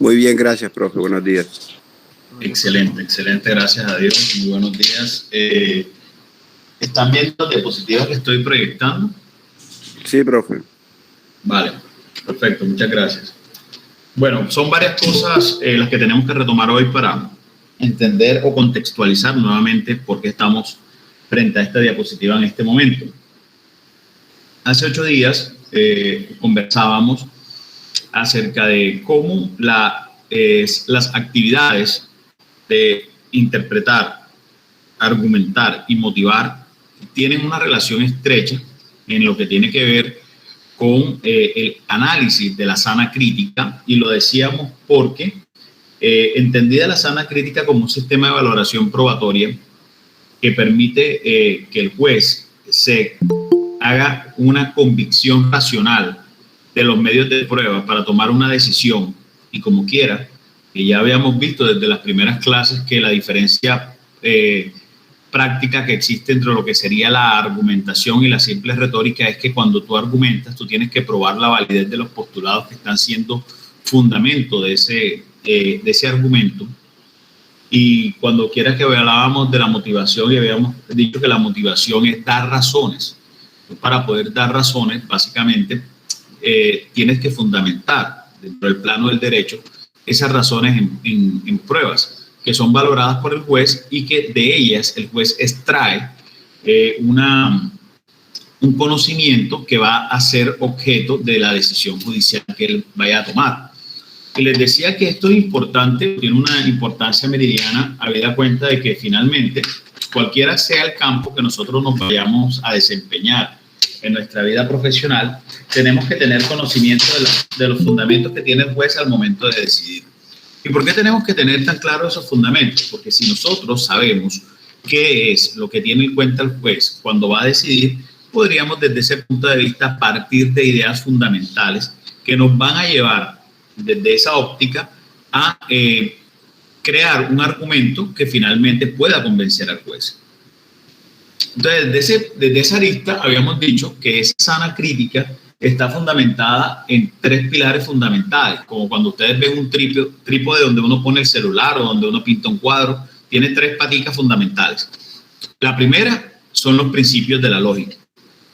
Muy bien, gracias, profe. Buenos días. Excelente, excelente, gracias a Dios. Muy buenos días. ¿Están viendo las diapositivas que estoy proyectando? Sí, profe. Vale, perfecto, muchas gracias. Bueno, son varias cosas las que tenemos que retomar hoy para entender o contextualizar nuevamente por qué estamos frente a esta diapositiva en este momento. Hace 8 días conversábamos acerca de cómo las actividades de interpretar, argumentar y motivar tienen una relación estrecha en lo que tiene que ver con el análisis de la sana crítica, y lo decíamos porque entendida la sana crítica como un sistema de valoración probatoria que permite que el juez se haga una convicción racional de los medios de prueba para tomar una decisión, y como quiera, que ya habíamos visto desde las primeras clases que la diferencia práctica que existe entre lo que sería la argumentación y la simple retórica es que cuando tú argumentas, tú tienes que probar la validez de los postulados que están siendo fundamento de ese argumento. Y cuando quiera que hablábamos de la motivación y habíamos dicho que la motivación es dar razones. Para poder dar razones, básicamente, tienes que fundamentar dentro del plano del derecho esas razones en pruebas que son valoradas por el juez y que de ellas el juez extrae un conocimiento que va a ser objeto de la decisión judicial que él vaya a tomar. Y les decía que esto es importante, tiene una importancia meridiana, habida cuenta de que finalmente, cualquiera sea el campo que nosotros nos vayamos a desempeñar en nuestra vida profesional, tenemos que tener conocimiento de los fundamentos que tiene el juez al momento de decidir. ¿Y por qué tenemos que tener tan claros esos fundamentos? Porque si nosotros sabemos qué es lo que tiene en cuenta el juez cuando va a decidir, podríamos desde ese punto de vista partir de ideas fundamentales que nos van a llevar desde esa óptica a crear un argumento que finalmente pueda convencer al juez. Entonces, desde esa arista habíamos dicho que esa sana crítica está fundamentada en 3 pilares fundamentales, como cuando ustedes ven un trípode donde uno pone el celular o donde uno pinta un cuadro, tiene 3 paticas fundamentales. La primera son los principios de la lógica,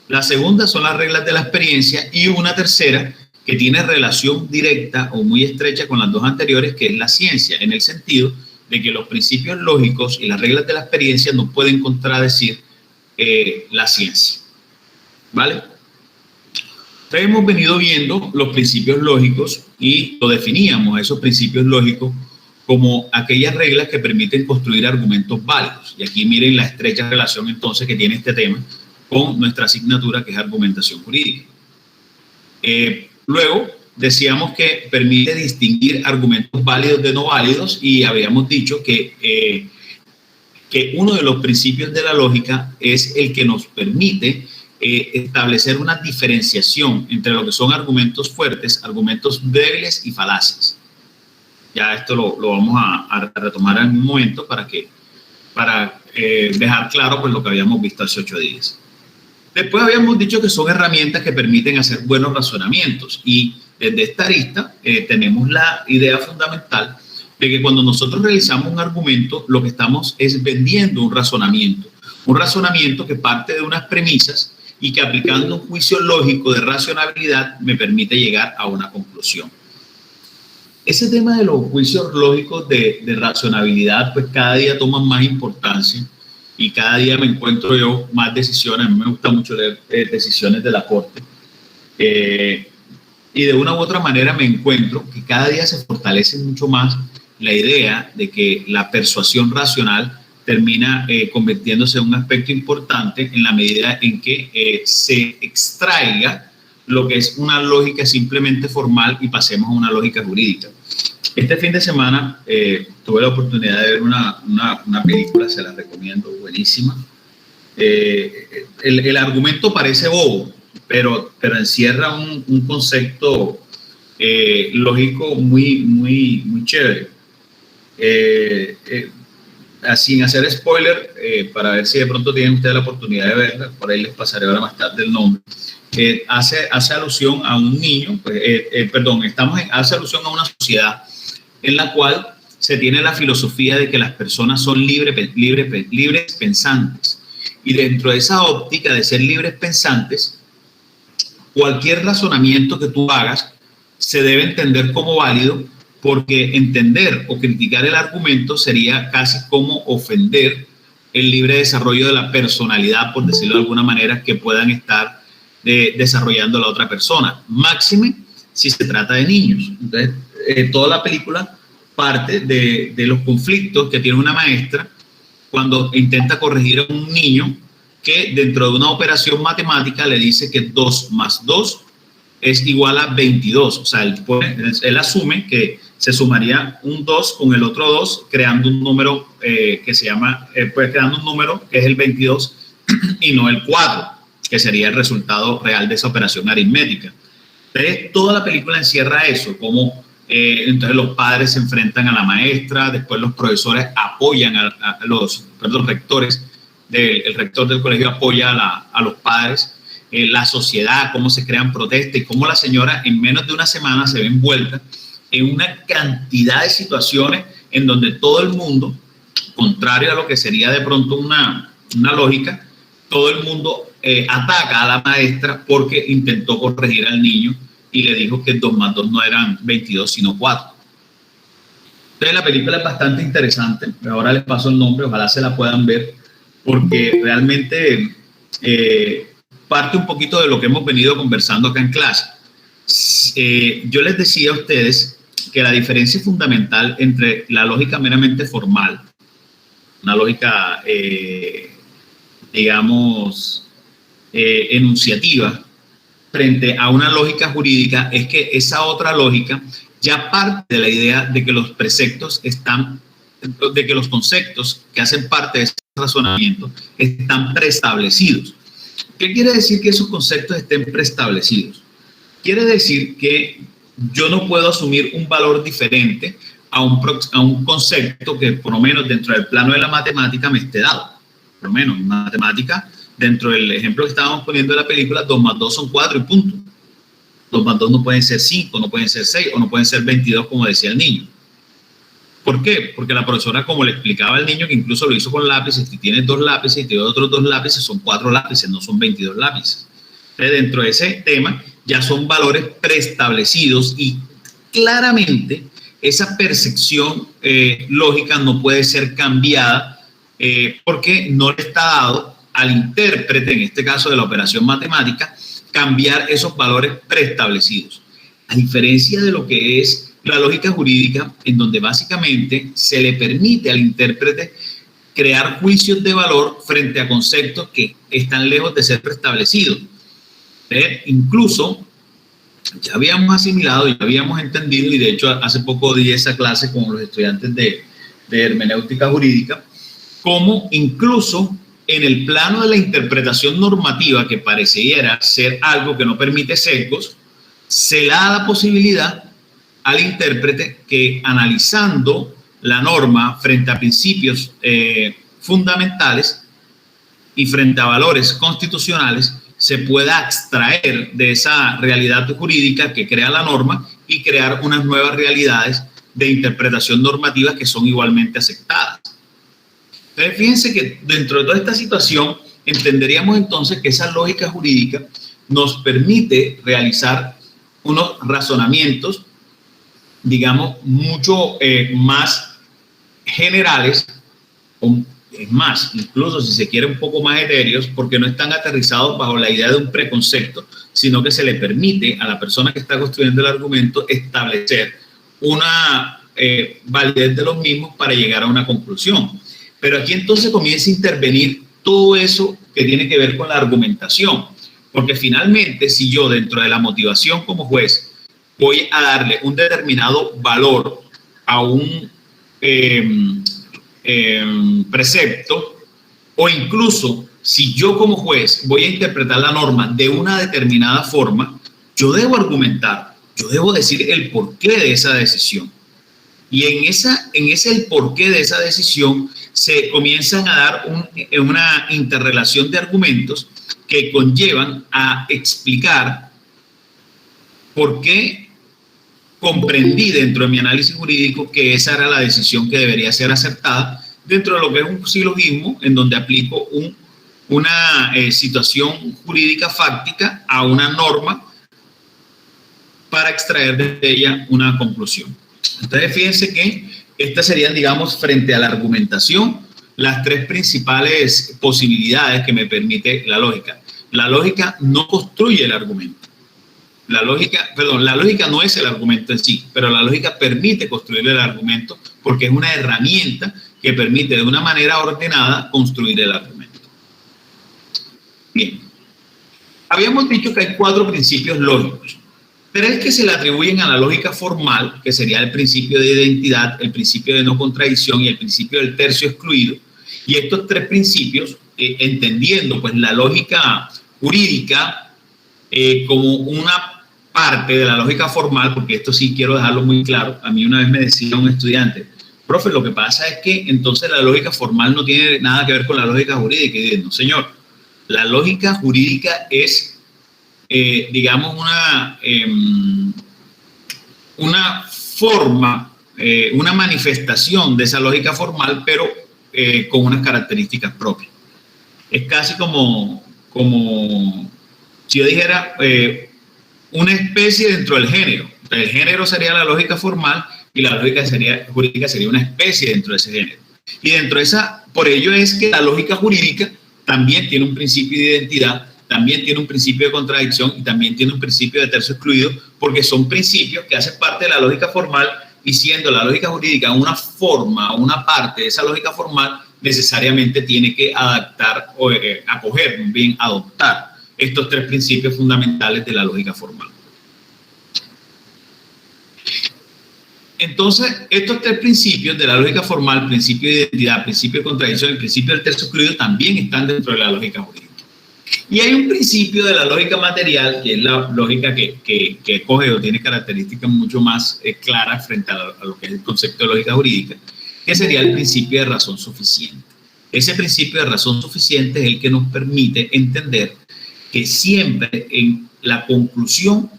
la segunda son las reglas de la experiencia y una tercera que tiene relación directa o muy estrecha con las 2 anteriores, que es la ciencia, en el sentido de que los principios lógicos y las reglas de la experiencia no pueden contradecir la ciencia, ¿vale? Entonces hemos venido viendo los principios lógicos y lo definíamos, esos principios lógicos, como aquellas reglas que permiten construir argumentos válidos. Y aquí miren la estrecha relación entonces que tiene este tema con nuestra asignatura, que es argumentación jurídica. Luego decíamos que permite distinguir argumentos válidos de no válidos, y habíamos dicho que uno de los principios de la lógica es el que nos permite establecer una diferenciación entre lo que son argumentos fuertes, argumentos débiles y falacias. Ya esto lo vamos a retomar en un momento para dejar claro pues, lo que habíamos visto hace 8 días. Después habíamos dicho que son herramientas que permiten hacer buenos razonamientos, y desde esta arista tenemos la idea fundamental de que cuando nosotros realizamos un argumento, lo que estamos es vendiendo un razonamiento que parte de unas premisas y que aplicando un juicio lógico de racionalidad me permite llegar a una conclusión. Ese tema de los juicios lógicos de racionalidad, pues cada día toman más importancia y cada día me encuentro yo más decisiones. A mí me gusta mucho leer decisiones de la Corte. Y de una u otra manera me encuentro que cada día se fortalece mucho más la idea de que la persuasión racional termina convirtiéndose en un aspecto importante en la medida en que se extraiga lo que es una lógica simplemente formal y pasemos a una lógica jurídica. Este fin de semana tuve la oportunidad de ver una película, se la recomiendo, buenísima. El argumento parece bobo, pero encierra un concepto lógico muy chévere. Sin hacer spoiler, para ver si de pronto tienen ustedes la oportunidad de verla, por ahí les pasaré ahora más tarde el nombre. Hace alusión a un niño, hace alusión a una sociedad en la cual se tiene la filosofía de que las personas son libres pensantes. Y dentro de esa óptica de ser libres pensantes, cualquier razonamiento que tú hagas se debe entender como válido, porque entender o criticar el argumento sería casi como ofender el libre desarrollo de la personalidad, por decirlo de alguna manera, que puedan estar desarrollando la otra persona. Máxime si se trata de niños. Entonces, toda la película parte de los conflictos que tiene una maestra cuando intenta corregir a un niño que dentro de una operación matemática le dice que 2 más 2 es igual a 22. O sea, él asume que se sumaría un 2 con el otro 2, creando un número que se llama, creando un número que es el 22 y no el 4, que sería el resultado real de esa operación aritmética. Entonces, toda la película encierra eso, como entonces los padres se enfrentan a la maestra, después los profesores apoyan a los rectores, el rector del colegio apoya a los padres, la sociedad, cómo se crean protestas y cómo la señora en menos de una semana se ve envuelta en una cantidad de situaciones en donde todo el mundo, contrario a lo que sería de pronto una lógica, todo el mundo ataca a la maestra porque intentó corregir al niño y le dijo que 2 más 2 no eran 22 sino 4. Entonces la película es bastante interesante, ahora les paso el nombre, ojalá se la puedan ver, porque realmente parte un poquito de lo que hemos venido conversando acá en clase. Yo les decía a ustedes que la diferencia fundamental entre la lógica meramente formal, una lógica, digamos, enunciativa, frente a una lógica jurídica, es que esa otra lógica ya parte de la idea de que los preceptos están, de que los conceptos que hacen parte de ese razonamiento están preestablecidos. ¿Qué quiere decir que esos conceptos estén preestablecidos? Quiere decir que yo no puedo asumir un valor diferente a un concepto que por lo menos dentro del plano de la matemática me esté dado. Por lo menos en matemática, dentro del ejemplo que estábamos poniendo de la película, 2 más 2 son 4 y punto. 2 más 2 no pueden ser 5, no pueden ser 6 o no pueden ser 22 como decía el niño. ¿Por qué? Porque la profesora, como le explicaba al niño, que incluso lo hizo con lápices, si tienes 2 lápices y te doy otros 2 lápices, son 4 lápices, no son 22 lápices. Entonces, dentro de ese tema ya son valores preestablecidos y claramente esa percepción lógica no puede ser cambiada porque no le está dado al intérprete, en este caso de la operación matemática, cambiar esos valores preestablecidos. A diferencia de lo que es la lógica jurídica, en donde básicamente se le permite al intérprete crear juicios de valor frente a conceptos que están lejos de ser preestablecidos. Incluso ya habíamos asimilado, ya habíamos entendido, y de hecho hace poco di esa clase con los estudiantes de hermenéutica jurídica, como incluso en el plano de la interpretación normativa, que pareciera ser algo que no permite sesgos, se le da la posibilidad al intérprete que, analizando la norma frente a principios fundamentales y frente a valores constitucionales, se pueda extraer de esa realidad jurídica que crea la norma y crear unas nuevas realidades de interpretación normativa que son igualmente aceptadas. Entonces, fíjense que dentro de toda esta situación entenderíamos entonces que esa lógica jurídica nos permite realizar unos razonamientos, digamos, mucho más generales, es más, incluso si se quiere un poco más etéreos, porque no están aterrizados bajo la idea de un preconcepto, sino que se le permite a la persona que está construyendo el argumento establecer una validez de los mismos para llegar a una conclusión. Pero aquí entonces comienza a intervenir todo eso que tiene que ver con la argumentación, porque finalmente si yo dentro de la motivación como juez voy a darle un determinado valor a un precepto, o incluso si yo como juez voy a interpretar la norma de una determinada forma, yo debo argumentar, yo debo decir el porqué de esa decisión. Y en ese el porqué de esa decisión se comienzan a dar una interrelación de argumentos que conllevan a explicar por qué comprendí dentro de mi análisis jurídico que esa era la decisión que debería ser acertada dentro de lo que es un silogismo en donde aplico una situación jurídica fáctica a una norma para extraer de ella una conclusión. Entonces, fíjense que estas serían, digamos, frente a la argumentación, las tres principales posibilidades que me permite la lógica. La lógica no construye el argumento. La lógica no es el argumento en sí, pero la lógica permite construir el argumento porque es una herramienta que permite de una manera ordenada construir el argumento. Bien. Habíamos dicho que hay 4 principios lógicos. 3 que se le atribuyen a la lógica formal, que sería el principio de identidad, el principio de no contradicción y el principio del tercio excluido. Y estos 3 principios, entendiendo pues la lógica jurídica como una parte de la lógica formal, porque esto sí quiero dejarlo muy claro. A mí una vez me decía un estudiante, profe, lo que pasa es que entonces la lógica formal no tiene nada que ver con la lógica jurídica. Y digo, no, señor, la lógica jurídica es, digamos, una forma, una manifestación de esa lógica formal, pero con unas características propias. Es casi como si yo dijera una especie dentro del género. El género sería la lógica formal y la lógica jurídica sería una especie dentro de ese género. Y dentro de esa, por ello es que la lógica jurídica también tiene un principio de identidad, también tiene un principio de contradicción y también tiene un principio de tercio excluido, porque son principios que hacen parte de la lógica formal y siendo la lógica jurídica una forma o una parte de esa lógica formal, necesariamente tiene que adaptar o acoger, bien, adoptar estos 3 principios fundamentales de la lógica formal. Entonces, estos 3 principios de la lógica formal, principio de identidad, principio de contradicción y principio del tercio excluido, también están dentro de la lógica jurídica. Y hay un principio de la lógica material, que es la lógica que coge o tiene características mucho más claras frente a lo que es el concepto de lógica jurídica, que sería el principio de razón suficiente. Ese principio de razón suficiente es el que nos permite entender que siempre en la conclusión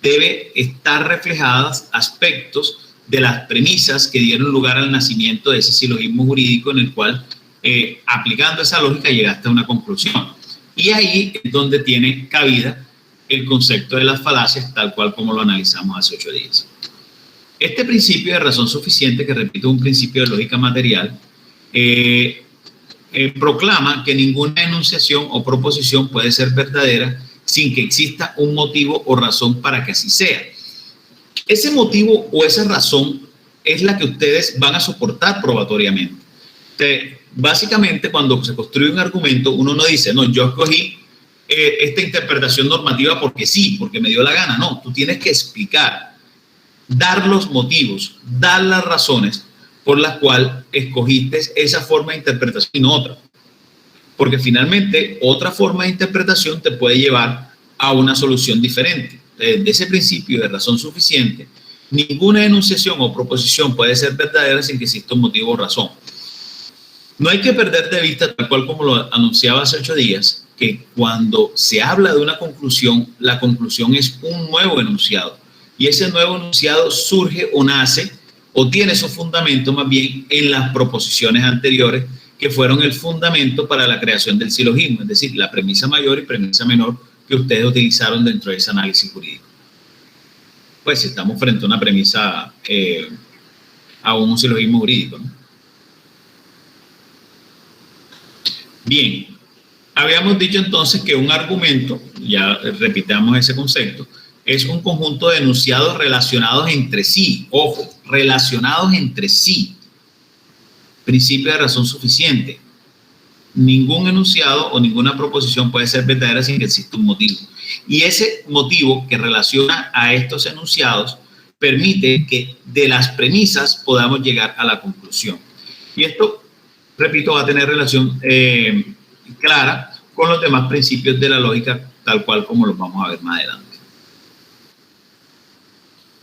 debe estar reflejadas aspectos de las premisas que dieron lugar al nacimiento de ese silogismo jurídico en el cual, aplicando esa lógica, llegaste a una conclusión. Y ahí es donde tiene cabida el concepto de las falacias, tal cual como lo analizamos hace 8 días. Este principio de razón suficiente, que repito, es un principio de lógica material, proclama que ninguna enunciación o proposición puede ser verdadera sin que exista un motivo o razón para que así sea. Ese motivo o esa razón es la que ustedes van a soportar probatoriamente. Básicamente, cuando se construye un argumento, uno no dice, no, yo escogí esta interpretación normativa porque sí, porque me dio la gana. No, tú tienes que explicar, dar los motivos, dar las razones por las cuales escogiste esa forma de interpretación y no otra. Porque finalmente otra forma de interpretación te puede llevar a una solución diferente. De ese principio de razón suficiente, ninguna enunciación o proposición puede ser verdadera sin que exista un motivo o razón. No hay que perder de vista, tal cual como lo anunciaba hace 8 días, que cuando se habla de una conclusión, la conclusión es un nuevo enunciado. Y ese nuevo enunciado surge o nace o tiene su fundamento más bien en las proposiciones anteriores que fueron el fundamento para la creación del silogismo, es decir, la premisa mayor y premisa menor que ustedes utilizaron dentro de ese análisis jurídico. Pues si estamos frente a una premisa, a un silogismo jurídico, ¿no? Bien, habíamos dicho entonces que un argumento, ya repitamos ese concepto, es un conjunto de enunciados relacionados entre sí. Ojo, relacionados entre sí. Principio de razón suficiente. Ningún enunciado o ninguna proposición puede ser verdadera sin que exista un motivo. Y ese motivo que relaciona a estos enunciados permite que de las premisas podamos llegar a la conclusión. Y esto, repito, va a tener relación clara con los demás principios de la lógica, tal cual como los vamos a ver más adelante.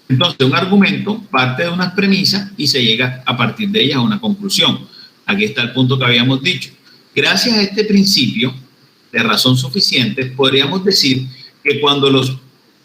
Entonces, un argumento parte de unas premisas y se llega a partir de ellas a una conclusión. Aquí está el punto que habíamos dicho. Gracias a este principio de razón suficiente, podríamos decir que cuando los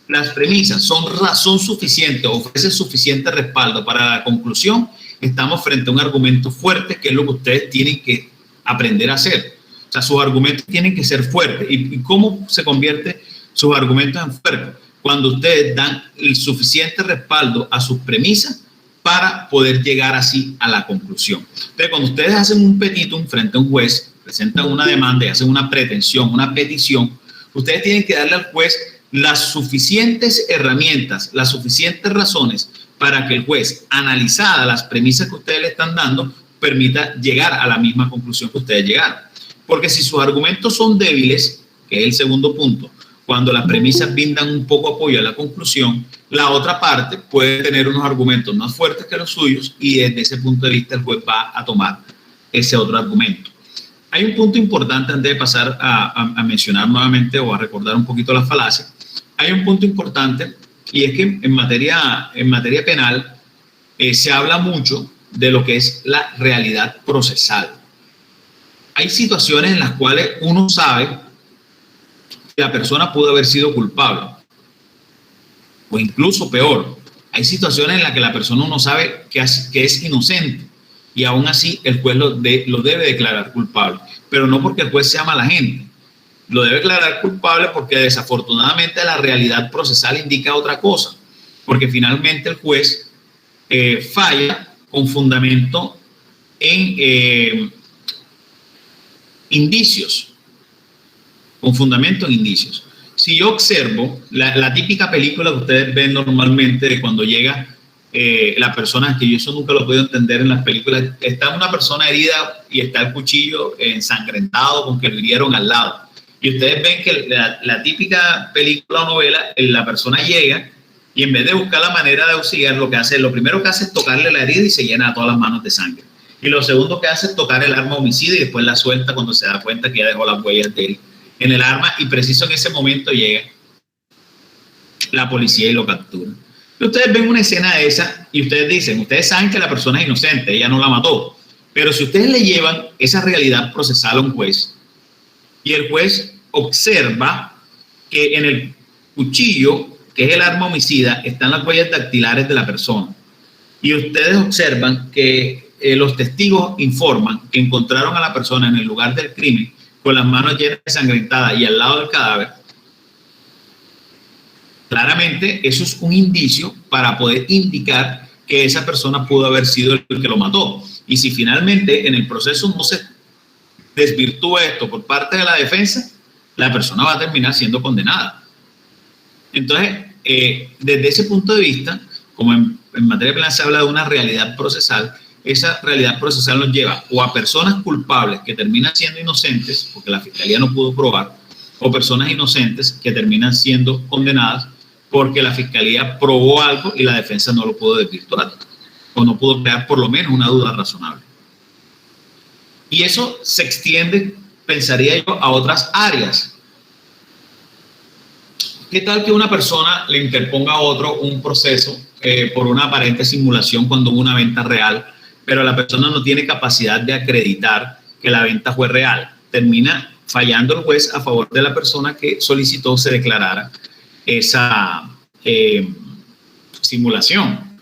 las premisas son razón suficiente, ofrecen suficiente respaldo para la conclusión, estamos frente a un argumento fuerte, que es lo que ustedes tienen que aprender a hacer. O sea, sus argumentos tienen que ser fuertes. ¿Y cómo se convierte sus argumentos en fuertes? Cuando ustedes dan el suficiente respaldo a sus premisas para poder llegar así a la conclusión. Entonces, cuando ustedes hacen un petitum frente a un juez, presentan una demanda y hacen una pretensión, una petición, ustedes tienen que darle al juez las suficientes herramientas, las suficientes razones para que el juez, analizadas las premisas que ustedes le están dando, permita llegar a la misma conclusión que ustedes llegaron. Porque si sus argumentos son débiles, que es el segundo punto, cuando las premisas brindan un poco apoyo a la conclusión, la otra parte puede tener unos argumentos más fuertes que los suyos y desde ese punto de vista el juez va a tomar ese otro argumento. Hay un punto importante antes de pasar a mencionar nuevamente o a recordar un poquito la falacia. Hay un punto importante y es que en materia penal se habla mucho de lo que es la realidad procesal. Hay situaciones en las cuales uno sabe que la persona pudo haber sido culpable o incluso peor. Hay situaciones en las que la persona uno sabe que es inocente y aún así el juez lo debe declarar culpable, pero no porque el juez sea mala gente. Lo debe declarar culpable porque desafortunadamente la realidad procesal indica otra cosa, porque finalmente el juez falla con fundamento en indicios, con fundamento en indicios. Si yo observo la típica película que ustedes ven normalmente de cuando llega la persona, que yo eso nunca lo he podido entender en las películas, está una persona herida y está el cuchillo ensangrentado con que lo hirieron al lado. Y ustedes ven que la típica película o novela, la persona llega y en vez de buscar la manera de auxiliar, lo primero que hace es tocarle la herida y se llena todas las manos de sangre. Y lo segundo que hace es tocar el arma homicida y después la suelta cuando se da cuenta que ya dejó las huellas de él en el arma y preciso en ese momento llega la policía y lo captura. Y ustedes ven una escena de esa y ustedes dicen, ustedes saben que la persona es inocente, ella no la mató, pero si ustedes le llevan esa realidad procesal a un juez y el juez observa que en el cuchillo, que es el arma homicida, están las huellas dactilares de la persona y ustedes observan que los testigos informan que encontraron a la persona en el lugar del crimen con las manos llenas de ensangrentadas y al lado del cadáver, claramente eso es un indicio para poder indicar que esa persona pudo haber sido el que lo mató. Y si finalmente en el proceso no se desvirtúa esto por parte de la defensa, la persona va a terminar siendo condenada. Entonces, desde ese punto de vista, como en materia penal se habla de una realidad procesal, esa realidad procesal nos lleva o a personas culpables que terminan siendo inocentes, porque la fiscalía no pudo probar, o personas inocentes que terminan siendo condenadas porque la fiscalía probó algo y la defensa no lo pudo desvirtuar, o no pudo crear por lo menos una duda razonable. Y eso se extiende, pensaría yo, a otras áreas. ¿Qué tal que una persona le interponga a otro un proceso por una aparente simulación cuando hubo una venta real, pero la persona no tiene capacidad de acreditar que la venta fue real? Termina fallando el juez a favor de la persona que solicitó se declarara esa simulación.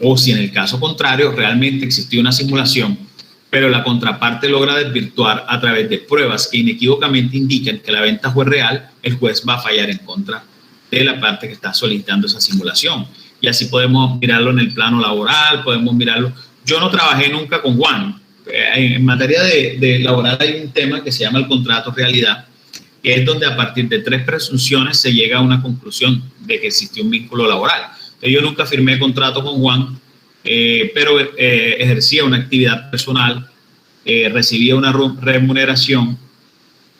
O si en el caso contrario realmente existió una simulación, pero la contraparte logra desvirtuar a través de pruebas que inequívocamente indican que la venta fue real, el juez va a fallar en contra de la parte que está solicitando esa simulación. Y así podemos mirarlo en el plano laboral, podemos mirarlo. Yo no trabajé nunca con Juan. En materia de laboral hay un tema que se llama el contrato realidad, que es donde a partir de 3 presunciones se llega a una conclusión de que existió un vínculo laboral. Entonces, yo nunca firmé contrato con Juan, pero ejercía una actividad personal, recibía una remuneración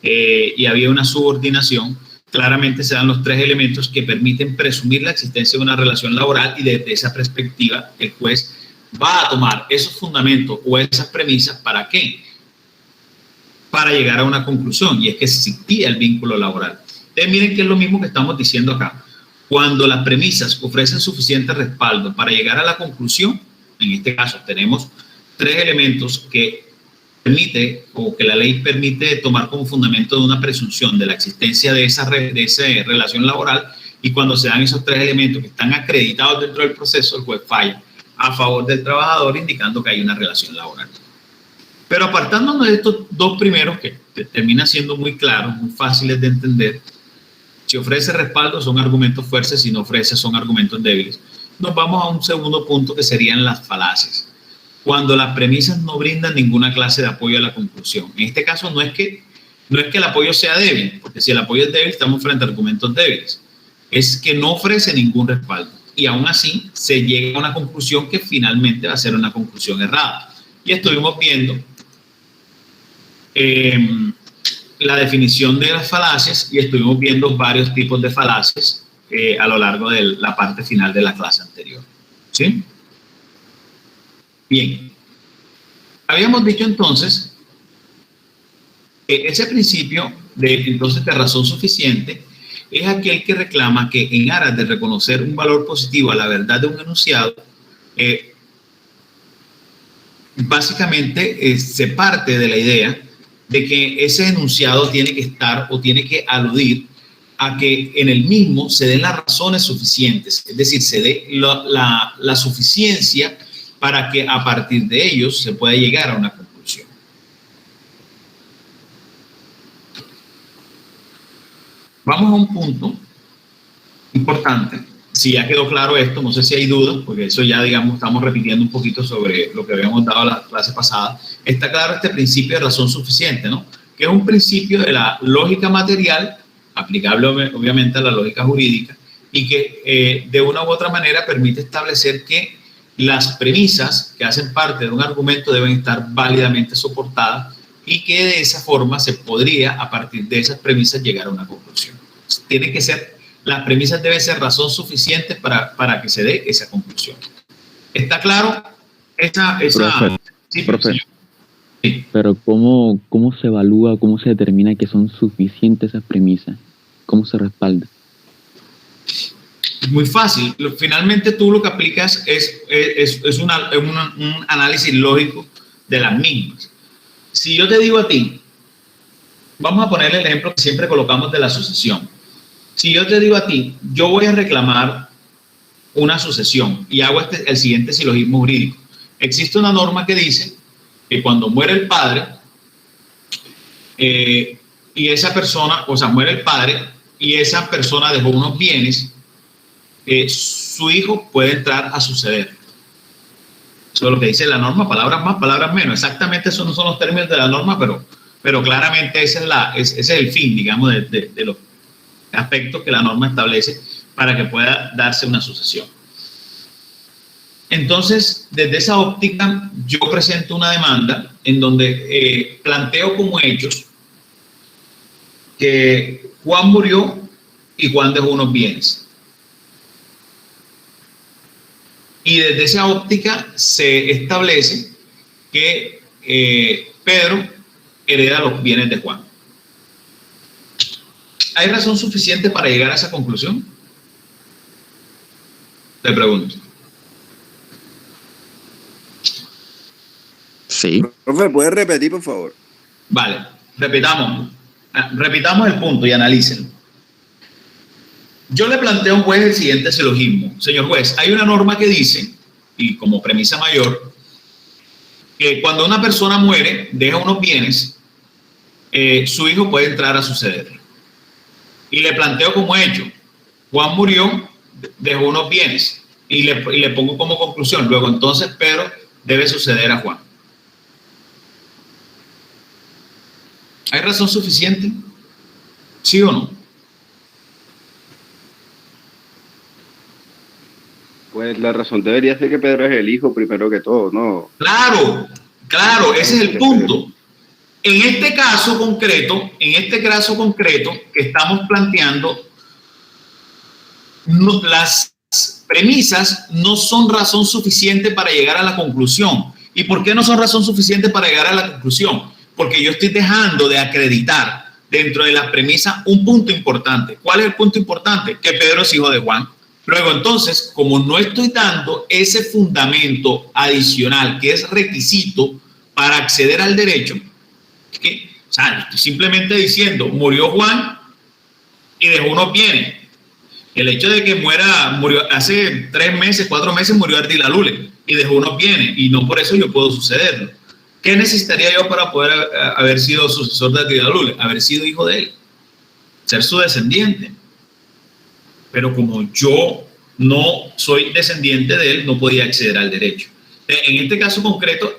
y había una subordinación. Claramente se dan los 3 elementos que permiten presumir la existencia de una relación laboral y desde esa perspectiva el juez va a tomar esos fundamentos o esas premisas. ¿Para qué? Para llegar a una conclusión, y es que existía el vínculo laboral. Entonces, miren que es lo mismo que estamos diciendo acá. Cuando las premisas ofrecen suficiente respaldo para llegar a la conclusión, en este caso tenemos 3 elementos que permite o que la ley permite tomar como fundamento de una presunción de la existencia de esa relación laboral, y cuando se dan esos tres elementos que están acreditados dentro del proceso, el juez falla a favor del trabajador, indicando que hay una relación laboral. Pero apartándonos de estos dos primeros, que terminan siendo muy claros, muy fáciles de entender, si ofrece respaldo son argumentos fuertes, si no ofrece son argumentos débiles. Nos vamos a un segundo punto que serían las falacias. Cuando las premisas no brindan ninguna clase de apoyo a la conclusión. En este caso no es que el apoyo sea débil, porque si el apoyo es débil estamos frente a argumentos débiles. Es que no ofrece ningún respaldo y aún así se llega a una conclusión que finalmente va a ser una conclusión errada. Y estuvimos viendo la definición de las falacias y estuvimos viendo varios tipos de falacias a lo largo de la parte final de la clase anterior. ¿Sí? Bien. Habíamos dicho entonces que ese principio de razón suficiente es aquel que reclama que en aras de reconocer un valor positivo a la verdad de un enunciado, básicamente se parte de la idea de que ese enunciado tiene que estar o tiene que aludir a que en el mismo se den las razones suficientes, es decir, se dé la suficiencia para que a partir de ellos se pueda llegar a una conclusión. Vamos a un punto importante. Si ya quedó claro esto, no sé si hay dudas, porque eso ya, digamos, estamos repitiendo un poquito sobre lo que habíamos dado la clase pasada. Está claro este principio de razón suficiente, ¿no? Que es un principio de la lógica material, aplicable obviamente a la lógica jurídica, y que de una u otra manera permite establecer que las premisas que hacen parte de un argumento deben estar válidamente soportadas y que de esa forma se podría, a partir de esas premisas, llegar a una conclusión. Tiene que ser, las premisas deben ser razón suficiente para que se dé esa conclusión. ¿Está claro? Profe, Sí, profe. Sí. Pero ¿cómo se evalúa, cómo se determina que son suficientes esas premisas? ¿Cómo se respalda? Muy fácil. Finalmente tú lo que aplicas es un análisis lógico de las mismas. Si yo te digo a ti, vamos a poner el ejemplo que siempre colocamos de la sucesión. Si yo te digo a ti, yo voy a reclamar una sucesión y hago el siguiente silogismo jurídico. Existe una norma que dice que cuando muere el padre y esa persona, o sea, muere el padre y esa persona dejó unos bienes, su hijo puede entrar a suceder. Eso es lo que dice la norma, palabras más, palabras menos. Exactamente esos no son los términos de la norma, pero claramente ese es el fin, digamos, de los aspectos que la norma establece para que pueda darse una sucesión. Entonces, desde esa óptica, yo presento una demanda en donde planteo como hechos que Juan murió y Juan dejó unos bienes. Y desde esa óptica se establece que Pedro hereda los bienes de Juan. ¿Hay razón suficiente para llegar a esa conclusión? Te pregunto. Sí. Profe, ¿puedes repetir, por favor? Vale, repitamos el punto y analícenlo. Yo le planteo a un juez el siguiente silogismo. Señor juez, hay una norma que dice, y como premisa mayor, que cuando una persona muere, deja unos bienes, su hijo puede entrar a suceder. Y le planteo como hecho, Juan murió, dejó unos bienes, y le pongo como conclusión, luego entonces Pedro debe suceder a Juan. ¿Hay razón suficiente? ¿Sí o no? Pues la razón debería ser que Pedro es el hijo primero que todo, ¿no? Claro, ese es el punto. En este caso concreto que estamos planteando, las premisas no son razón suficiente para llegar a la conclusión. ¿Y por qué no son razón suficiente para llegar a la conclusión? Porque yo estoy dejando de acreditar dentro de las premisas un punto importante. ¿Cuál es el punto importante? Que Pedro es hijo de Juan. Luego, entonces, como no estoy dando ese fundamento adicional que es requisito para acceder al derecho, o sea, estoy simplemente diciendo, murió Juan y dejó unos bienes. El hecho de que murió hace 3 meses, 4 meses, murió Ardila Lule y dejó unos bienes, y no por eso yo puedo sucederlo. ¿Qué necesitaría yo para poder haber sido sucesor de Ardila Lule? Haber sido hijo de él, ser su descendiente. Pero como yo no soy descendiente de él, no podía acceder al derecho. En este caso concreto,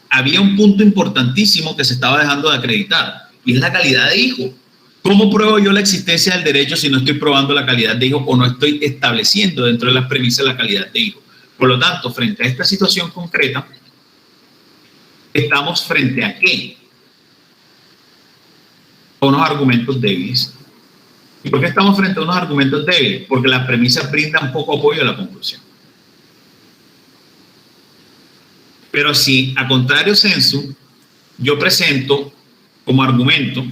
había un punto importantísimo que se estaba dejando de acreditar, y es la calidad de hijo. ¿Cómo pruebo yo la existencia del derecho si no estoy probando la calidad de hijo o no estoy estableciendo dentro de las premisas la calidad de hijo? Por lo tanto, frente a esta situación concreta, ¿estamos frente a qué? A unos argumentos débiles. ¿Y por qué estamos frente a unos argumentos débiles? Porque las premisas brindan poco apoyo a la conclusión. Pero si, a contrario sensu, yo presento como argumento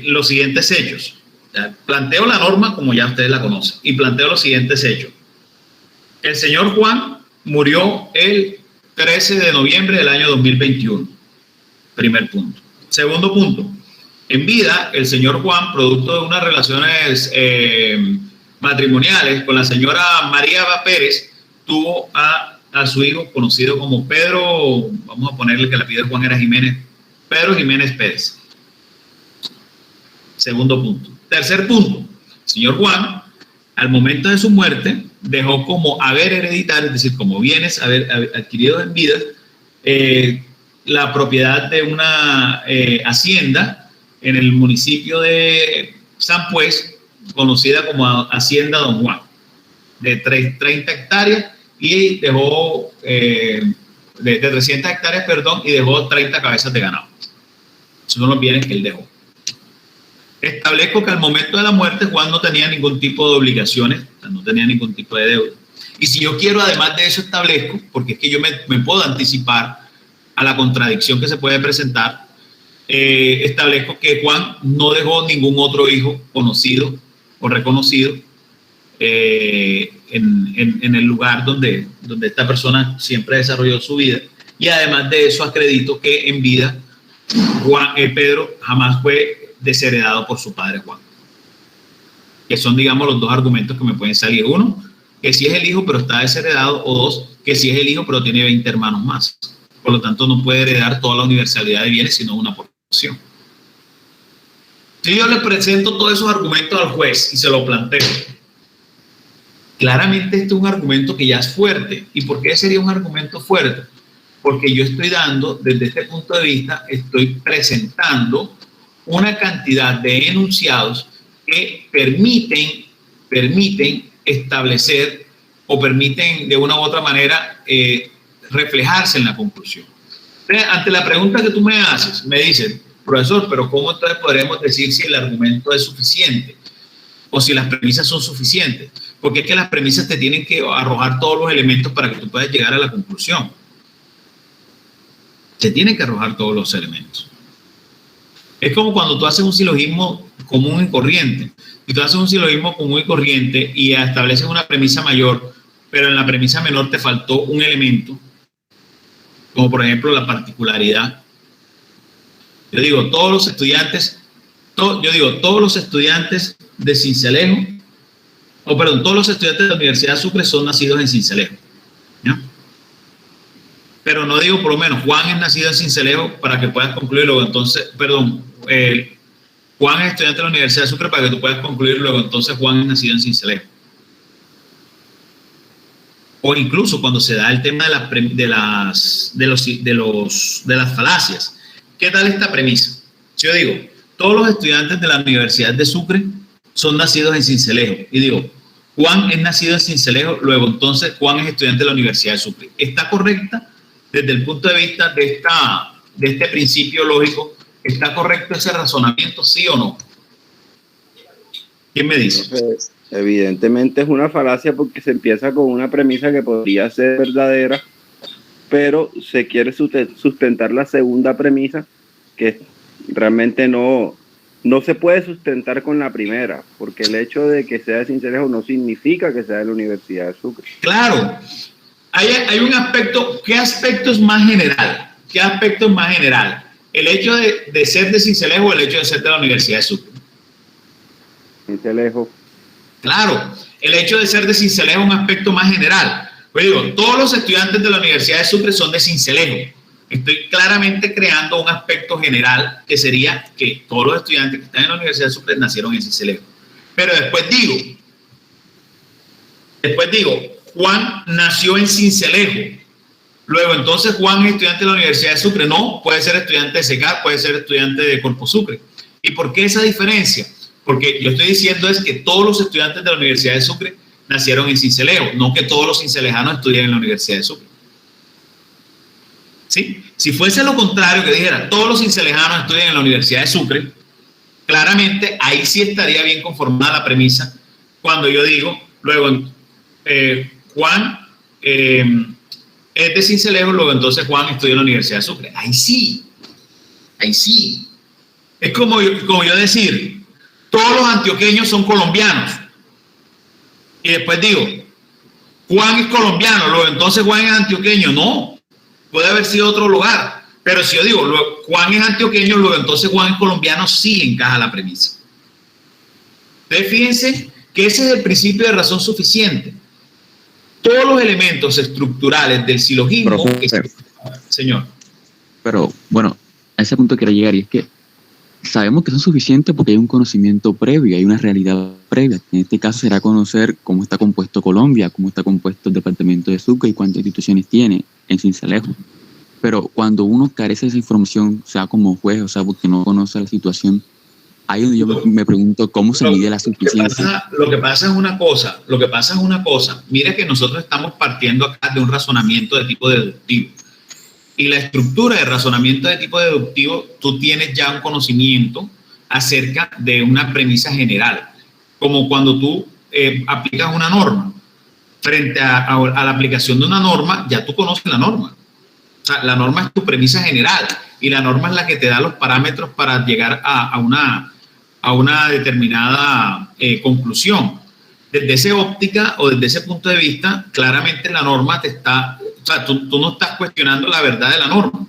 los siguientes hechos. Planteo la norma como ya ustedes la conocen y planteo los siguientes hechos. El señor Juan murió el 13 de noviembre del año 2021. Primer punto. Segundo punto. En vida, el señor Juan, producto de unas relaciones matrimoniales con la señora María Pérez, tuvo a su hijo conocido como Pedro, vamos a ponerle que el apellido de Juan era Jiménez, Pedro Jiménez Pérez. Segundo punto. Tercer punto. El señor Juan, al momento de su muerte, dejó como haber hereditario, es decir, como bienes adquiridos en vida, la propiedad de una hacienda en el municipio de San Pues, conocida como Hacienda Don Juan, de 30 hectáreas y dejó, de 300 hectáreas, perdón, y dejó 30 cabezas de ganado. Esos son los bienes que él dejó. Establezco que al momento de la muerte Juan no tenía ningún tipo de obligaciones, no tenía ningún tipo de deuda. Y si yo quiero, además de eso, establezco, porque es que yo me puedo anticipar a la contradicción que se puede presentar, establezco que Juan no dejó ningún otro hijo conocido o reconocido en el lugar donde esta persona siempre desarrolló su vida. Y además de eso, acredito que en vida Pedro jamás fue desheredado por su padre Juan. Que son, digamos, los dos argumentos que me pueden salir. Uno, que sí es el hijo pero está desheredado, o dos, que sí es el hijo pero tiene 20 hermanos más. Por lo tanto, no puede heredar toda la universalidad de bienes, sino una porción. Si yo le presento todos esos argumentos al juez y se lo planteo, claramente este es un argumento que ya es fuerte. ¿Y por qué sería un argumento fuerte? Porque yo estoy dando, desde este punto de vista, estoy presentando una cantidad de enunciados que permiten establecer o permiten de una u otra manera reflejarse en la conclusión. Entonces, ante la pregunta que tú me haces, me dices, profesor, pero ¿cómo entonces podremos decir si el argumento es suficiente o si las premisas son suficientes? Porque es que las premisas te tienen que arrojar todos los elementos para que tú puedas llegar a la conclusión. Se tienen que arrojar todos los elementos. Es como cuando tú haces un silogismo común y corriente. Si tú haces un silogismo común y corriente y estableces una premisa mayor, pero en la premisa menor te faltó un elemento, como por ejemplo la particularidad. Yo digo, todos los estudiantes de Sincelejo, todos los estudiantes de la Universidad de Sucre son nacidos en Sincelejo, ¿no? Pero no digo, por lo menos, Juan es nacido en Sincelejo para que puedas concluir luego, entonces, Juan es estudiante de la Universidad de Sucre para que tú puedas concluir luego, entonces Juan es nacido en Sincelejo. O incluso cuando se da el tema de las falacias. ¿Qué tal esta premisa? Si yo digo, todos los estudiantes de la Universidad de Sucre son nacidos en Sincelejo, y digo, Juan es nacido en Sincelejo, luego entonces Juan es estudiante de la Universidad de Sucre. ¿Está correcta desde el punto de vista de este principio lógico? ¿Está correcto ese razonamiento, sí o no? ¿Quién me dice? Pues, evidentemente es una falacia porque se empieza con una premisa que podría ser verdadera, pero se quiere sustentar la segunda premisa, que realmente no se puede sustentar con la primera, porque el hecho de que sea de Sincelejo no significa que sea de la Universidad de Sucre. Claro, hay un aspecto. ¿Qué aspecto es más general? ¿Qué aspecto es más general? ¿El hecho de ser de Sincelejo o el hecho de ser de la Universidad de Sucre? Cincelejo. Claro, el hecho de ser de Sincelejo es un aspecto más general. Pues digo, todos los estudiantes de la Universidad de Sucre son de Sincelejo. Estoy claramente creando un aspecto general que sería que todos los estudiantes que están en la Universidad de Sucre nacieron en Sincelejo. Pero después digo, Juan nació en Sincelejo. Luego, entonces, Juan es estudiante de la Universidad de Sucre. No, puede ser estudiante de SECAR, puede ser estudiante de Corpo Sucre. ¿Y por qué esa diferencia? Porque yo estoy diciendo es que todos los estudiantes de la Universidad de Sucre nacieron en Sincelejo, no que todos los cincelejanos estudian en la Universidad de Sucre. ¿Sí? Si fuese lo contrario, que dijera todos los cincelejanos estudian en la Universidad de Sucre, claramente ahí sí estaría bien conformada la premisa cuando yo digo, luego, Juan es de Sincelejo, luego entonces Juan estudia en la Universidad de Sucre. Ahí sí. Es como yo decir, todos los antioqueños son colombianos. Y después digo, Juan es colombiano, luego entonces Juan es antioqueño. No, puede haber sido otro lugar. Pero si yo digo, Juan es antioqueño, luego entonces Juan es colombiano, sí encaja la premisa. Entonces fíjense que ese es el principio de razón suficiente. Todos los elementos estructurales del silogismo... Señor. Pero bueno, a ese punto quiero llegar, y es que sabemos que son suficientes porque hay un conocimiento previo, hay una realidad previa. En este caso será conocer cómo está compuesto Colombia, cómo está compuesto el departamento de Sucre y cuántas instituciones tiene en Sincelejo. Pero cuando uno carece de esa información, sea como juez, o sea, porque no conoce la situación, ahí donde yo me pregunto cómo se mide la suficiencia. Lo que pasa es una cosa. Mira que nosotros estamos partiendo acá de un razonamiento de tipo deductivo. Y la estructura de razonamiento de tipo deductivo, tú tienes ya un conocimiento acerca de una premisa general. Como cuando tú aplicas una norma. Frente a la aplicación de una norma, ya tú conoces la norma. O sea, la norma es tu premisa general y la norma es la que te da los parámetros para llegar a una determinada conclusión. Desde esa óptica o desde ese punto de vista, claramente la norma te está... O sea, tú no estás cuestionando la verdad de la norma.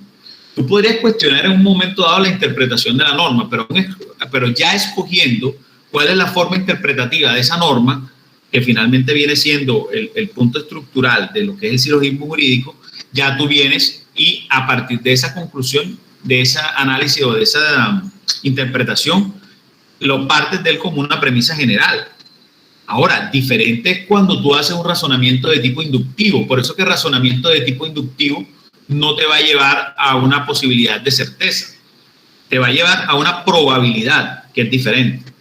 Tú podrías cuestionar en un momento dado la interpretación de la norma, pero ya escogiendo cuál es la forma interpretativa de esa norma, que finalmente viene siendo el punto estructural de lo que es el silogismo jurídico, ya tú vienes y a partir de esa conclusión, de ese análisis o de esa interpretación, lo partes de él como una premisa general. Ahora, diferente es cuando tú haces un razonamiento de tipo inductivo. Por eso que el razonamiento de tipo inductivo no te va a llevar a una posibilidad de certeza. Te va a llevar a una probabilidad, que es diferente.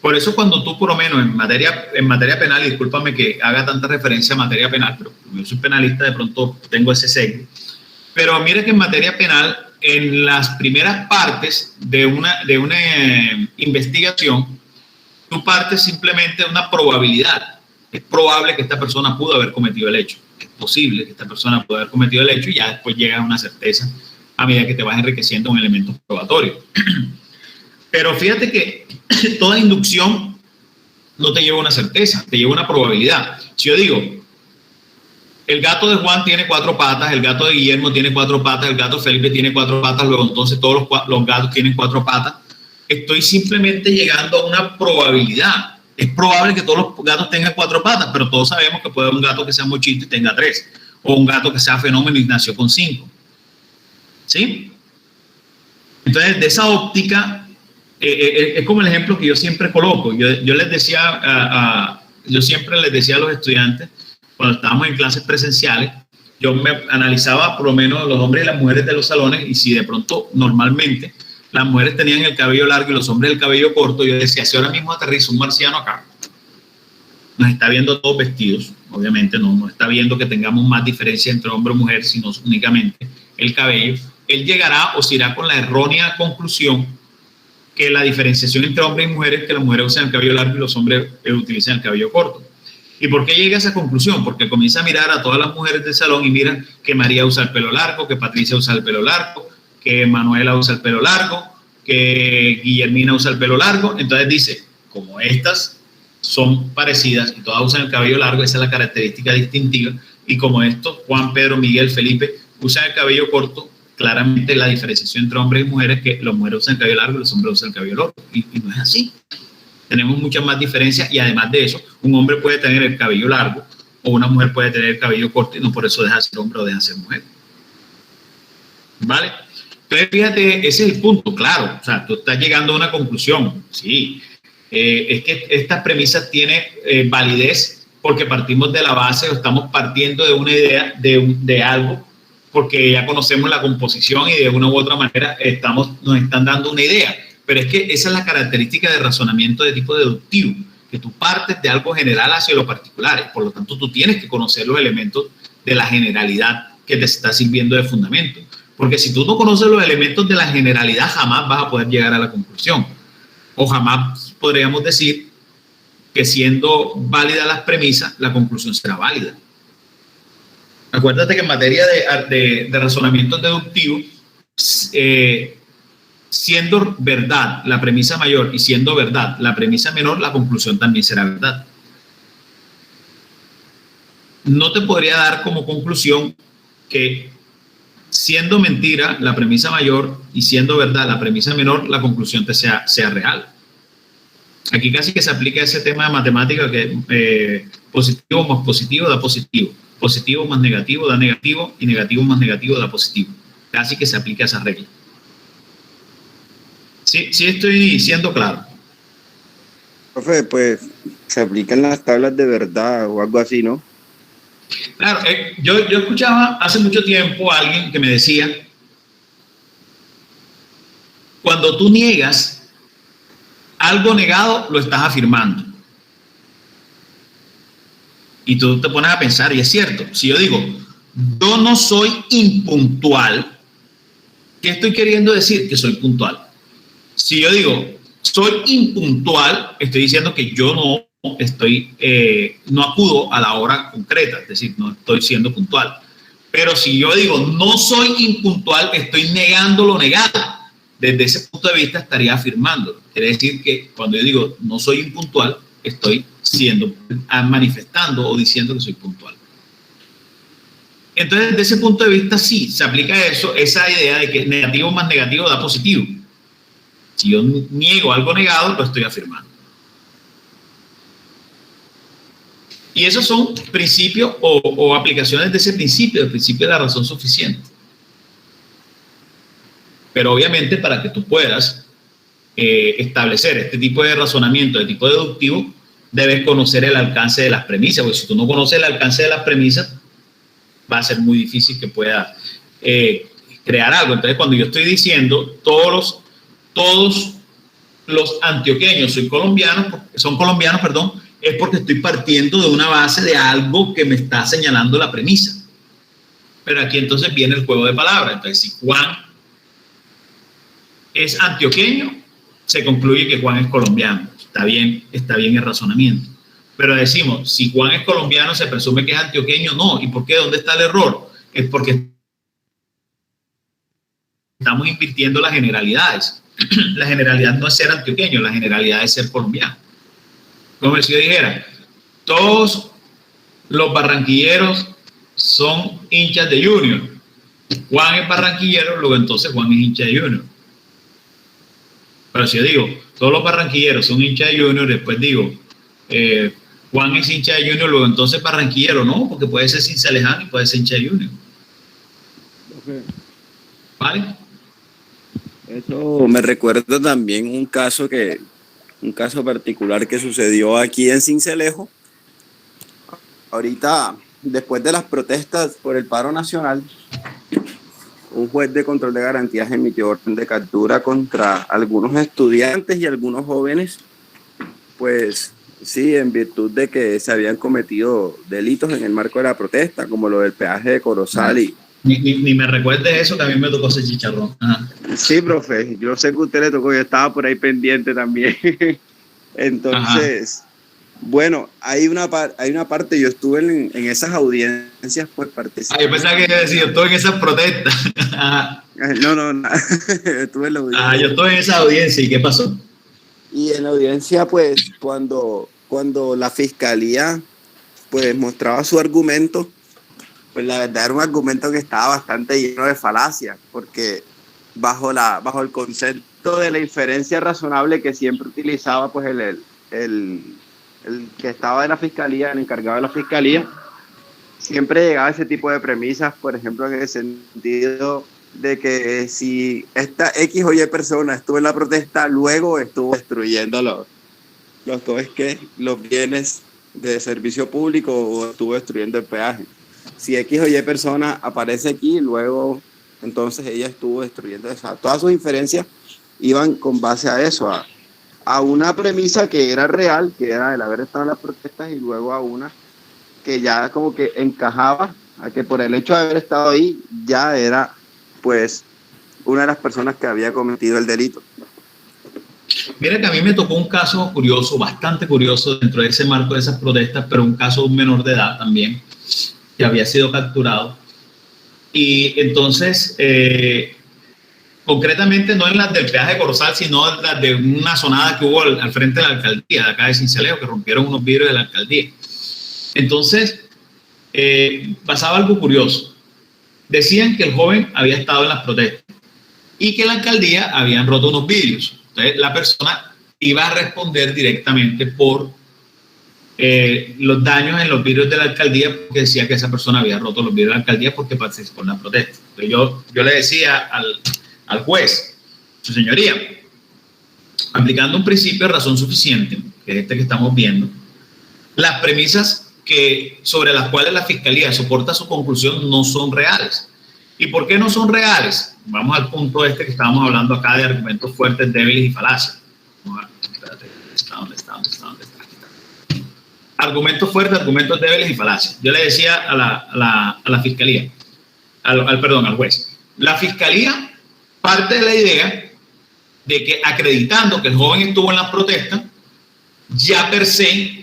Por eso cuando tú, por lo menos en materia penal, y discúlpame que haga tanta referencia a materia penal, pero yo soy penalista, de pronto tengo ese sesgo. Pero mira que en materia penal, en las primeras partes de una investigación, tú partes simplemente de una probabilidad. Es probable que esta persona pudo haber cometido el hecho. Es posible que esta persona pudo haber cometido el hecho y ya después llega a una certeza a medida que te vas enriqueciendo en elementos probatorios. Pero fíjate que toda inducción no te lleva a una certeza, te lleva a una probabilidad. Si yo digo, el gato de Juan tiene 4 patas, el gato de Guillermo tiene 4 patas, el gato de Felipe tiene 4 patas, luego entonces todos los gatos tienen 4 patas, estoy simplemente llegando a una probabilidad. Es probable que todos los gatos tengan 4 patas, pero todos sabemos que puede haber un gato que sea mochito y tenga 3, o un gato que sea fenómeno y nació con 5. ¿Sí? Entonces, de esa óptica, es como el ejemplo que yo siempre coloco. Yo les decía yo siempre les decía a los estudiantes, cuando estábamos en clases presenciales, yo me analizaba por lo menos los hombres y las mujeres de los salones, y si de pronto, normalmente, las mujeres tenían el cabello largo y los hombres el cabello corto, yo decía, si ahora mismo aterriza un marciano acá, nos está viendo todos vestidos, obviamente no está viendo que tengamos más diferencia entre hombre y mujer, sino únicamente el cabello, él llegará o se irá con la errónea conclusión que la diferenciación entre hombres y mujeres es que las mujeres usan el cabello largo y los hombres utilizan el cabello corto. ¿Y por qué llega a esa conclusión? Porque comienza a mirar a todas las mujeres del salón y miran que María usa el pelo largo, que Patricia usa el pelo largo, que Manuela usa el pelo largo, que Guillermina usa el pelo largo. Entonces dice, como estas son parecidas y todas usan el cabello largo, esa es la característica distintiva, y como estos, Juan, Pedro, Miguel, Felipe, usan el cabello corto, claramente la diferenciación entre hombres y mujeres es que las mujeres usan el cabello largo y los hombres usan el cabello largo, y no es así. Tenemos muchas más diferencias y además de eso, un hombre puede tener el cabello largo o una mujer puede tener el cabello corto y no por eso deja de ser hombre o deja de ser mujer. ¿Vale? Entonces, fíjate, ese es el punto, claro. O sea, tú estás llegando a una conclusión. Sí. Es que estas premisas tienen validez porque partimos de la base o estamos partiendo de una idea de algo porque ya conocemos la composición y de una u otra manera nos están dando una idea. Pero es que esa es la característica de razonamiento de tipo deductivo, que tú partes de algo general hacia lo particular. Por lo tanto, tú tienes que conocer los elementos de la generalidad que te está sirviendo de fundamento. Porque si tú no conoces los elementos de la generalidad, jamás vas a poder llegar a la conclusión. O jamás podríamos decir que siendo válidas las premisas, la conclusión será válida. Acuérdate que en materia de razonamiento deductivo, siendo verdad la premisa mayor y siendo verdad la premisa menor, la conclusión también será verdad. No te podría dar como conclusión que siendo mentira la premisa mayor y siendo verdad la premisa menor, la conclusión sea real. Aquí casi que se aplica ese tema de matemática que positivo más positivo da positivo, positivo más negativo da negativo y negativo más negativo da positivo. Casi que se aplica esa regla. Sí estoy siendo claro. Profe, pues se aplican las tablas de verdad o algo así, ¿no? Claro, yo escuchaba hace mucho tiempo a alguien que me decía, cuando tú niegas algo negado, lo estás afirmando. Y tú te pones a pensar, y es cierto, si yo digo, yo no soy impuntual, ¿qué estoy queriendo decir? Que soy puntual. Si yo digo, soy impuntual, estoy diciendo que yo no acudo a la hora concreta, es decir, no estoy siendo puntual. Pero si yo digo, no soy impuntual, estoy negando lo negado. Desde ese punto de vista estaría afirmando. Quiere decir que cuando yo digo, no soy impuntual, estoy manifestando o diciendo que soy puntual. Entonces, desde ese punto de vista, sí, se aplica esa idea de que negativo más negativo da positivo. Si yo niego algo negado, lo estoy afirmando. Y esos son principios o aplicaciones de ese principio, del principio de la razón suficiente. Pero obviamente para que tú puedas establecer este tipo de razonamiento de tipo deductivo, debes conocer el alcance de las premisas, porque si tú no conoces el alcance de las premisas, va a ser muy difícil que puedas crear algo. Entonces, cuando yo estoy diciendo todos los antioqueños son colombianos, es porque estoy partiendo de una base de algo que me está señalando la premisa. Pero aquí entonces viene el juego de palabras. Entonces, si Juan es antioqueño, se concluye que Juan es colombiano. Está bien el razonamiento. Pero decimos, si Juan es colombiano, se presume que es antioqueño. No. ¿Y por qué? ¿Dónde está el error? Es porque estamos invirtiendo las generalidades. La generalidad no es ser antioqueño, la generalidad es ser colombiano. Como si yo dijera, todos los barranquilleros son hinchas de Junior. Juan es barranquillero, luego entonces Juan es hincha de Junior. Pero si yo digo, todos los barranquilleros son hinchas de Junior, después digo, Juan es hincha de Junior, luego entonces barranquillero, no, porque puede ser Cincelejan y puede ser hincha de Junior. Okay. ¿Vale? Eso me recuerda también un caso particular que sucedió aquí en Sincelejo. Ahorita, después de las protestas por el paro nacional, un juez de control de garantías emitió orden de captura contra algunos estudiantes y algunos jóvenes, pues sí, en virtud de que se habían cometido delitos en el marco de la protesta, como lo del peaje de Corozal y... Ni me recuerdes eso, que a mí me tocó ese chicharrón. Ajá. Sí, profe, yo sé que a usted le tocó, yo estaba por ahí pendiente también. Entonces, ajá. Bueno, hay una parte, yo estuve en esas audiencias, pues participé. Yo pensaba que decía, yo estuve en esas protestas. No, estuve en la audiencia. Yo estuve en esa audiencia, ¿y qué pasó? Y en la audiencia, pues, cuando la fiscalía, pues, mostraba su argumento, pues la verdad era un argumento que estaba bastante lleno de falacias, porque bajo el concepto de la inferencia razonable que siempre utilizaba pues el que estaba de la fiscalía, el encargado de la fiscalía, siempre llegaba a ese tipo de premisas, por ejemplo, en el sentido de que si esta X o Y persona estuvo en la protesta, luego estuvo destruyendo los bienes de servicio público o estuvo destruyendo el peaje. Si X o Y persona aparece aquí, luego entonces ella estuvo destruyendo eso. Todas sus inferencias iban con base a eso, a una premisa que era real, que era el haber estado en las protestas, y luego a una que ya como que encajaba a que por el hecho de haber estado ahí ya era pues una de las personas que había cometido el delito. Mira que a mí me tocó un caso curioso, bastante curioso dentro de ese marco de esas protestas, pero un caso de un menor de edad también, que había sido capturado. Y entonces, concretamente no en las del peaje Corozal, sino en las de una zonada que hubo al frente de la alcaldía, de acá de Sincelejo, que rompieron unos vidrios de la alcaldía. Entonces, pasaba algo curioso. Decían que el joven había estado en las protestas y que la alcaldía habían roto unos vidrios. Entonces, la persona iba a responder directamente por los daños en los vidrios de la alcaldía, porque decía que esa persona había roto los vidrios de la alcaldía porque participó en la protesta. Entonces, yo le decía al juez, su señoría, aplicando un principio de razón suficiente, que es este que estamos viendo, las premisas sobre las cuales la fiscalía soporta su conclusión no son reales. ¿Y por qué no son reales? Vamos al punto que estábamos hablando acá de argumentos fuertes, débiles y falacias. Espérate, ¿dónde está? Argumentos fuertes, argumentos débiles y falacias. Yo le decía a la fiscalía, al juez, la fiscalía parte de la idea de que acreditando que el joven estuvo en las protestas, ya per se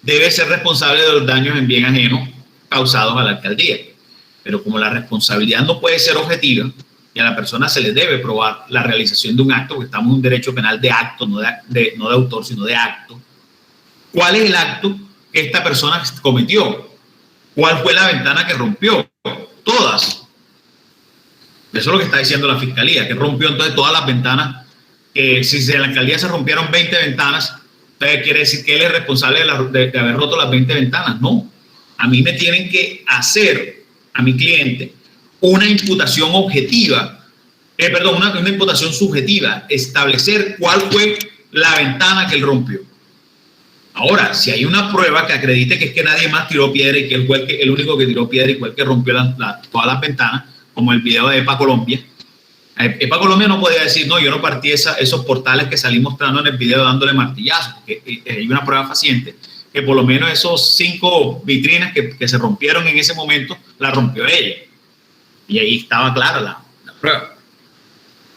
debe ser responsable de los daños en bien ajeno causados a la alcaldía. Pero como la responsabilidad no puede ser objetiva y a la persona se le debe probar la realización de un acto, porque estamos en un derecho penal de acto, no de autor, sino de acto. ¿Cuál es el acto que esta persona cometió? ¿Cuál fue la ventana que rompió? Todas. Eso es lo que está diciendo la fiscalía, que rompió entonces todas las ventanas. Si en la alcaldía se rompieron 20 ventanas, entonces quiere decir que él es responsable de haber roto las 20 ventanas. No, a mí me tienen que hacer, a mi cliente, una imputación objetiva, una imputación subjetiva, establecer cuál fue la ventana que él rompió. Ahora, si hay una prueba que acredite que es que nadie más tiró piedra y que él fue el único que tiró piedra y fue el que rompió todas las ventanas, como el video de EPA Colombia, EPA Colombia no podía decir, no, yo no partí esos portales que salí mostrando en el video dándole martillazos, porque hay una prueba fehaciente que por lo menos esos 5 vitrinas que se rompieron en ese momento, las rompió ella. Y ahí estaba clara la prueba.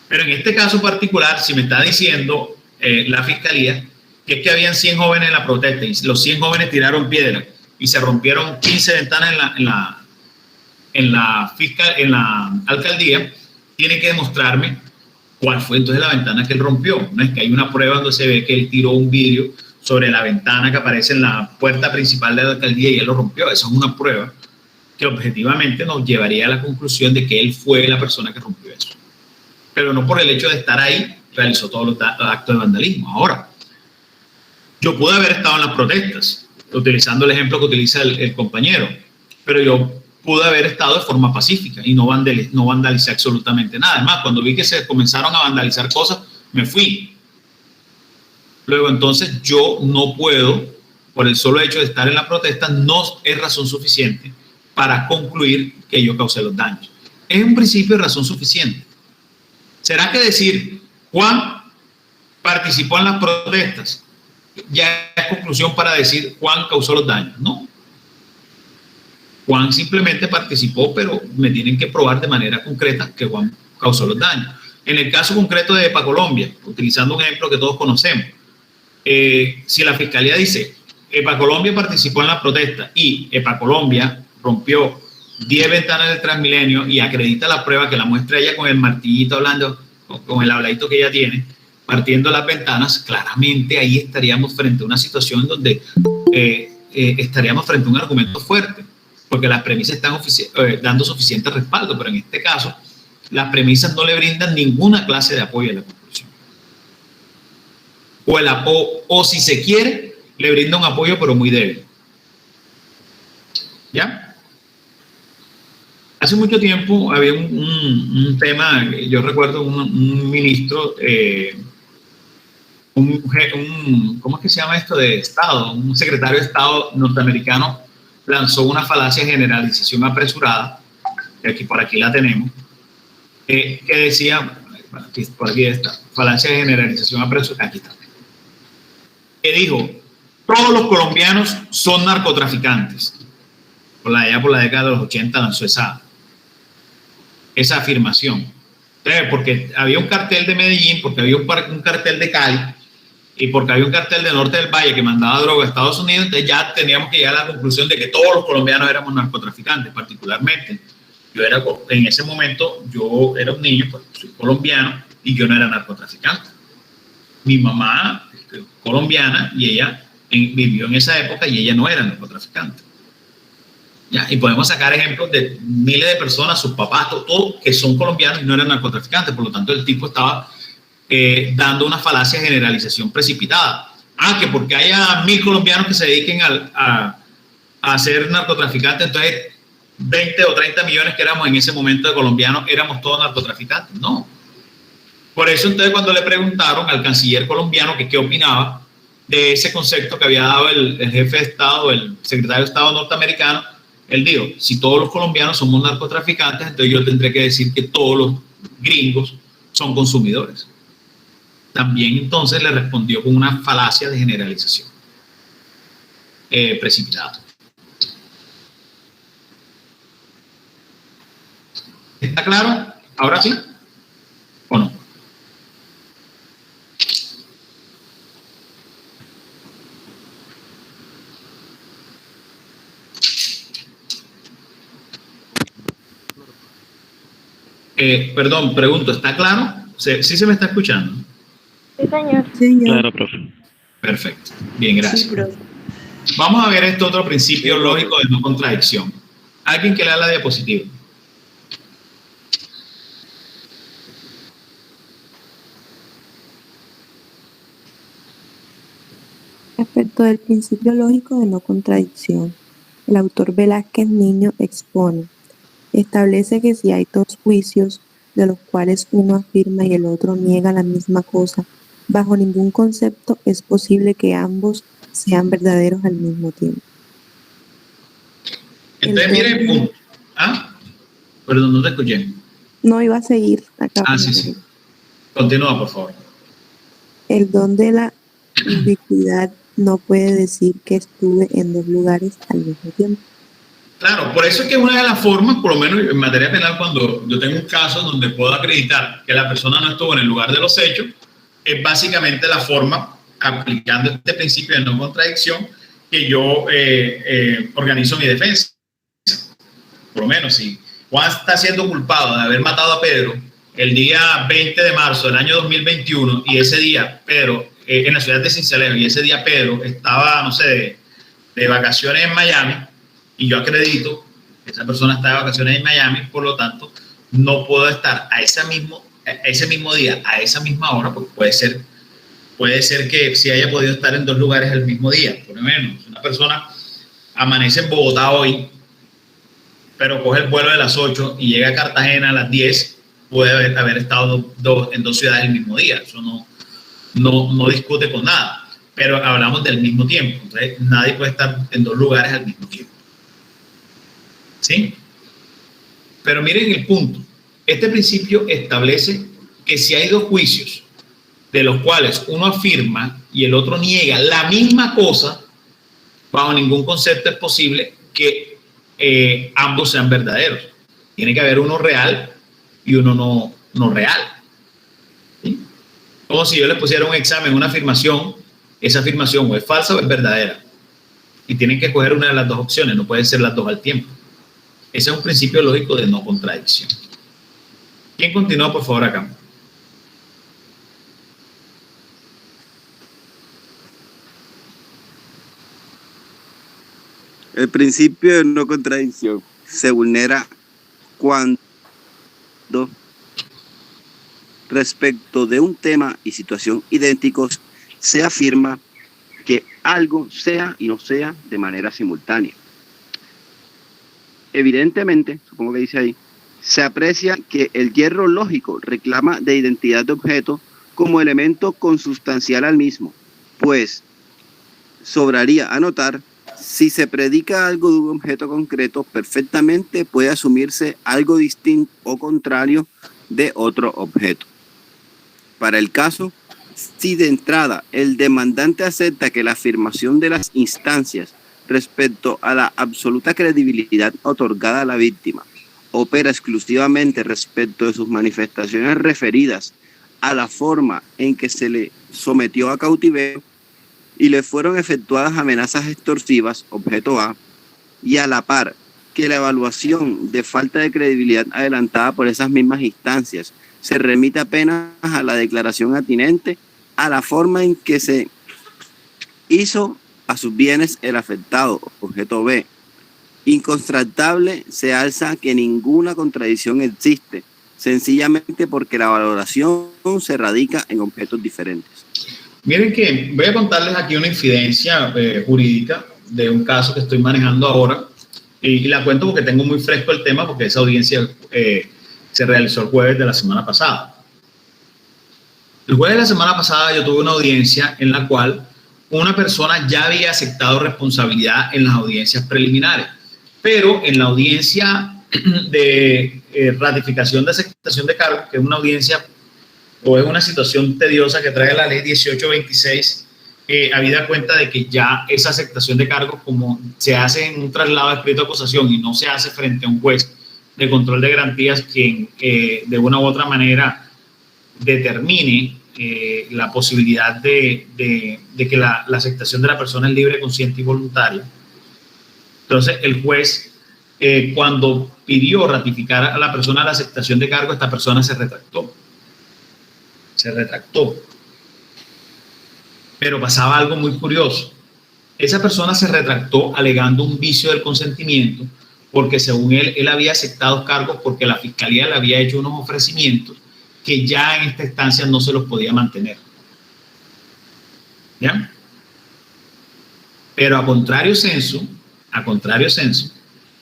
Pero en este caso particular, si me está diciendo la fiscalía que es que habían 100 jóvenes en la protesta y los 100 jóvenes tiraron piedra y se rompieron 15 ventanas en la alcaldía, tiene que demostrarme cuál fue entonces la ventana que él rompió. No es que hay una prueba donde se ve que él tiró un vidrio sobre la ventana que aparece en la puerta principal de la alcaldía y él lo rompió. Esa es una prueba que objetivamente nos llevaría a la conclusión de que él fue la persona que rompió eso. Pero no por el hecho de estar ahí realizó todos los actos de vandalismo. Ahora, yo pude haber estado en las protestas, utilizando el ejemplo que utiliza el compañero, pero yo pude haber estado de forma pacífica y no vandalicé absolutamente nada. Además, cuando vi que se comenzaron a vandalizar cosas, me fui. Luego, entonces, yo no puedo, por el solo hecho de estar en la protesta, no es razón suficiente para concluir que yo causé los daños. Es un principio de razón suficiente. ¿Será que decir Juan participó en las protestas ya es conclusión para decir Juan causó los daños? No. Juan simplemente participó, pero me tienen que probar de manera concreta que Juan causó los daños. En el caso concreto de EPA Colombia, utilizando un ejemplo que todos conocemos, si la fiscalía dice EPA Colombia participó en la protesta y EPA Colombia rompió 10 ventanas del Transmilenio y acredita la prueba que la muestra ella con el martillito hablando, con el habladito que ella tiene, partiendo las ventanas, claramente ahí estaríamos frente a una situación donde estaríamos frente a un argumento fuerte, porque las premisas están dando suficiente respaldo, pero en este caso las premisas no le brindan ninguna clase de apoyo a la conclusión. o si se quiere, le brinda un apoyo pero muy débil. ¿Ya? Hace mucho tiempo había un tema, yo recuerdo un ministro, ¿cómo es que se llama esto? De Estado, un secretario de Estado norteamericano lanzó una falacia de generalización apresurada, que por aquí la tenemos, que decía, por aquí está, falacia de generalización apresurada, aquí está, que dijo, todos los colombianos son narcotraficantes. Allá por la década de los 80 lanzó esa afirmación. Entonces, porque había un cartel de Medellín, porque había un cartel de Cali, y porque había un cartel de Norte del Valle que mandaba droga a Estados Unidos, entonces ya teníamos que llegar a la conclusión de que todos los colombianos éramos narcotraficantes. Particularmente, en ese momento, yo era un niño, pues soy colombiano, y yo no era narcotraficante. Mi mamá, colombiana, y ella vivió en esa época, y ella no era narcotraficante. ¿Ya? Y podemos sacar ejemplos de miles de personas, sus papás, todos que son colombianos y no eran narcotraficantes. Por lo tanto, el tipo estaba dando una falacia de generalización precipitada. Que porque haya 1000 colombianos que se dediquen a ser narcotraficantes, entonces 20 o 30 millones que éramos en ese momento de colombianos, éramos todos narcotraficantes. No. Por eso, entonces, cuando le preguntaron al canciller colombiano que qué opinaba de ese concepto que había dado el jefe de Estado, el secretario de Estado norteamericano, él dijo, si todos los colombianos somos narcotraficantes, entonces yo tendré que decir que todos los gringos son consumidores. También entonces le respondió con una falacia de generalización precipitada. ¿Está claro? ¿Ahora sí? ¿O no? Perdón, pregunto, ¿está claro? ¿Sí se me está escuchando? Sí, señor. Claro, profe. Perfecto. Bien, gracias. Sí, profe. Vamos a ver este otro principio lógico de no contradicción. Alguien que lea la diapositiva. Respecto del principio lógico de no contradicción, el autor Velázquez Niño expone, establece que si hay dos juicios de los cuales uno afirma y el otro niega la misma cosa, bajo ningún concepto es posible que ambos sean verdaderos al mismo tiempo. Entonces, mire el punto. Perdón, no te escuché. No iba a seguir acá. Sí. Continúa, por favor. El don de la ubicuidad no puede decir que estuve en dos lugares al mismo tiempo. Claro, por eso es que una de las formas, por lo menos en materia penal, cuando yo tengo un caso donde puedo acreditar que la persona no estuvo en el lugar de los hechos, es básicamente la forma, aplicando este principio de no contradicción, que yo organizo mi defensa. Por lo menos, si Juan está siendo culpado de haber matado a Pedro el día 20 de marzo del año 2021, y ese día Pedro, en la ciudad de Sincelejo, y ese día Pedro estaba, no sé, de vacaciones en Miami, y yo acredito que esa persona está de vacaciones en Miami, por lo tanto, no puedo estar ese mismo día, a esa misma hora, porque puede ser que sí haya podido estar en dos lugares al mismo día. Por lo menos, una persona amanece en Bogotá hoy, pero coge el vuelo de las 8 y llega a Cartagena a las 10, puede haber estado en dos ciudades el mismo día. Eso no discute con nada, pero hablamos del mismo tiempo. Entonces, nadie puede estar en dos lugares al mismo tiempo. ¿Sí? Pero miren el punto. Este principio establece que si hay dos juicios de los cuales uno afirma y el otro niega la misma cosa, bajo ningún concepto es posible que ambos sean verdaderos. Tiene que haber uno real y uno no real. ¿Sí? Como si yo le pusiera un examen, una afirmación, esa afirmación o es falsa o es verdadera. Y tienen que escoger una de las dos opciones, no pueden ser las dos al tiempo. Ese es un principio lógico de no contradicción. ¿Quién continúa, por favor, acá? El principio de no contradicción se vulnera cuando, respecto de un tema y situación idénticos, se afirma que algo sea y no sea de manera simultánea. Evidentemente, supongo que dice ahí, se aprecia que el hierro lógico reclama de identidad de objeto como elemento consustancial al mismo, pues sobraría anotar, si se predica algo de un objeto concreto, perfectamente puede asumirse algo distinto o contrario de otro objeto. Para el caso, si de entrada el demandante acepta que la afirmación de las instancias respecto a la absoluta credibilidad otorgada a la víctima opera exclusivamente respecto de sus manifestaciones referidas a la forma en que se le sometió a cautiverio y le fueron efectuadas amenazas extorsivas, objeto A, y a la par que la evaluación de falta de credibilidad adelantada por esas mismas instancias se remite apenas a la declaración atinente a la forma en que se hizo a sus bienes el afectado, objeto B. Incontrastable se alza que ninguna contradicción existe, sencillamente porque la valoración se radica en objetos diferentes. Miren que voy a contarles aquí una infidencia jurídica de un caso que estoy manejando ahora y la cuento porque tengo muy fresco el tema porque esa audiencia se realizó el jueves de la semana pasada. El jueves de la semana pasada yo tuve una audiencia en la cual una persona ya había aceptado responsabilidad en las audiencias preliminares, pero en la audiencia de ratificación de aceptación de cargos, que es una audiencia o es una situación tediosa que trae la ley 1826, habida cuenta de que ya esa aceptación de cargos, como se hace en un traslado de escrito de acusación y no se hace frente a un juez de control de garantías quien de una u otra manera determine la posibilidad de que la aceptación de la persona es libre, consciente y voluntaria. Entonces, el juez, cuando pidió ratificar a la persona la aceptación de cargo, esta persona se retractó. Pero pasaba algo muy curioso. Esa persona se retractó alegando un vicio del consentimiento porque según él había aceptado cargos porque la fiscalía le había hecho unos ofrecimientos que ya en esta instancia no se los podía mantener. ¿Ya? Pero a contrario censo,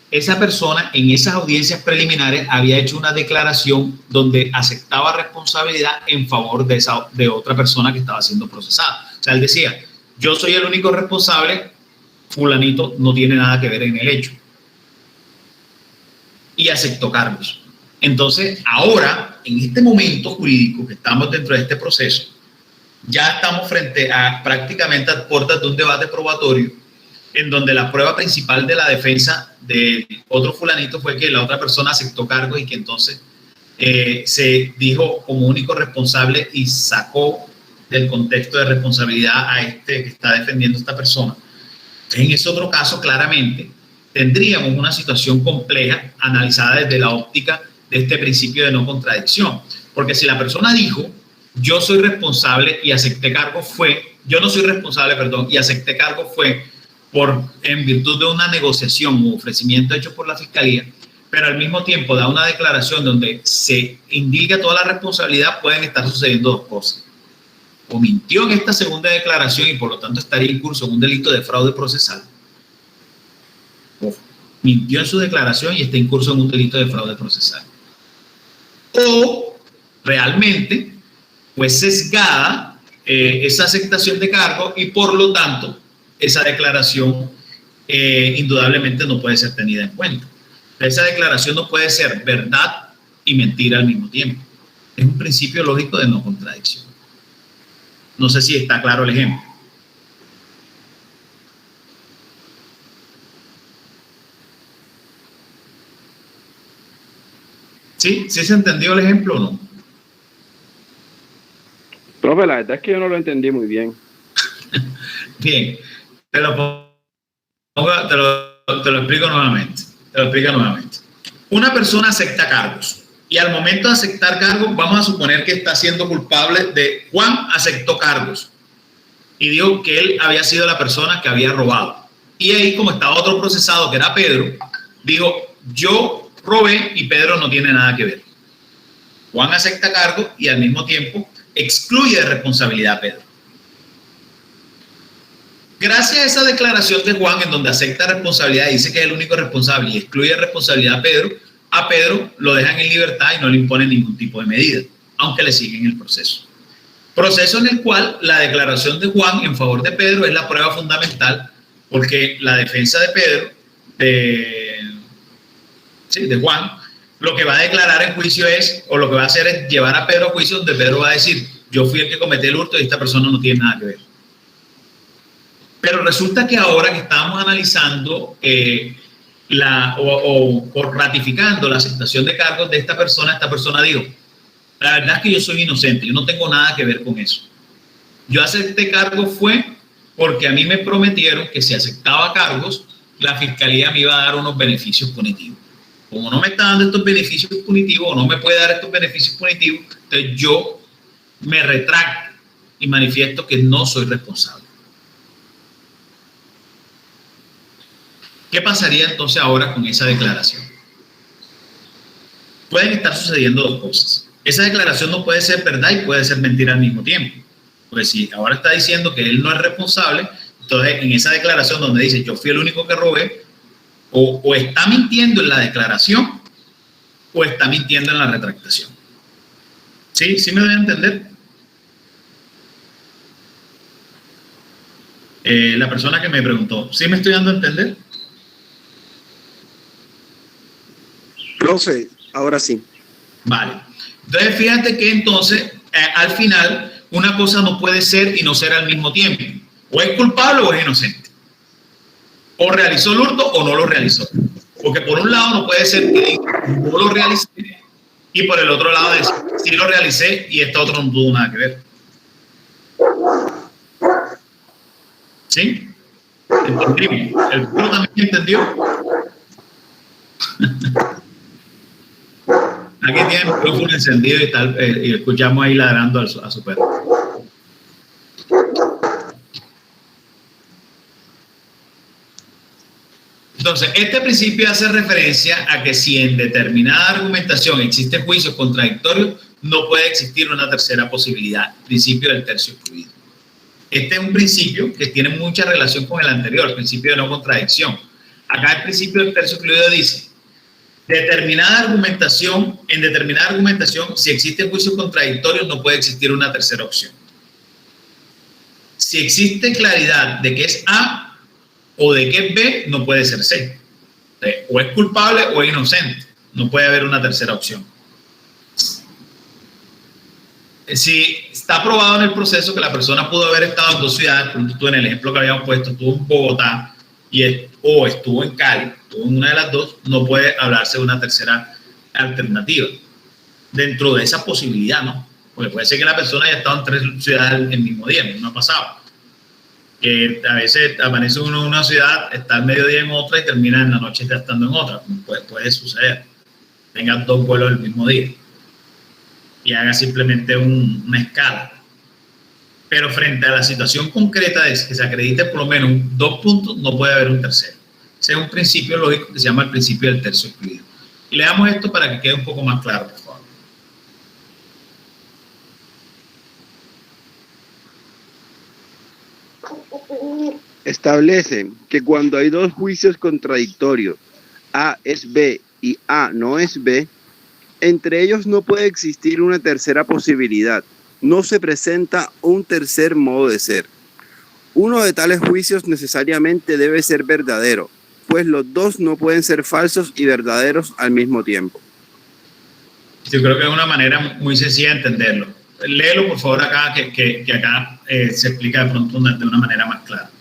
esa persona en esas audiencias preliminares había hecho una declaración donde aceptaba responsabilidad en favor de otra persona que estaba siendo procesada. O sea, él decía, yo soy el único responsable, fulanito no tiene nada que ver en el hecho. Y aceptó cargos. Entonces, ahora, en este momento jurídico que estamos dentro de este proceso, ya estamos frente a prácticamente a puertas de un debate probatorio en donde la prueba principal de la defensa de otro fulanito fue que la otra persona aceptó cargos y que entonces se dijo como único responsable y sacó del contexto de responsabilidad a este que está defendiendo a esta persona. En ese otro caso, claramente, tendríamos una situación compleja analizada desde la óptica de este principio de no contradicción. Porque si la persona dijo, yo soy responsable y acepté cargo yo no soy responsable, perdón, y acepté cargo en virtud de una negociación u ofrecimiento hecho por la fiscalía, pero al mismo tiempo da una declaración donde se indica toda la responsabilidad, pueden estar sucediendo dos cosas. O mintió en esta segunda declaración y por lo tanto estaría incurso en un delito de fraude procesal. O mintió en su declaración y está incurso en un delito de fraude procesal. O realmente fue sesgada esa aceptación de cargo y por lo tanto esa declaración indudablemente no puede ser tenida en cuenta. Esa declaración no puede ser verdad y mentira al mismo tiempo. Es un principio lógico de no contradicción. No sé si está claro el ejemplo. ¿Sí? ¿Sí se entendió el ejemplo o no? Profe, la verdad es que yo no lo entendí muy bien. Bien, te lo explico nuevamente. Una persona acepta cargos y al momento de aceptar cargos, vamos a suponer que está siendo culpable de Juan aceptó cargos y dijo que él había sido la persona que había robado. Y ahí, como estaba otro procesado que era Pedro, dijo, yo robé y Pedro no tiene nada que ver. Juan acepta cargos y al mismo tiempo excluye de responsabilidad a Pedro. Gracias a esa declaración de Juan, en donde acepta responsabilidad y dice que es el único responsable y excluye responsabilidad a Pedro lo dejan en libertad y no le imponen ningún tipo de medida, aunque le siguen el proceso. Proceso en el cual la declaración de Juan en favor de Pedro es la prueba fundamental, porque la defensa de Pedro, de Juan, lo que va a declarar en juicio es, o lo que va a hacer es llevar a Pedro a juicio, donde Pedro va a decir, yo fui el que cometí el hurto y esta persona no tiene nada que ver. Pero resulta que ahora que estamos analizando o ratificando la aceptación de cargos de esta persona dijo, la verdad es que yo soy inocente, yo no tengo nada que ver con eso. Yo acepté cargos fue porque a mí me prometieron que si aceptaba cargos, la fiscalía me iba a dar unos beneficios punitivos. Como no me está dando estos beneficios punitivos o no me puede dar estos beneficios punitivos, entonces yo me retracto y manifiesto que no soy responsable. ¿Qué pasaría entonces ahora con esa declaración? Pueden estar sucediendo dos cosas. Esa declaración no puede ser verdad y puede ser mentira al mismo tiempo. Porque si ahora está diciendo que él no es responsable, entonces en esa declaración donde dice yo fui el único que robé, o está mintiendo en la declaración o está mintiendo en la retractación. ¿Sí? ¿Sí me doy a entender? La persona que me preguntó, ¿sí me estoy dando a entender? Profe, ahora sí. Vale. Entonces, fíjate que entonces, al final, una cosa no puede ser y no ser al mismo tiempo. O es culpable o es inocente. O realizó el hurto o no lo realizó. Porque por un lado no puede ser que no lo realicé y por el otro lado es sí lo realicé y esto otro no tuvo nada que ver. ¿Sí? ¿Entendimos? ¿El pueblo también entendió? Aquí tiene el micrófono encendido y escuchamos ahí ladrando a su perro. Entonces, este principio hace referencia a que si en determinada argumentación existen juicios contradictorios, no puede existir una tercera posibilidad, principio del tercio excluido. Este es un principio que tiene mucha relación con el anterior, el principio de no contradicción. Acá el principio del tercio excluido dice, en determinada argumentación, si existen juicios contradictorios, no puede existir una tercera opción. Si existe claridad de que es A o de que es B, no puede ser C. O es culpable o es inocente. No puede haber una tercera opción. Si está probado en el proceso que la persona pudo haber estado en dos ciudades, tú en el ejemplo que habíamos puesto, estuvo en Bogotá o estuvo en Cali, estuvo en una de las dos, no puede hablarse de una tercera alternativa. Dentro de esa posibilidad, ¿no? Porque puede ser que la persona haya estado en tres ciudades el mismo día, no ha pasado. Que a veces amanece uno en una ciudad, está al mediodía en otra y termina en la noche estando en otra. Puede suceder. Tenga dos vuelos el mismo día y haga simplemente una escala. Pero frente a la situación concreta de que se acredite por lo menos 2 puntos, no puede haber un tercero. Ese es un principio lógico que se llama el principio del tercio excluido. Y leamos esto para que quede un poco más claro, por favor. Establece que cuando hay dos juicios contradictorios, A es B y A no es B, entre ellos no puede existir una tercera posibilidad. No se presenta un tercer modo de ser. Uno de tales juicios necesariamente debe ser verdadero, pues los dos no pueden ser falsos y verdaderos al mismo tiempo. Yo creo que es una manera muy sencilla de entenderlo. Léelo, por favor, acá, que acá se explica de pronto de una manera más clara.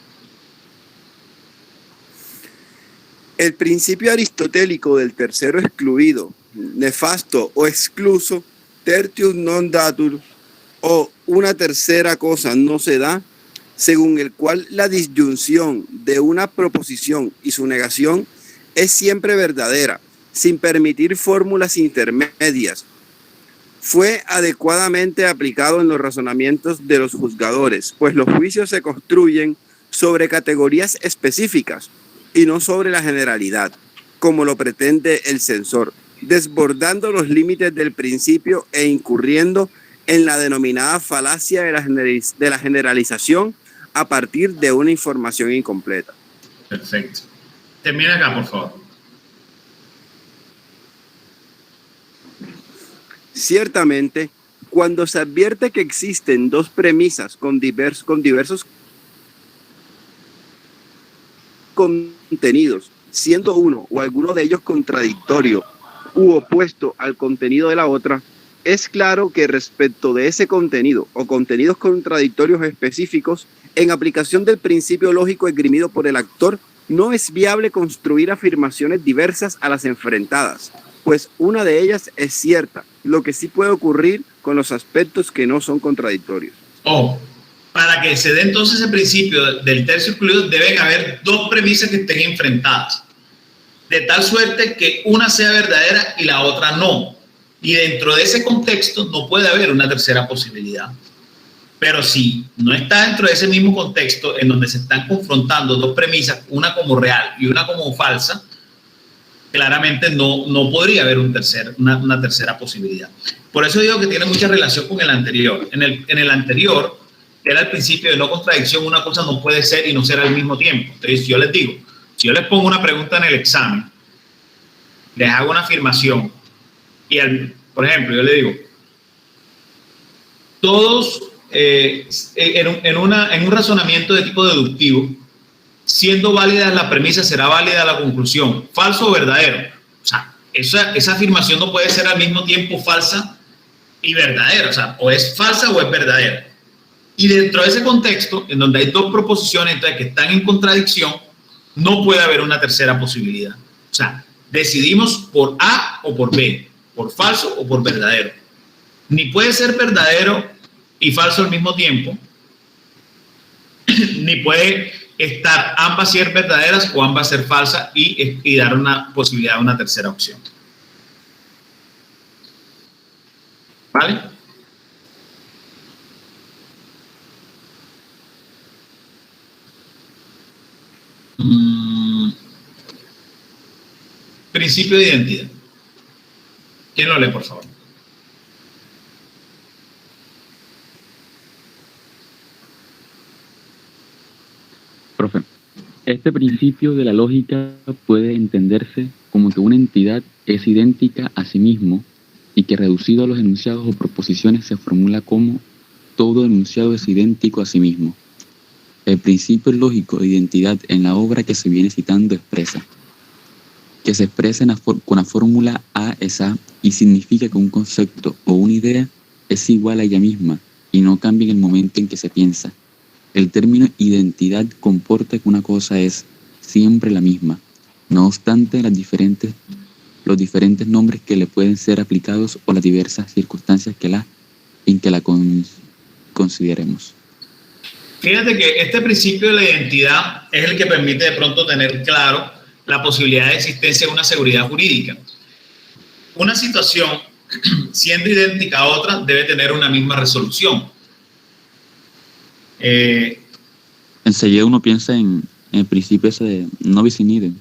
El principio aristotélico del tercero excluido, nefasto o excluso, tertius non datur, o una tercera cosa no se da, según el cual la disyunción de una proposición y su negación es siempre verdadera, sin permitir fórmulas intermedias, fue adecuadamente aplicado en los razonamientos de los juzgadores, pues los juicios se construyen sobre categorías específicas y no sobre la generalidad, como lo pretende el censor, desbordando los límites del principio e incurriendo en la denominada falacia de la generalización a partir de una información incompleta. Perfecto. Termina acá, por favor. Ciertamente, cuando se advierte que existen dos premisas con diversos contenidos, siendo uno o alguno de ellos contradictorio u opuesto al contenido de la otra, es claro que respecto de ese contenido o contenidos contradictorios específicos, en aplicación del principio lógico esgrimido por el actor, no es viable construir afirmaciones diversas a las enfrentadas, pues una de ellas es cierta, lo que sí puede ocurrir con los aspectos que no son contradictorios. Para que se dé entonces el principio del tercio excluido, deben haber dos premisas que estén enfrentadas, de tal suerte que una sea verdadera y la otra no. Y dentro de ese contexto no puede haber una tercera posibilidad. Pero si no está dentro de ese mismo contexto en donde se están confrontando dos premisas, una como real y una como falsa, claramente no podría haber una tercera posibilidad. Por eso digo que tiene mucha relación con el anterior. En el anterior, que era el principio de no contradicción, una cosa no puede ser y no ser al mismo tiempo. Entonces, yo les digo, si yo les pongo una pregunta en el examen, les hago una afirmación, y por ejemplo, yo le digo, todos en un razonamiento de tipo deductivo, siendo válida la premisa, será válida la conclusión, falso o verdadero. O sea, esa afirmación no puede ser al mismo tiempo falsa y verdadera. O sea, o es falsa o es verdadera. Y dentro de ese contexto, en donde hay dos proposiciones entonces, que están en contradicción, no puede haber una tercera posibilidad. O sea, decidimos por A o por B, por falso o por verdadero. Ni puede ser verdadero y falso al mismo tiempo, ni puede estar ambas ser verdaderas o ambas ser falsas y dar una posibilidad de una tercera opción. ¿Vale? Principio de identidad. ¿Quién lo lee, por favor? Profe, este principio de la lógica puede entenderse como que una entidad es idéntica a sí mismo y que reducido a los enunciados o proposiciones se formula como todo enunciado es idéntico a sí mismo. El principio lógico de identidad en la obra que se viene citando expresa que se expresa con la fórmula A es A y significa que un concepto o una idea es igual a ella misma y no cambia en el momento en que se piensa. El término identidad comporta que una cosa es siempre la misma, no obstante los diferentes nombres que le pueden ser aplicados o las diversas circunstancias en que la consideremos. Fíjate que este principio de la identidad es el que permite de pronto tener claro la posibilidad de existencia de una seguridad jurídica. Una situación, siendo idéntica a otra, debe tener una misma resolución. Enseguida uno piensa en el principio ese de no bis in idem.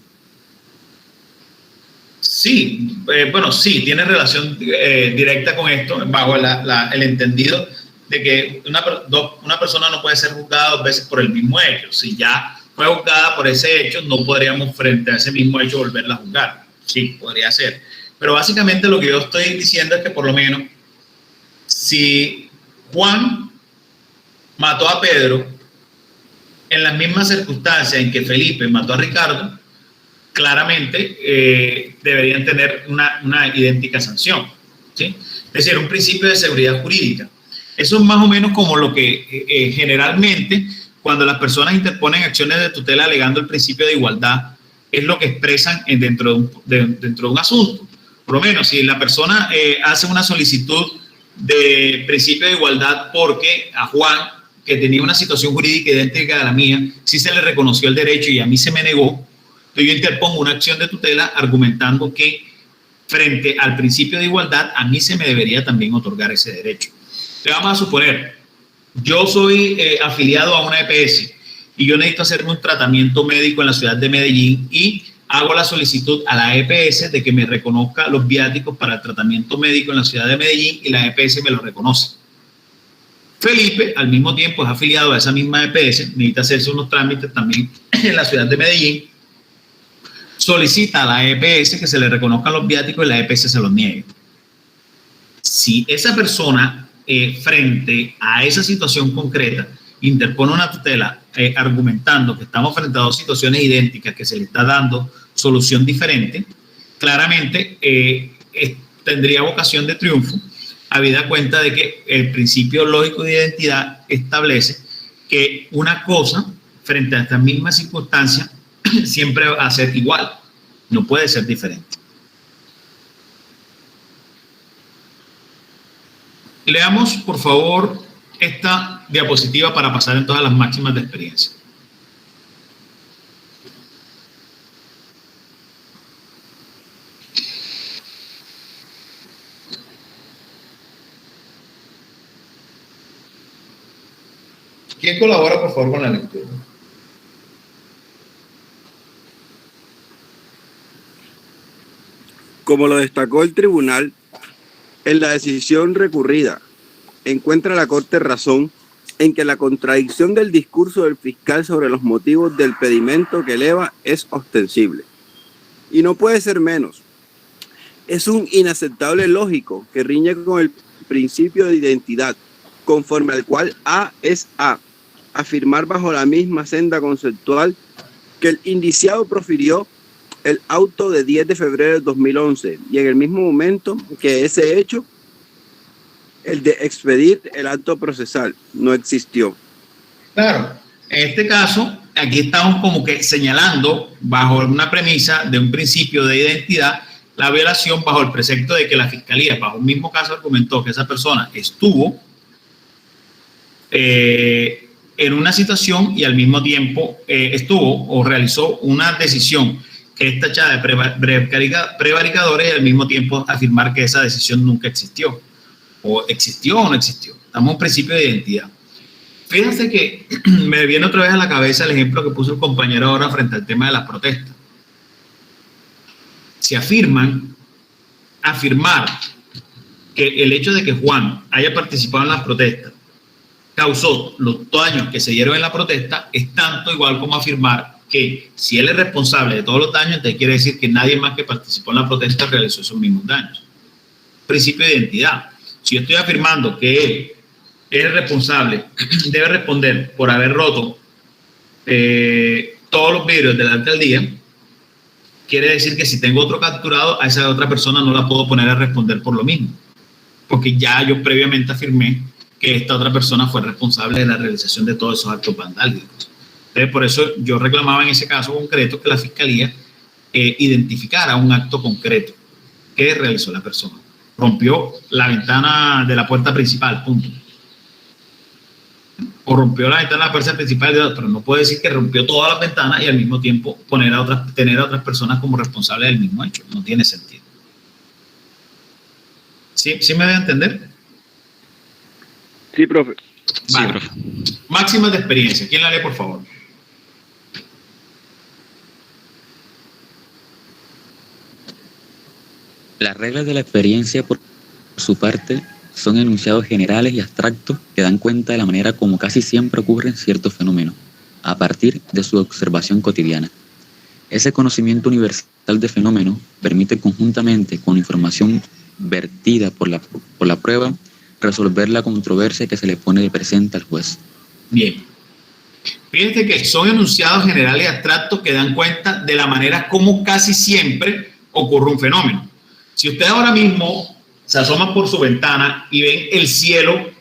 Sí, bueno, sí, tiene relación directa con esto, bajo el entendido de que una persona no puede ser juzgada dos veces por el mismo hecho. Si ya fue juzgada por ese hecho, no podríamos frente a ese mismo hecho volverla a juzgar. Sí, podría ser. Pero básicamente lo que yo estoy diciendo es que por lo menos si Juan mató a Pedro en las mismas circunstancias en que Felipe mató a Ricardo, claramente deberían tener una idéntica sanción, ¿sí? Es decir, un principio de seguridad jurídica. Eso es más o menos como lo que generalmente cuando las personas interponen acciones de tutela alegando el principio de igualdad, es lo que expresan dentro de un asunto. Por lo menos, si la persona hace una solicitud de principio de igualdad porque a Juan, que tenía una situación jurídica idéntica a la mía, sí se le reconoció el derecho y a mí se me negó, entonces yo interpongo una acción de tutela argumentando que frente al principio de igualdad, a mí se me debería también otorgar ese derecho. Le vamos a suponer, yo soy afiliado a una EPS y yo necesito hacerme un tratamiento médico en la ciudad de Medellín y hago la solicitud a la EPS de que me reconozca los viáticos para el tratamiento médico en la ciudad de Medellín y la EPS me lo reconoce. Felipe, al mismo tiempo, es afiliado a esa misma EPS, necesita hacerse unos trámites también en la ciudad de Medellín, solicita a la EPS que se le reconozcan los viáticos y la EPS se los niegue. Si esa persona, frente a esa situación concreta, interpone una tutela argumentando que estamos frente a dos situaciones idénticas, que se le está dando solución diferente, claramente tendría vocación de triunfo, habida cuenta de que el principio lógico de identidad establece que una cosa, frente a estas mismas circunstancias, siempre va a ser igual, no puede ser diferente. Leamos, por favor, esta diapositiva para pasar en todas las máximas de experiencia. ¿Quién colabora, por favor, con la lectura? Como lo destacó el tribunal, en la decisión recurrida, encuentra la Corte razón en que la contradicción del discurso del fiscal sobre los motivos del pedimento que eleva es ostensible. Y no puede ser menos. Es un inaceptable lógico que riñe con el principio de identidad, conforme al cual A es A, afirmar bajo la misma senda conceptual que el indiciado profirió el auto de 10 de febrero de 2011 y en el mismo momento que ese hecho, el de expedir el acto procesal, no existió. Claro, en este caso, aquí estamos como que señalando bajo una premisa de un principio de identidad la violación bajo el precepto de que la Fiscalía, bajo un mismo caso, argumentó que esa persona estuvo en una situación y al mismo tiempo estuvo o realizó una decisión que es tachada de prevaricadores y al mismo tiempo afirmar que esa decisión nunca existió. O existió o no existió. Estamos en un principio de identidad. Fíjense que me viene otra vez a la cabeza el ejemplo que puso el compañero ahora frente al tema de las protestas. Si afirmar que el hecho de que Juan haya participado en las protestas causó los daños que se dieron en la protesta, es tanto igual como afirmar que si él es responsable de todos los daños, entonces quiere decir que nadie más que participó en la protesta realizó esos mismos daños. Principio de identidad. Si yo estoy afirmando que él es responsable, debe responder por haber roto todos los vidrios de la alcaldía, quiere decir que si tengo otro capturado, a esa otra persona no la puedo poner a responder por lo mismo, porque ya yo previamente afirmé que esta otra persona fue responsable de la realización de todos esos actos vandálicos. Entonces, por eso yo reclamaba en ese caso concreto que la Fiscalía identificara un acto concreto que realizó la persona. Rompió la ventana de la puerta principal, punto. O rompió la ventana de la puerta principal, pero no puede decir que rompió todas las ventanas y al mismo tiempo tener a otras personas como responsables del mismo hecho. No tiene sentido. ¿Sí me debe entender? Sí, profe. Vale. Sí, profe. Máximas de experiencia. ¿Quién la lee, por favor? Las reglas de la experiencia, por su parte, son enunciados generales y abstractos que dan cuenta de la manera como casi siempre ocurren ciertos fenómenos, a partir de su observación cotidiana. Ese conocimiento universal de fenómenos permite conjuntamente con información vertida por la prueba resolver la controversia que se le pone de presente al juez. Bien. Fíjense que son enunciados generales y abstractos que dan cuenta de la manera como casi siempre ocurre un fenómeno. Si usted ahora mismo se asoma por su ventana y ven el cielo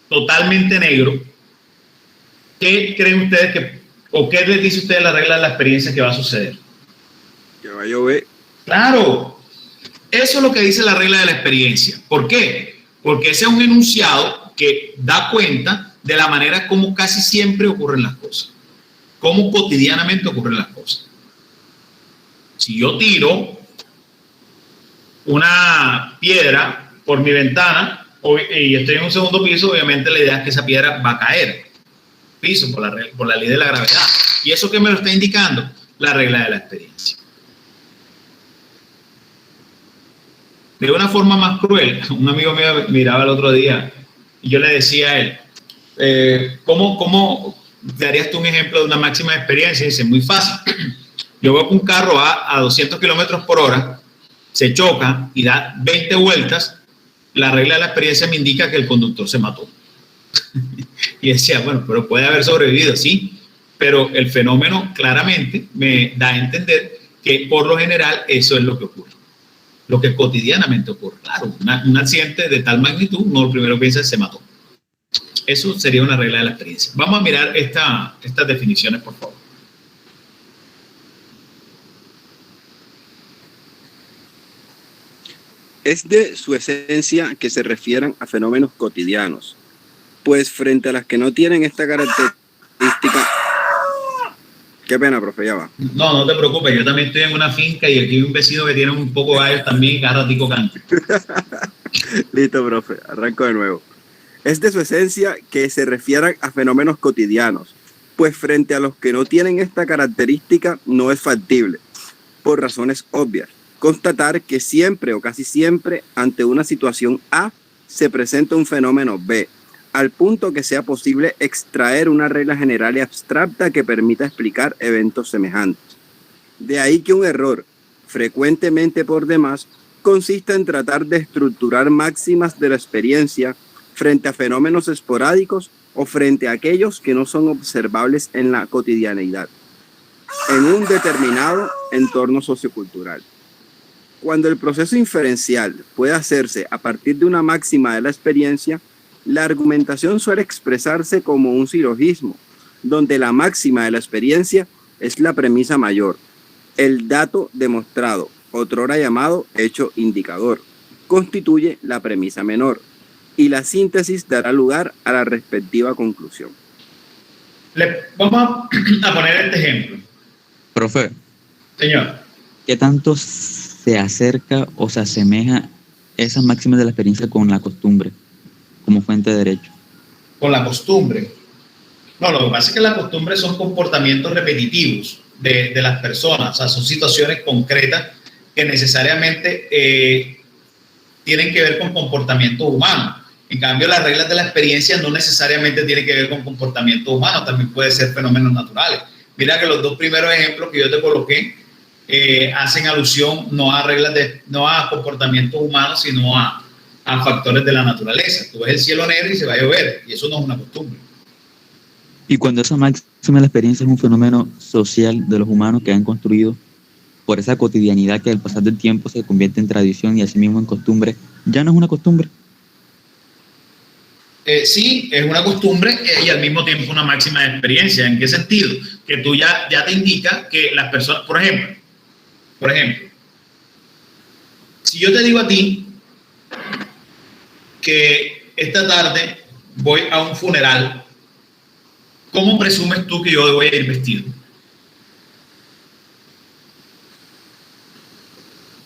totalmente negro, ¿qué creen ustedes o qué les dice usted la regla de la experiencia que va a suceder? Que va a llover. Claro, eso es lo que dice la regla de la experiencia. ¿Por qué? Porque ese es un enunciado que da cuenta de la manera como casi siempre ocurren las cosas, cómo cotidianamente ocurren las cosas. Si yo tiro una piedra por mi ventana y estoy en un segundo piso, obviamente la idea es que esa piedra va a caer piso por la ley de la gravedad. ¿Y eso qué me lo está indicando? La regla de la experiencia. De una forma más cruel, un amigo mío miraba el otro día y yo le decía a él, ¿Cómo darías tú un ejemplo de una máxima de experiencia? Dice, muy fácil. Yo veo que un carro va a 200 kilómetros por hora, se choca y da 20 vueltas, la regla de la experiencia me indica que el conductor se mató. Y decía, bueno, pero puede haber sobrevivido, sí, pero el fenómeno claramente me da a entender que por lo general eso es lo que ocurre, lo que cotidianamente ocurre. Claro, un accidente de tal magnitud, uno lo primero que piensa es se mató. Eso sería una regla de la experiencia. Vamos a mirar estas definiciones, por favor. Es de su esencia que se refieran a fenómenos cotidianos, pues frente a las que no tienen esta característica... Qué pena, profe, ya va. No te preocupes, yo también estoy en una finca y aquí hay un vecino que tiene un poco de gallos también y cada ratico canta. Listo, profe, arranco de nuevo. Es de su esencia que se refieran a fenómenos cotidianos, pues frente a los que no tienen esta característica no es factible, por razones obvias, constatar que siempre o casi siempre ante una situación A se presenta un fenómeno B, al punto que sea posible extraer una regla general y abstracta que permita explicar eventos semejantes. De ahí que un error, frecuentemente por demás, consiste en tratar de estructurar máximas de la experiencia frente a fenómenos esporádicos o frente a aquellos que no son observables en la cotidianeidad, en un determinado entorno sociocultural. Cuando el proceso inferencial puede hacerse a partir de una máxima de la experiencia, la argumentación suele expresarse como un silogismo, donde la máxima de la experiencia es la premisa mayor. El dato demostrado, otrora llamado hecho indicador, constituye la premisa menor, y la síntesis dará lugar a la respectiva conclusión. Vamos a poner este ejemplo. Profe. Señor. ¿Qué tanto se acerca o se asemeja esas máximas de la experiencia con la costumbre como fuente de derecho? Con la costumbre. No, lo que pasa es que la costumbre son comportamientos repetitivos de las personas, o sea, son situaciones concretas que necesariamente tienen que ver con comportamientos humanos. En cambio, las reglas de la experiencia no necesariamente tienen que ver con comportamientos humanos, también puede ser fenómenos naturales. Mira que los dos primeros ejemplos que yo te coloqué hacen alusión no a comportamientos humanos, sino a factores de la naturaleza. Tú ves el cielo negro y se va a llover, y eso no es una costumbre. Y cuando esa máxima de la experiencia es un fenómeno social de los humanos que han construido por esa cotidianidad que al pasar del tiempo se convierte en tradición y asimismo en costumbre, ¿ya no es una costumbre? Sí, es una costumbre y al mismo tiempo una máxima de experiencia. ¿En qué sentido? Que tú ya te indica que las personas, por ejemplo, si yo te digo a ti que esta tarde voy a un funeral, ¿cómo presumes tú que yo voy a ir vestido?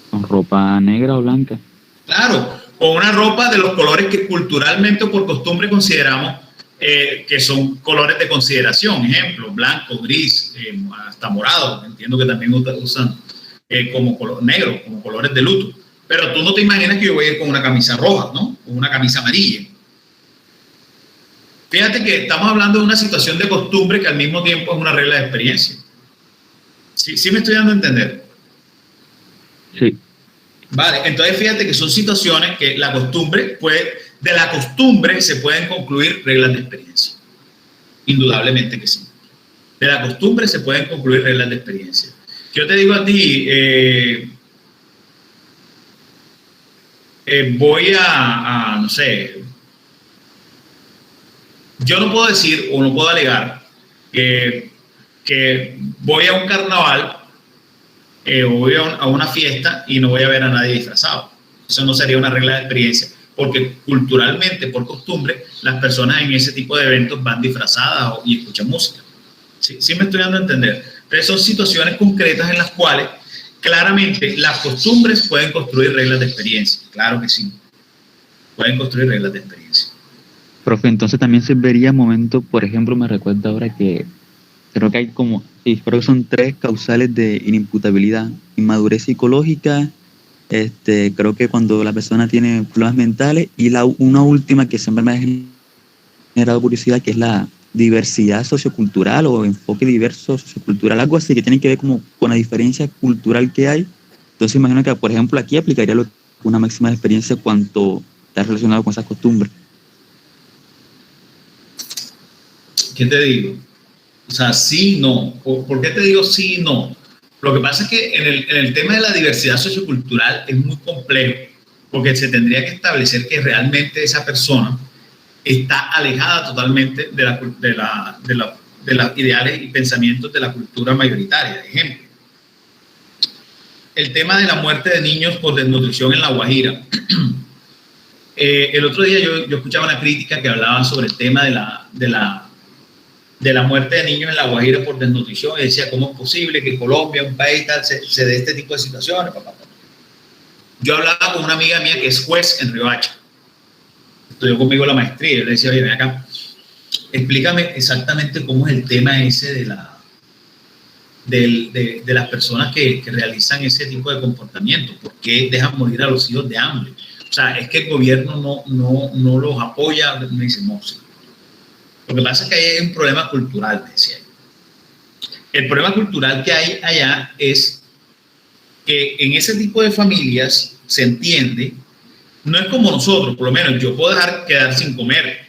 ¿Con ropa negra o blanca? Claro, con una ropa de los colores que culturalmente o por costumbre consideramos que son colores de consideración. Ejemplo, blanco, gris, hasta morado. Entiendo que también usan como color negro, como colores de luto. Pero tú no te imaginas que yo voy a ir con una camisa roja, ¿no? Con una camisa amarilla. Fíjate que estamos hablando de una situación de costumbre que al mismo tiempo es una regla de experiencia. ¿Sí me estoy dando a entender? Sí. Vale, entonces fíjate que son situaciones que de la costumbre se pueden concluir reglas de experiencia. Indudablemente que sí. De la costumbre se pueden concluir reglas de experiencia. Yo te digo a ti, voy no sé, yo no puedo decir o no puedo alegar que voy a un carnaval o voy a una fiesta y no voy a ver a nadie disfrazado. Eso no sería una regla de experiencia, porque culturalmente, por costumbre, las personas en ese tipo de eventos van disfrazadas y escuchan música. ¿Sí me estoy dando a entender? Entonces son situaciones concretas en las cuales claramente las costumbres pueden construir reglas de experiencia. Claro que sí. Pueden construir reglas de experiencia. Profe, entonces también se vería momento, por ejemplo, me recuerda ahora que creo que hay como, sí, creo que son 3 causales de inimputabilidad: inmadurez psicológica, creo que cuando la persona tiene problemas mentales, y una última que siempre me generado curiosidad, que es la diversidad sociocultural o enfoque diverso sociocultural, algo así que tiene que ver como con la diferencia cultural que hay. Entonces imagino que, por ejemplo, aquí aplicaría una máxima de experiencia cuanto está relacionado con esas costumbres. ¿Qué te digo? O sea, sí, no. ¿Por qué te digo sí, no? Lo que pasa es que en el tema de la diversidad sociocultural es muy complejo, porque se tendría que establecer que realmente esa persona está alejada totalmente de los ideales y pensamientos de la cultura mayoritaria. Ejemplo, el tema de la muerte de niños por desnutrición en La Guajira. El otro día yo escuchaba una crítica que hablaba sobre el tema de la muerte de niños en La Guajira por desnutrición, y decía, ¿cómo es posible que Colombia, un país tal, se dé este tipo de situaciones? Yo hablaba con una amiga mía que es juez en Riohacha, estudió conmigo la maestría, y yo le decía, oye, ven acá, explícame exactamente cómo es el tema ese de las personas que realizan ese tipo de comportamiento, ¿por qué dejan morir a los hijos de hambre? O sea, es que el gobierno no los apoya. Me dice, no, sí. Lo que pasa es que hay un problema cultural, decía yo. El problema cultural que hay allá es que en ese tipo de familias se entiende, no es como nosotros, por lo menos yo puedo quedar sin comer.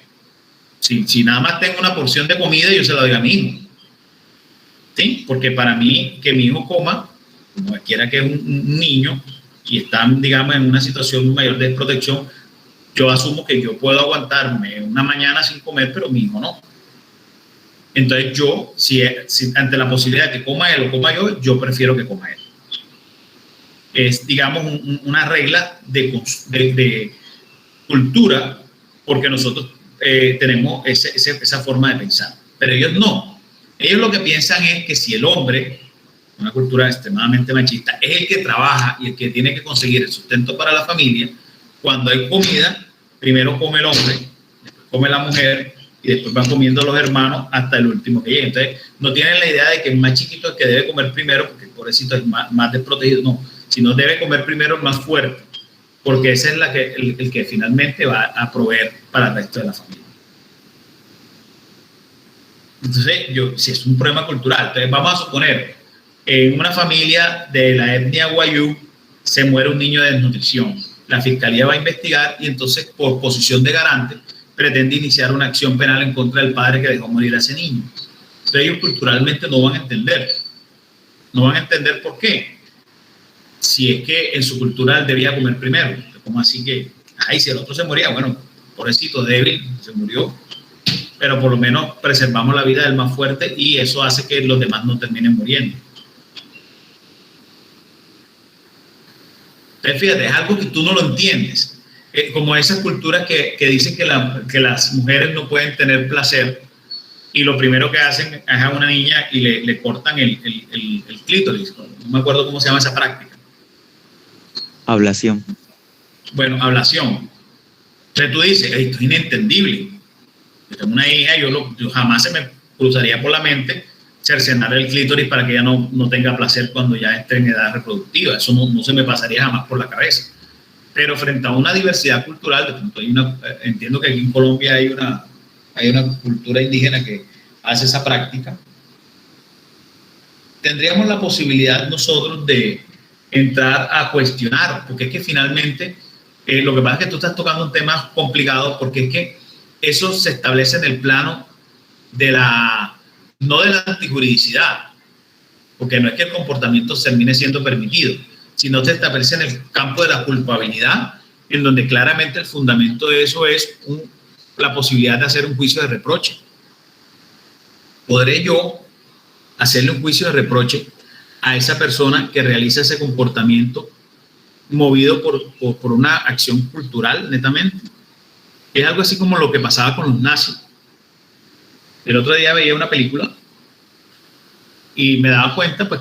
Si nada más tengo una porción de comida, yo se la doy a mi hijo. ¿Sí? Porque para mí, que mi hijo coma, como quiera que es un niño, y están, digamos, en una situación mayor de desprotección, yo asumo que yo puedo aguantarme una mañana sin comer, pero mi hijo no. Entonces yo, si ante la posibilidad de que coma él o coma yo prefiero que coma él. Es, digamos, una regla de cultura, porque nosotros tenemos esa forma de pensar. Pero ellos no. Ellos lo que piensan es que si el hombre, una cultura extremadamente machista, es el que trabaja y el que tiene que conseguir el sustento para la familia, cuando hay comida, primero come el hombre, después come la mujer y después van comiendo los hermanos hasta el último que llegue. Entonces, no tienen la idea de que el más chiquito es el que debe comer primero, porque el pobrecito es más desprotegido, no, sino debe comer primero el más fuerte, porque ese es el que finalmente va a proveer para el resto de la familia. Entonces, si es un problema cultural, entonces vamos a suponer, en una familia de la etnia Wayuu se muere un niño de desnutrición. La fiscalía va a investigar y entonces, por posición de garante, pretende iniciar una acción penal en contra del padre que dejó morir a ese niño. Entonces, ellos culturalmente no van a entender. No van a entender por qué. Si es que en su cultura él debía comer primero. ¿Cómo así que, si el otro se moría? Bueno, pobrecito, débil, se murió. Pero por lo menos preservamos la vida del más fuerte y eso hace que los demás no terminen muriendo. Entonces, fíjate, es algo que tú no lo entiendes. Como esas culturas que dicen que las mujeres no pueden tener placer y lo primero que hacen es a una niña y le cortan el clítoris. No me acuerdo cómo se llama esa práctica. Ablación. Bueno, ablación. Entonces tú dices, esto es inentendible. Yo tengo una hija, yo jamás se me cruzaría por la mente cercenar el clítoris para que ella no tenga placer cuando ya esté en edad reproductiva. Eso no se me pasaría jamás por la cabeza. Pero frente a una diversidad cultural, de pronto entiendo que aquí en Colombia hay una cultura indígena que hace esa práctica, tendríamos la posibilidad nosotros de entrar a cuestionar, porque es que finalmente lo que pasa es que tú estás tocando un tema complicado, porque es que eso se establece en el plano no de la antijuridicidad, porque no es que el comportamiento termine siendo permitido, sino se establece en el campo de la culpabilidad, en donde claramente el fundamento de eso es la posibilidad de hacer un juicio de reproche. ¿Podré yo hacerle un juicio de reproche a esa persona que realiza ese comportamiento movido por una acción cultural, netamente? Es algo así como lo que pasaba con los nazis. El otro día veía una película y me daba cuenta, pues,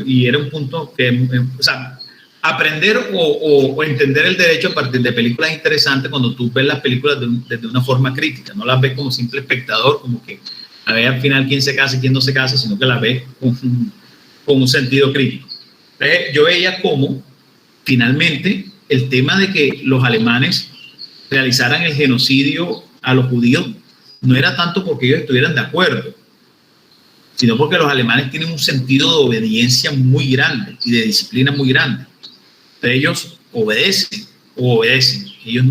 y era un punto que, o sea, aprender o entender el derecho a partir de películas es interesante cuando tú ves las películas desde una forma crítica, no las ves como simple espectador, como que a ver al final quién se casa y quién no se casa, sino que las ves con un sentido crítico. Entonces, yo veía cómo finalmente el tema de que los alemanes realizaran el genocidio a los judíos no era tanto porque ellos estuvieran de acuerdo, sino porque los alemanes tienen un sentido de obediencia muy grande y de disciplina muy grande. Entonces ellos obedecen. Ellos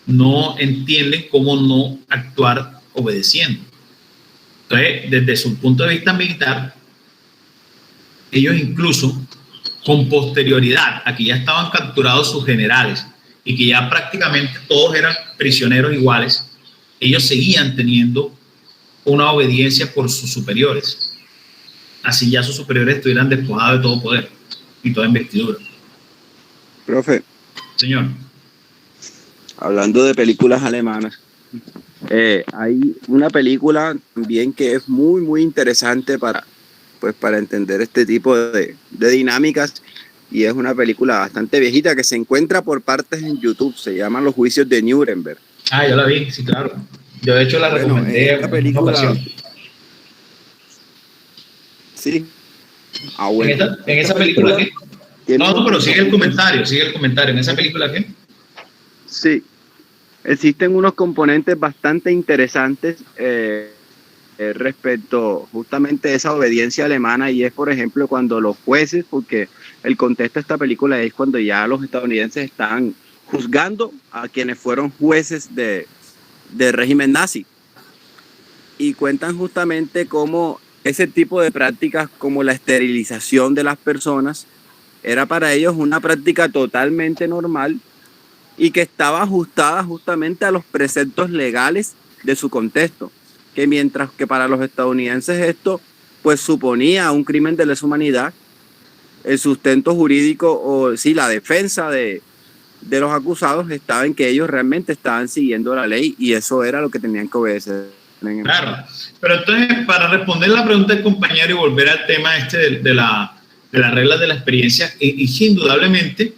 no entienden cómo no actuar obedeciendo. Entonces, desde su punto de vista militar, ellos incluso con posterioridad, aquí ya estaban capturados sus generales y que ya prácticamente todos eran prisioneros iguales, ellos seguían teniendo una obediencia por sus superiores. Así ya sus superiores estuvieran despojados de todo poder y toda investidura. Profe, Señor. hablando de películas alemanas, hay una película también que es muy, muy interesante para entender este tipo de dinámicas, y es una película bastante viejita que se encuentra por partes en YouTube, se llama Los Juicios de Nuremberg. Ah, yo la vi, sí, claro. Yo de hecho la recomendé esta película, en sí. Ah, bueno. ¿En esa película qué? No, pero sigue el comentario. ¿En esa película qué? Sí, existen unos componentes bastante interesantes respecto justamente a esa obediencia alemana, y es, por ejemplo, cuando los jueces, porque el contexto de esta película es cuando ya los estadounidenses están juzgando a quienes fueron jueces del régimen nazi, y cuentan justamente cómo ese tipo de prácticas como la esterilización de las personas era para ellos una práctica totalmente normal y que estaba ajustada justamente a los preceptos legales de su contexto, que mientras que para los estadounidenses esto pues suponía un crimen de lesa humanidad, el sustento jurídico o sí, la defensa de los acusados estaba en que ellos realmente estaban siguiendo la ley, y eso era lo que tenían que obedecer. Claro, pero entonces, para responder la pregunta del compañero y volver al tema de las reglas de la experiencia, y indudablemente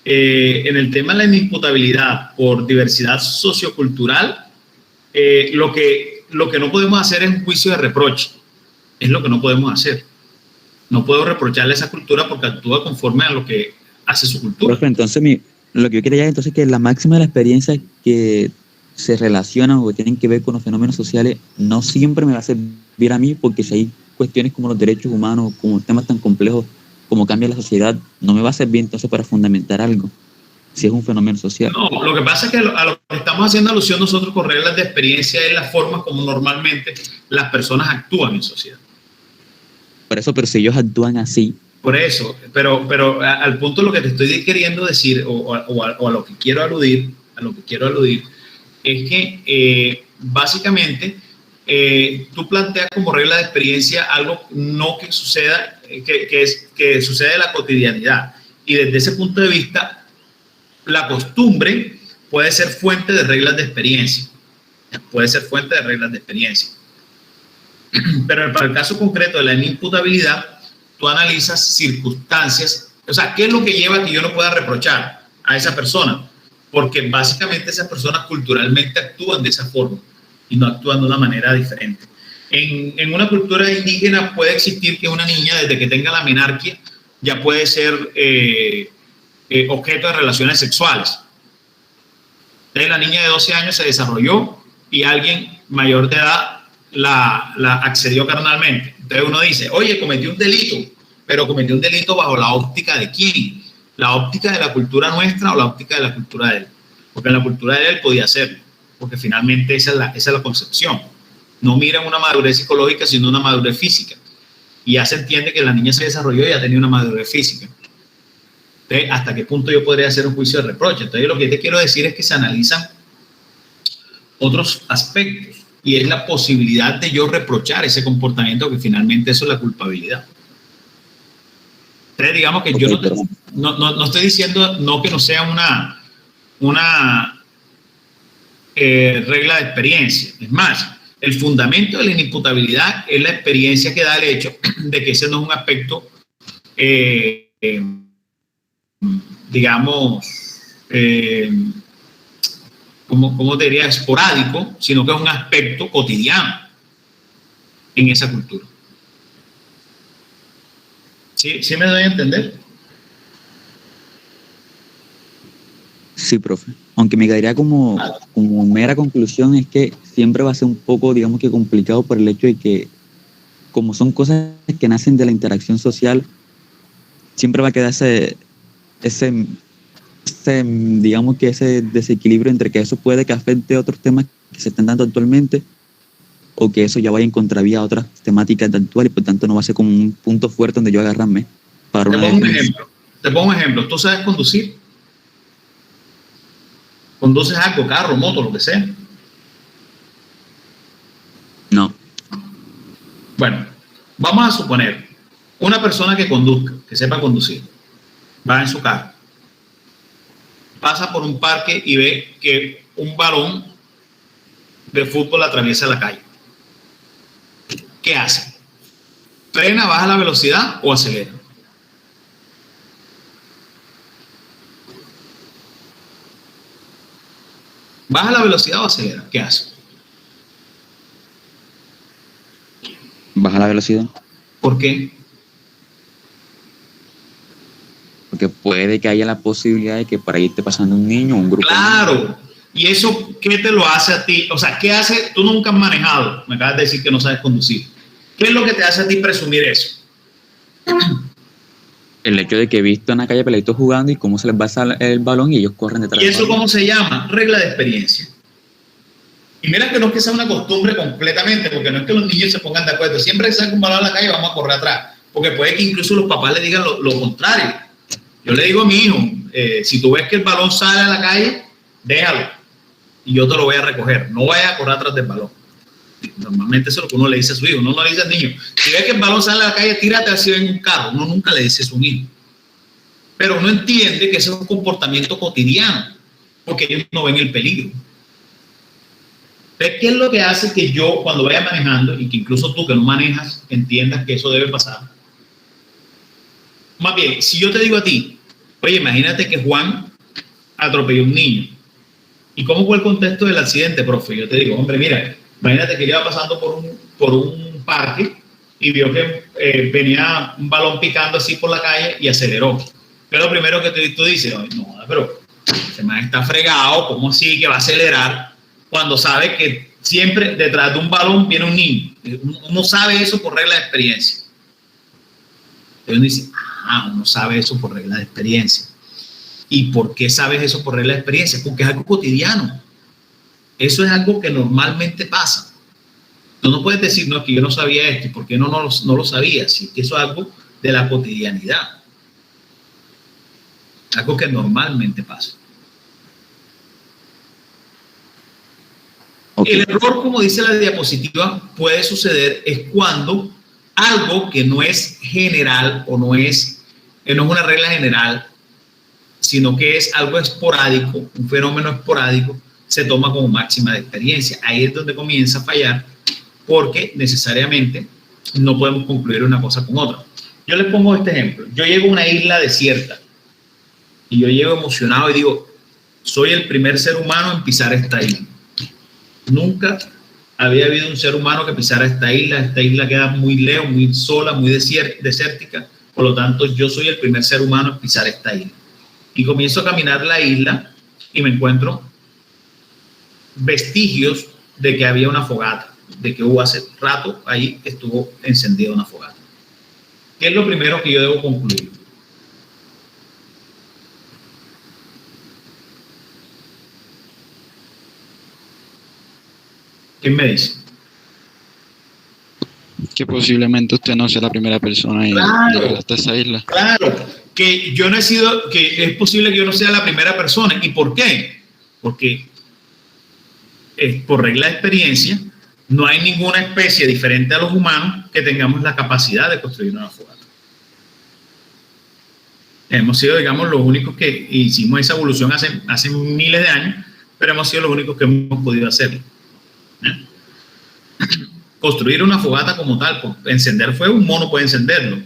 en el tema de la inimputabilidad por diversidad sociocultural, lo que no podemos hacer es un juicio de reproche, es lo que no podemos hacer. No puedo reprocharle a esa cultura porque actúa conforme a lo que hace su cultura. Profe, entonces lo que yo quería entonces es que la máxima de la experiencia que se relacionan o que tienen que ver con los fenómenos sociales no siempre me va a servir a mí, porque si hay cuestiones como los derechos humanos, como temas tan complejos como cambia la sociedad, no me va a servir entonces para fundamentar algo, si es un fenómeno social. No, lo que pasa es que a lo que estamos haciendo alusión nosotros con reglas de experiencia es la forma como normalmente las personas actúan en sociedad. Por eso, pero si ellos actúan así. Por eso, pero al punto de lo que te estoy queriendo decir o a lo que quiero aludir, es que básicamente tú planteas como regla de experiencia algo no que suceda, que sucede en la cotidianidad, y desde ese punto de vista la costumbre puede ser fuente de reglas de experiencia, pero para el caso concreto de la inimputabilidad, tú analizas circunstancias, o sea, ¿qué es lo que lleva a que yo no pueda reprochar a esa persona? Porque básicamente esas personas culturalmente actúan de esa forma y no actúan de una manera diferente. En una cultura indígena puede existir que una niña, desde que tenga la menarquia, ya puede ser objeto de relaciones sexuales. Entonces la niña de 12 años se desarrolló y alguien mayor de edad la accedió carnalmente. Entonces uno dice, oye, cometió un delito, pero cometió un delito bajo la óptica de quién, la óptica de la cultura nuestra o la óptica de la cultura de él, porque en la cultura de él podía hacerlo, porque finalmente esa es la concepción. No miran una madurez psicológica, sino una madurez física, y ya se entiende que la niña se desarrolló y ya tenía una madurez física. Entonces, ¿hasta qué punto yo podría hacer un juicio de reproche? Entonces, lo que te quiero decir es que se analizan otros aspectos, y es la posibilidad de yo reprochar ese comportamiento, que finalmente eso es la culpabilidad. Entonces, digamos que yo no estoy diciendo que no sea una regla de experiencia. Es más, el fundamento de la inimputabilidad es la experiencia que da el hecho de que ese no es un aspecto, digamos, ¿cómo te diría? Esporádico, sino que es un aspecto cotidiano en esa cultura. ¿Sí me doy a entender? Sí, profe. aunque me quedaría como mera conclusión, es que siempre va a ser un poco, digamos que complicado por el hecho de que, como son cosas que nacen de la interacción social, siempre va a quedar ese digamos que ese desequilibrio entre que eso puede que afecte a otros temas que se están dando actualmente, o que eso ya vaya en contravía a otras temáticas de actual, y por tanto no va a ser como un punto fuerte donde yo agarrarme para una defensa. Te pongo un ejemplo. ¿Tú sabes conducir? ¿Conduces algo, carro, moto, lo que sea? No. Bueno, vamos a suponer una persona que conduzca, que sepa conducir, va en su carro, pasa por un parque y ve que un balón de fútbol atraviesa la calle. ¿Qué hace? ¿Frena, baja la velocidad o acelera? ¿Baja la velocidad o acelera? ¿Qué hace? Baja la velocidad. ¿Por qué? Porque puede que haya la posibilidad de que por ahí esté pasando un niño o un grupo. Claro. ¿Y eso qué te lo hace a ti? O sea, ¿qué hace? Tú nunca has manejado. Me acabas de decir que no sabes conducir. ¿Qué es lo que te hace a ti presumir eso? El hecho de que he visto en la calle peladitos jugando y cómo se les va el balón y ellos corren detrás. ¿Y eso cómo se llama? Regla de experiencia. Y mira que no es que sea una costumbre completamente, porque no es que los niños se pongan de acuerdo. Siempre que salga un balón a la calle vamos a correr atrás. Porque puede que incluso los papás le digan lo contrario. Yo le digo a mi hijo, si tú ves que el balón sale a la calle, déjalo. Y yo te lo voy a recoger. No vayas a correr atrás del balón. Normalmente eso es lo que uno le dice a su hijo. Uno no le dice al niño, si ves que el balón sale a la calle, tírate así en un carro. Uno nunca le dice eso a un hijo. Pero uno entiende que ese es un comportamiento cotidiano, porque ellos no ven el peligro. ¿Qué es lo que hace que yo, cuando vaya manejando, y que incluso tú que no manejas, entiendas que eso debe pasar? Más bien, si yo te digo a ti, oye, imagínate que Juan atropelló a un niño. ¿Y cómo fue el contexto del accidente, profe? Yo te digo, hombre, mira, imagínate que iba pasando por un parque y vio que venía un balón picando así por la calle y aceleró. ¿Qué es lo primero que tú dices? No, pero ese man está fregado, ¿cómo así que va a acelerar cuando sabe que siempre detrás de un balón viene un niño? Uno sabe eso por regla de experiencia. Entonces uno dice, uno sabe eso por regla de experiencia. ¿Y por qué sabes eso por regla de experiencia? Porque es algo cotidiano. Eso es algo que normalmente pasa. Tú no puedes decir, no, es que yo no sabía esto, ¿por qué no lo sabía? Sí, que eso es algo de la cotidianidad. Algo que normalmente pasa. Okay. El error, como dice la diapositiva, puede suceder es cuando algo que no es general o no es una regla general, sino que es algo esporádico, un fenómeno esporádico, se toma como máxima de experiencia. Ahí es donde comienza a fallar, porque necesariamente no podemos concluir una cosa con otra. Yo les pongo este ejemplo. Yo llego a una isla desierta y yo llego emocionado y digo, soy el primer ser humano en pisar esta isla. Nunca había habido un ser humano que pisara esta isla queda muy lejos, muy sola, muy desértica, por lo tanto yo soy el primer ser humano en pisar esta isla. Y comienzo a caminar la isla y me encuentro vestigios de que había una fogata, de que hubo hace rato ahí estuvo encendida una fogata. ¿Qué es lo primero que yo debo concluir? ¿Quién me dice? Que posiblemente usted no sea la primera persona en llegar hasta esa isla. Claro, que yo no he sido, que es posible que yo no sea la primera persona. ¿Y por qué? Porque por regla de experiencia no hay ninguna especie diferente a los humanos que tengamos la capacidad de construir una fogata. Hemos sido, digamos, los únicos que hicimos esa evolución hace miles de años, pero hemos sido los únicos que hemos podido hacerlo. Construir una fogata como tal, encender fuego, un mono puede encenderlo,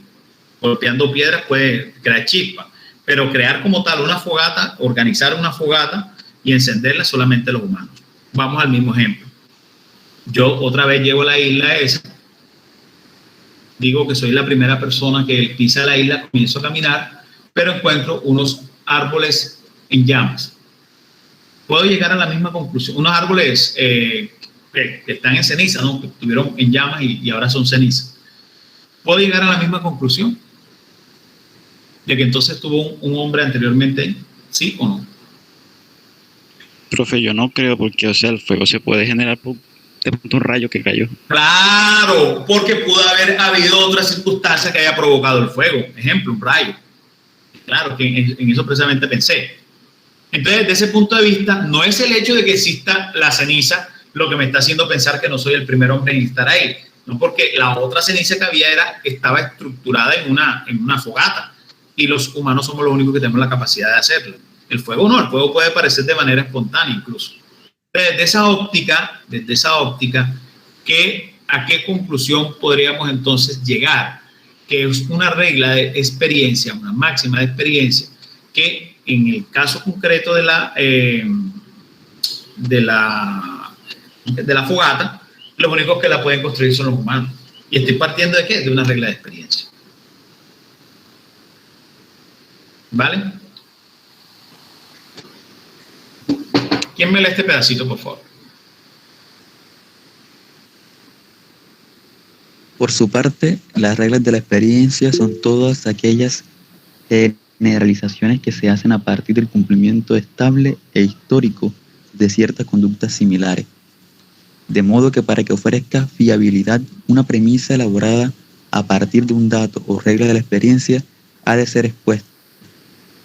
golpeando piedras puede crear chispa, pero crear como tal una fogata, organizar una fogata y encenderla solamente los humanos. Vamos al mismo ejemplo. Yo otra vez llego a la isla esa, digo que soy la primera persona que pisa la isla, comienzo a caminar, pero encuentro unos árboles en llamas. puedo llegar a la misma conclusión. Unos árboles que están en ceniza, ¿no? Que estuvieron en llamas y ahora son cenizas. ¿Puedo llegar a la misma conclusión de que entonces tuvo un hombre anteriormente? ¿Sí o no? Profe, yo no creo porque, o sea, el fuego se puede generar por de pronto un rayo que cayó. Claro, porque pudo haber habido otra circunstancia que haya provocado el fuego. Ejemplo, un rayo. Claro, que en eso precisamente pensé. Entonces, desde ese punto de vista, no es el hecho de que exista la ceniza lo que me está haciendo pensar que no soy el primer hombre en estar ahí. No, porque la otra ceniza que había estaba estructurada en una fogata y los humanos somos los únicos que tenemos la capacidad de hacerlo. El fuego no, el fuego puede aparecer de manera espontánea incluso. Desde esa óptica, ¿a qué conclusión podríamos entonces llegar? Que es una regla de experiencia, una máxima de experiencia, que en el caso concreto de la fogata, los únicos que la pueden construir son los humanos. ¿Y estoy partiendo de qué? De una regla de experiencia. ¿Vale? ¿Quién me lee este pedacito, por favor? Por su parte, las reglas de la experiencia son todas aquellas generalizaciones que se hacen a partir del cumplimiento estable e histórico de ciertas conductas similares. De modo que para que ofrezca fiabilidad, una premisa elaborada a partir de un dato o regla de la experiencia ha de ser expuesta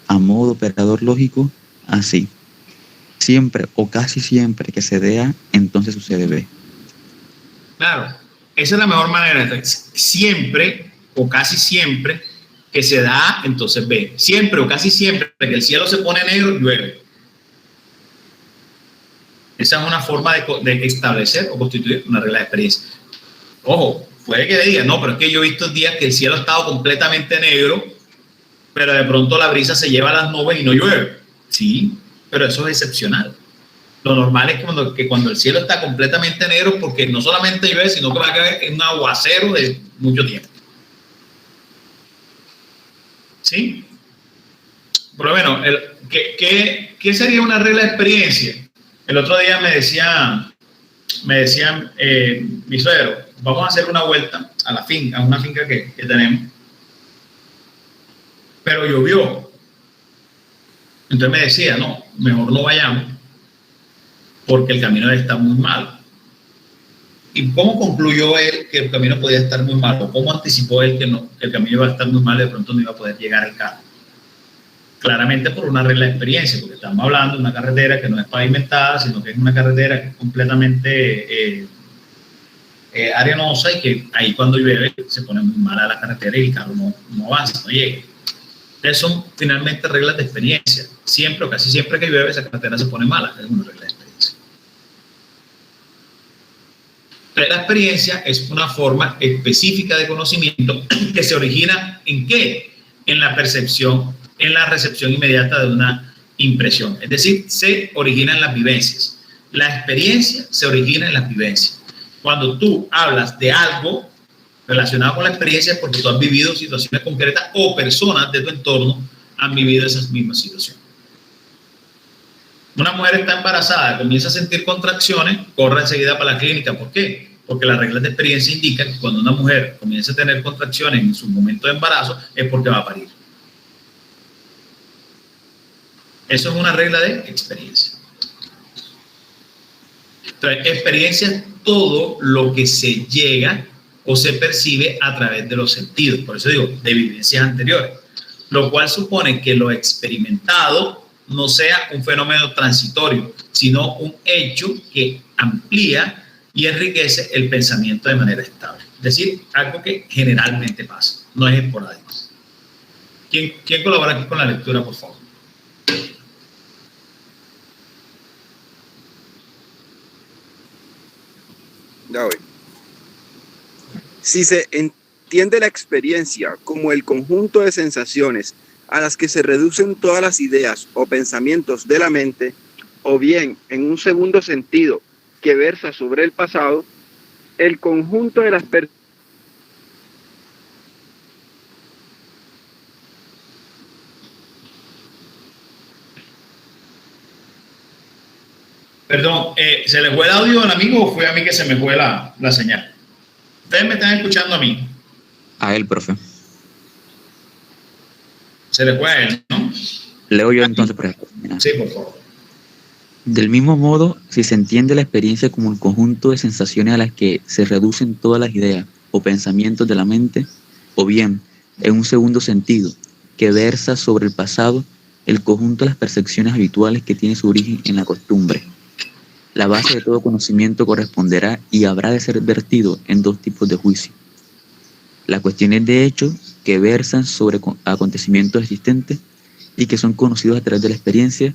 a modo operador lógico así. Siempre o casi siempre que se dé A, entonces sucede B. Claro, esa es la mejor manera. Siempre o casi siempre que se da A, entonces B. Siempre o casi siempre que el cielo se pone negro, llueve. Esa es una forma de establecer o constituir una regla de experiencia. Ojo, puede que le diga, no, pero es que yo he visto días que el cielo ha estado completamente negro, pero de pronto la brisa se lleva a las nubes y no llueve. Sí, pero eso es excepcional. Lo normal es que cuando el cielo está completamente negro, porque no solamente llueve, sino que va a caer un aguacero de mucho tiempo. ¿Sí? Por lo menos, ¿qué sería una regla de experiencia? El otro día me decían mi suegro, vamos a hacer una vuelta a la finca, a una finca que tenemos, pero llovió. Entonces me decía, no, mejor no vayamos porque el camino está muy malo. ¿Y cómo concluyó él que el camino podía estar muy malo? ¿Cómo anticipó él que el camino iba a estar muy malo y de pronto no iba a poder llegar al carro? Claramente por una regla de experiencia, porque estamos hablando de una carretera que no es pavimentada, sino que es una carretera que es completamente arenosa y que ahí cuando llueve se pone muy mala la carretera y el carro no avanza, no llega. Entonces son finalmente reglas de experiencia. Siempre o casi siempre que llueve esa carretera se pone mala, es una regla de experiencia. Entonces la experiencia es una forma específica de conocimiento que se origina ¿en qué? En la percepción, en la recepción inmediata de una impresión. Es decir, se origina en las vivencias. La experiencia se origina en las vivencias. Cuando tú hablas de algo relacionado con la experiencia es porque tú has vivido situaciones concretas o personas de tu entorno han vivido esas mismas situaciones. Una mujer está embarazada, comienza a sentir contracciones, corre enseguida para la clínica. ¿Por qué? Porque las reglas de experiencia indican que cuando una mujer comienza a tener contracciones en su momento de embarazo es porque va a parir. Eso es una regla de experiencia. Entonces, experiencia es todo lo que se llega o se percibe a través de los sentidos. Por eso digo, de vivencias anteriores. Lo cual supone que lo experimentado no sea un fenómeno transitorio, sino un hecho que amplía y enriquece el pensamiento de manera estable. Es decir, algo que generalmente pasa, no es esporádico. ¿Quién colabora aquí con la lectura, por favor? Ya voy. Si se entiende la experiencia como el conjunto de sensaciones a las que se reducen todas las ideas o pensamientos de la mente, o bien en un segundo sentido que versa sobre el pasado, el conjunto de las Perdón, ¿se le fue el audio al amigo o fue a mí que se me fue la señal? Ustedes me están escuchando a mí. A él, profe. Se le fue a él, ¿no? Leo yo entonces, profe. Sí, por favor. Del mismo modo, si se entiende la experiencia como el conjunto de sensaciones a las que se reducen todas las ideas o pensamientos de la mente, o bien, en un segundo sentido, que versa sobre el pasado, el conjunto de las percepciones habituales que tiene su origen en la costumbre. La base de todo conocimiento corresponderá y habrá de ser vertido en dos tipos de juicio. Las cuestiones de hecho que versan sobre acontecimientos existentes y que son conocidos a través de la experiencia,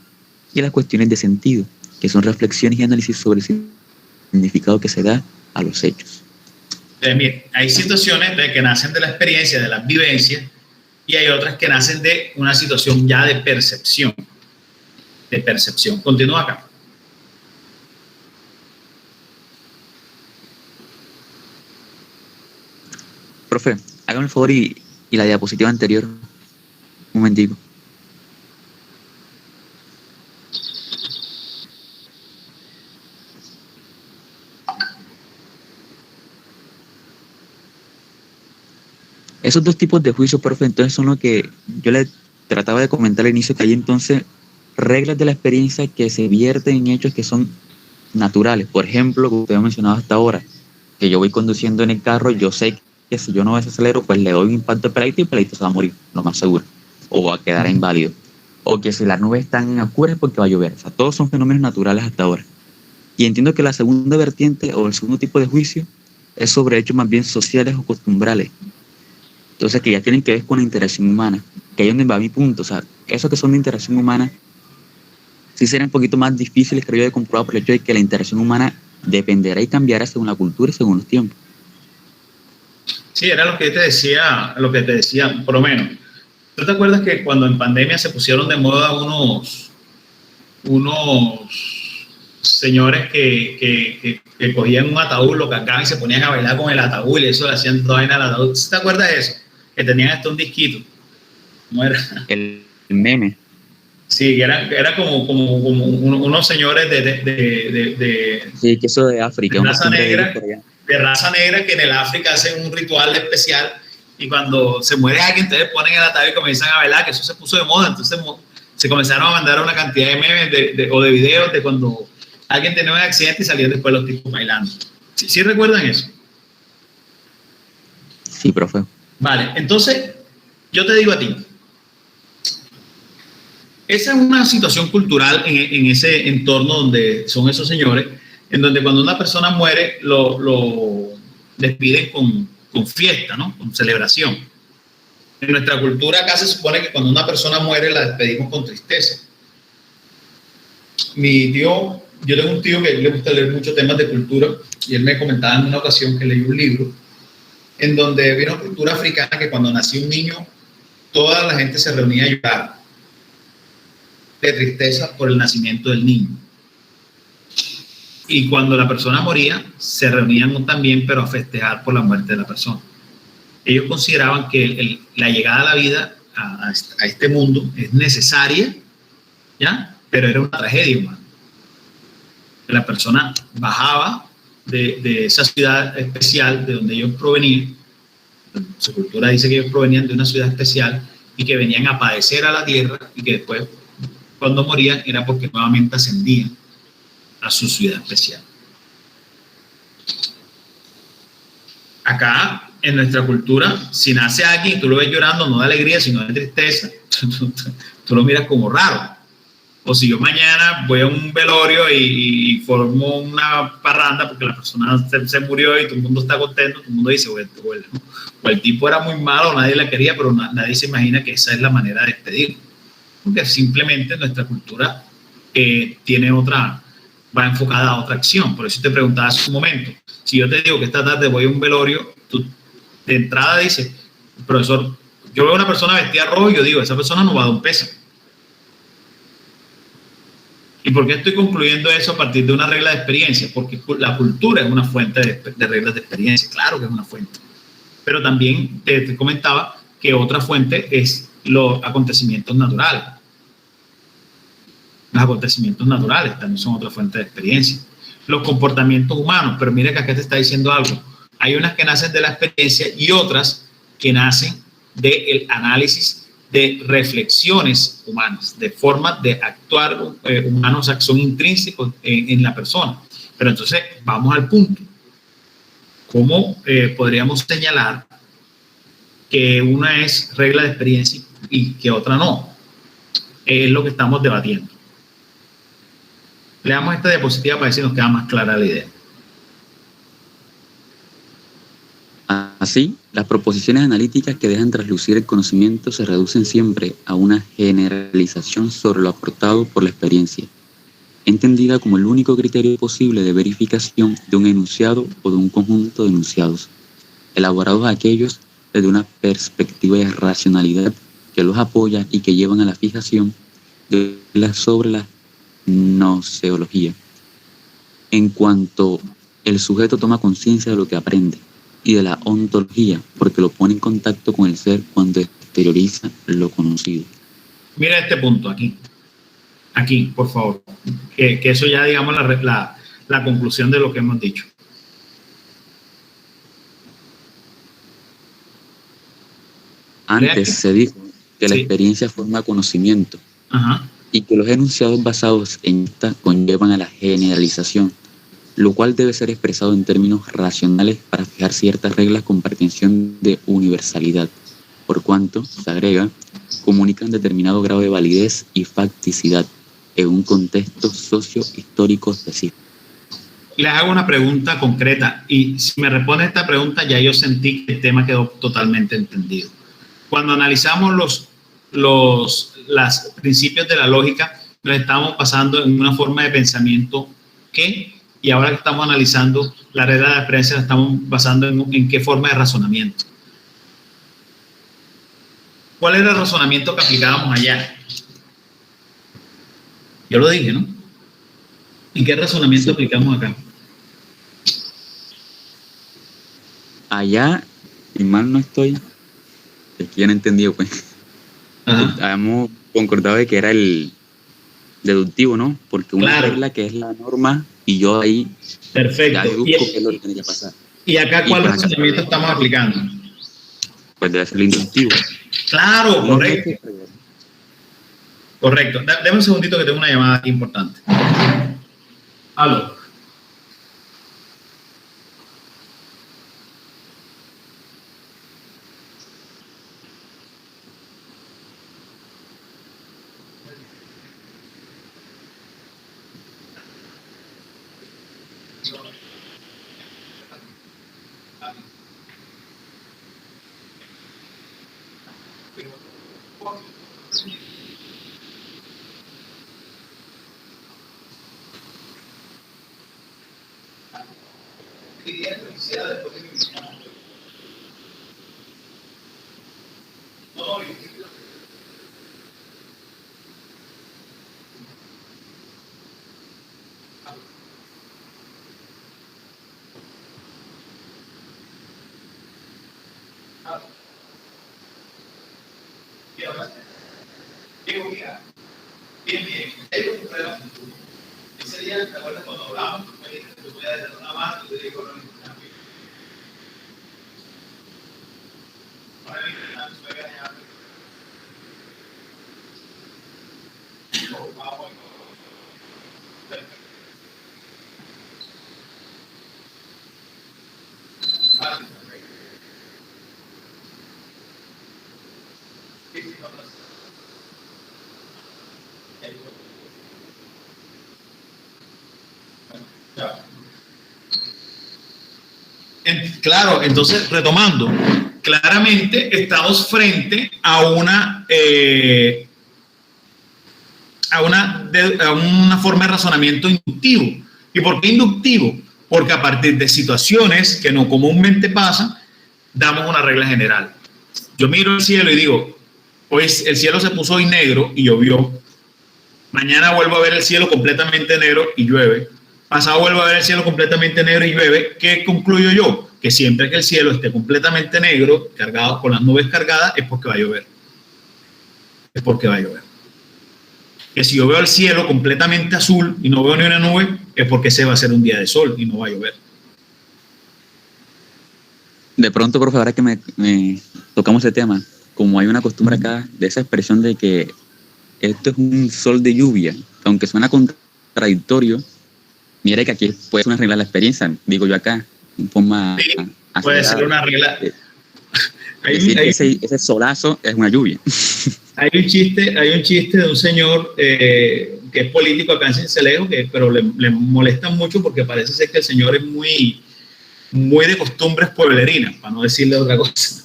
y las cuestiones de sentido, que son reflexiones y análisis sobre el significado que se da a los hechos. Mire, hay situaciones que nacen de la experiencia, de las vivencias, y hay otras que nacen de una situación ya de percepción. Continúa acá. Profe, hágame el favor y la diapositiva anterior. Un momentico. Esos dos tipos de juicios, profe, entonces son lo que yo le trataba de comentar al inicio, que hay entonces reglas de la experiencia que se vierten en hechos que son naturales. Por ejemplo, como usted ha mencionado hasta ahora, que yo voy conduciendo en el carro, yo sé que si yo no desacelero, pues le doy un impacto al peladito y el peladito se va a morir, lo más seguro, o va a quedar inválido. O que si las nubes están oscuras es porque va a llover. O sea, todos son fenómenos naturales hasta ahora. Y entiendo que la segunda vertiente o el segundo tipo de juicio es sobre hechos más bien sociales o costumbrales. Entonces, que ya tienen que ver con la interacción humana, que ahí es donde va mi punto. O sea, esos que son de interacción humana sí serían un poquito más difíciles, creo yo, de comprobar por el hecho de que la interacción humana dependerá y cambiará según la cultura y según los tiempos. Sí, era lo que te decía, por lo menos. ¿Tú te acuerdas que cuando en pandemia se pusieron de moda unos señores que cogían un ataúd, lo cargaban y se ponían a bailar con el ataúd y eso le hacían toda vaina al ataúd? ¿Te acuerdas de eso? Que tenían hasta un disquito. ¿Cómo era? El meme. Sí, que era como unos señores de sí, que eso de África. De raza negra que en el África hacen un ritual especial y cuando se muere alguien, entonces ponen el ataúd y comienzan a bailar, que eso se puso de moda. Entonces se comenzaron a mandar una cantidad de memes o de videos de cuando alguien tenía un accidente y salían después los tipos bailando. ¿Sí recuerdan eso? Sí, profe. Vale, entonces yo te digo a ti, esa es una situación cultural en ese entorno donde son esos señores, en donde cuando una persona muere lo despiden con fiesta, ¿no? Con celebración. En nuestra cultura acá se supone que cuando una persona muere la despedimos con tristeza. Yo tengo un tío que le gusta leer muchos temas de cultura y él me comentaba en una ocasión que leyó un libro en donde había una cultura africana que cuando nació un niño toda la gente se reunía a llorar de tristeza por el nacimiento del niño. Y cuando la persona moría, se reunían también, pero a festejar por la muerte de la persona. Ellos consideraban que la llegada a la vida, a este mundo, es necesaria, ¿ya? Pero era una tragedia humana. La persona bajaba de esa ciudad especial de donde ellos provenían. Su cultura dice que ellos provenían de una ciudad especial y que venían a padecer a la tierra y que después, cuando morían, era porque nuevamente ascendían a su ciudad especial. Acá, en nuestra cultura, si nace alguien y tú lo ves llorando, no de alegría, sino de tristeza, tú lo miras como raro. O si yo mañana voy a un velorio y formo una parranda porque la persona se murió y todo el mundo está contento, todo el mundo dice, o el tipo era muy malo, nadie la quería, pero nadie se imagina que esa es la manera de despedir. Porque simplemente nuestra cultura tiene va enfocada a otra acción. Por eso te preguntaba hace un momento, si yo te digo que esta tarde voy a un velorio, tú de entrada dices, profesor, yo veo una persona vestida rojo y yo digo, esa persona no va a dar un peso. ¿Y por qué estoy concluyendo eso a partir de una regla de experiencia? Porque la cultura es una fuente de reglas de experiencia, claro que es una fuente. Pero también te comentaba que otra fuente es los acontecimientos naturales. Los acontecimientos naturales también son otra fuente de experiencia. Los comportamientos humanos, pero mire que acá te está diciendo algo. Hay unas que nacen de la experiencia y otras que nacen del análisis de reflexiones humanas, de formas de actuar humanos, que son intrínsecos en la persona. Pero entonces, vamos al punto. ¿Cómo podríamos señalar que una es regla de experiencia y que otra no? Es lo que estamos debatiendo. Leamos esta diapositiva para ver si nos queda más clara la idea. Así, las proposiciones analíticas que dejan traslucir el conocimiento se reducen siempre a una generalización sobre lo aportado por la experiencia, entendida como el único criterio posible de verificación de un enunciado o de un conjunto de enunciados, elaborados aquellos desde una perspectiva de racionalidad que los apoya y que llevan a la fijación sobre la gnoseología, en cuanto el sujeto toma conciencia de lo que aprende, y de la ontología, porque lo pone en contacto con el ser cuando exterioriza lo conocido. Mira este punto aquí. Aquí, por favor. Que eso ya, digamos, la conclusión de lo que hemos dicho. Antes se dijo que la experiencia forma conocimiento. Ajá. Y que los enunciados basados en esta conllevan a la generalización, lo cual debe ser expresado en términos racionales para fijar ciertas reglas con pretensión de universalidad, por cuanto, se agrega, comunican determinado grado de validez y facticidad en un contexto socio-histórico específico. Les hago una pregunta concreta y si me responde esta pregunta ya yo sentí que el tema quedó totalmente entendido. Cuando analizamos los principios de la lógica, nos estamos basando en una forma de pensamiento y ahora que estamos analizando la regla de la experiencia, nos estamos basando en qué forma de razonamiento. ¿Cuál era el razonamiento que aplicábamos allá? Yo lo dije, ¿no? ¿Y qué razonamiento aplicamos acá? Allá, y mal no estoy, es que ya no he entendido, pues. Habíamos concordado de que era el deductivo, ¿no? Porque una regla que es la norma y yo ahí perfecto. Ya deduzco qué es lo que tiene que pasar. ¿Y acá cuál razonamiento estamos aplicando? Pues debe ser el inductivo. Claro, correcto. Correcto. Dame un segundito que tengo una llamada aquí importante. Aló. Claro, entonces retomando, claramente estamos frente a una forma de razonamiento inductivo. ¿Y por qué inductivo? Porque a partir de situaciones que no comúnmente pasan, damos una regla general. Yo miro el cielo y digo, hoy el cielo se puso hoy negro y llovió. Mañana vuelvo a ver el cielo completamente negro y llueve. Pasado vuelvo a ver el cielo completamente negro y llueve. ¿Qué concluyo yo? Que siempre que el cielo esté completamente negro, cargado con las nubes cargadas, es porque va a llover. Es porque va a llover. que si yo veo el cielo completamente azul y no veo ni una nube, es porque ese va a ser un día de sol y no va a llover. De pronto, profe, ahora que me tocamos ese tema, como hay una costumbre acá de esa expresión de que esto es un sol de lluvia, aunque suena contradictorio, mire que aquí puede ser una regla de la experiencia, digo yo acá, en forma sí, puede ser una regla. Ese solazo es una lluvia. Hay un chiste de un señor que es político acá en Sincelejo, pero le molesta mucho porque parece ser que el señor es muy de costumbres pueblerinas, para no decirle otra cosa.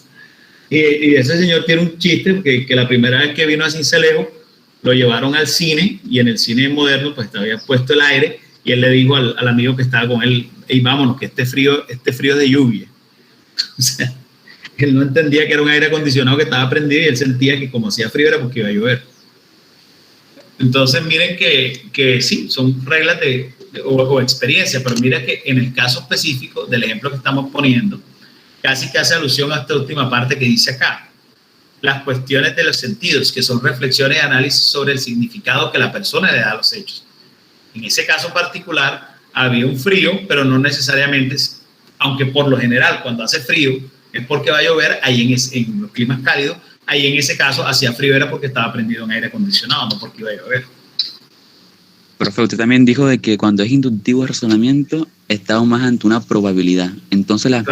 Y ese señor tiene un chiste que la primera vez que vino a Sincelejo lo llevaron al cine, y en el cine moderno pues había puesto el aire, y él le dijo al amigo que estaba con él: hey, vámonos, que este frío es de lluvia. O sea, él no entendía que era un aire acondicionado que estaba prendido, y él sentía que como hacía frío era porque iba a llover. Entonces miren que sí, son reglas o experiencia, pero mira que en el caso específico del ejemplo que estamos poniendo, casi que hace alusión a esta última parte que dice acá: las cuestiones de los sentidos, que son reflexiones y análisis sobre el significado que la persona le da a los hechos. En ese caso particular había un frío, pero no necesariamente, aunque por lo general cuando hace frío es porque va a llover. Ahí en los climas cálidos, ahí en ese caso hacía frío era porque estaba prendido en aire acondicionado, no porque iba a llover. Profe, usted también dijo de que cuando es inductivo el razonamiento estamos más ante una probabilidad. Entonces las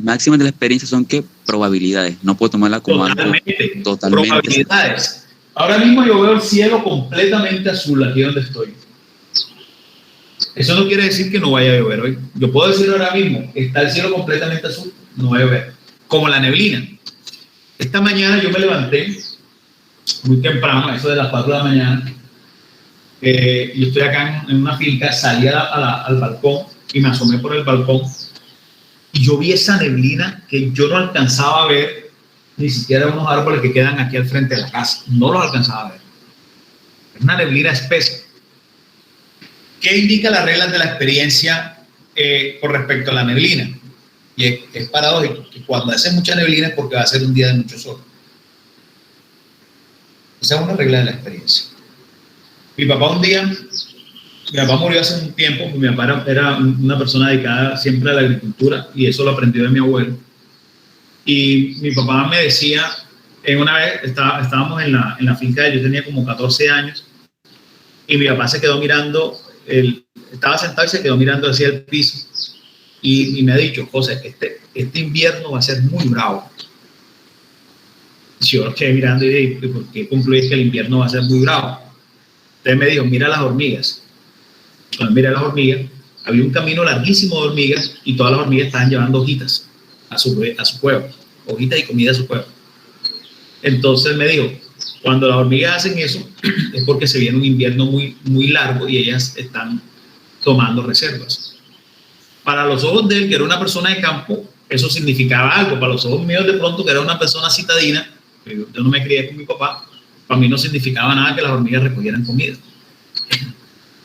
máximas de la experiencia son ¿qué? Probabilidades. No puedo tomarla como totalmente, algo totalmente. Probabilidades. Ahora mismo yo veo el cielo completamente azul aquí donde estoy. Eso no quiere decir que no vaya a llover hoy. Yo puedo decir ahora mismo, está el cielo completamente azul, no va a llover. Como la neblina. Esta mañana yo me levanté muy temprano, eso de las 4 de la mañana. Yo estoy acá en una finca, salí al balcón y me asomé por el balcón, y yo vi esa neblina que yo no alcanzaba a ver ni siquiera unos árboles que quedan aquí al frente de la casa. No los alcanzaba a ver. Es una neblina espesa. ¿Qué indica las reglas de la experiencia con respecto a la neblina? Y es paradójico que cuando hace mucha neblina es porque va a ser un día de mucho sol. Esa es una regla de la experiencia. Mi papá murió hace un tiempo. Mi papá era una persona dedicada siempre a la agricultura, y eso lo aprendió de mi abuelo. Y mi papá me decía, una vez estábamos en la finca, yo tenía como 14 años, y mi papá se quedó mirando, estaba sentado y se quedó mirando hacia el piso, y me ha dicho: José, este invierno va a ser muy bravo. Yo lo quedé mirando y dije: ¿por qué concluís que el invierno va a ser muy bravo? Entonces me dijo: mira las hormigas. Cuando miré las hormigas, había un camino larguísimo de hormigas, y todas las hormigas estaban llevando hojitas a su cueva, hojitas y comida a su cueva. Entonces me dijo: cuando las hormigas hacen eso es porque se viene un invierno muy, muy largo y ellas están tomando reservas. Para los ojos de él, que era una persona de campo, eso significaba algo. Para los ojos míos, de pronto, que era una persona citadina, que yo no me crié con mi papá, para mí no significaba nada que las hormigas recogieran comida.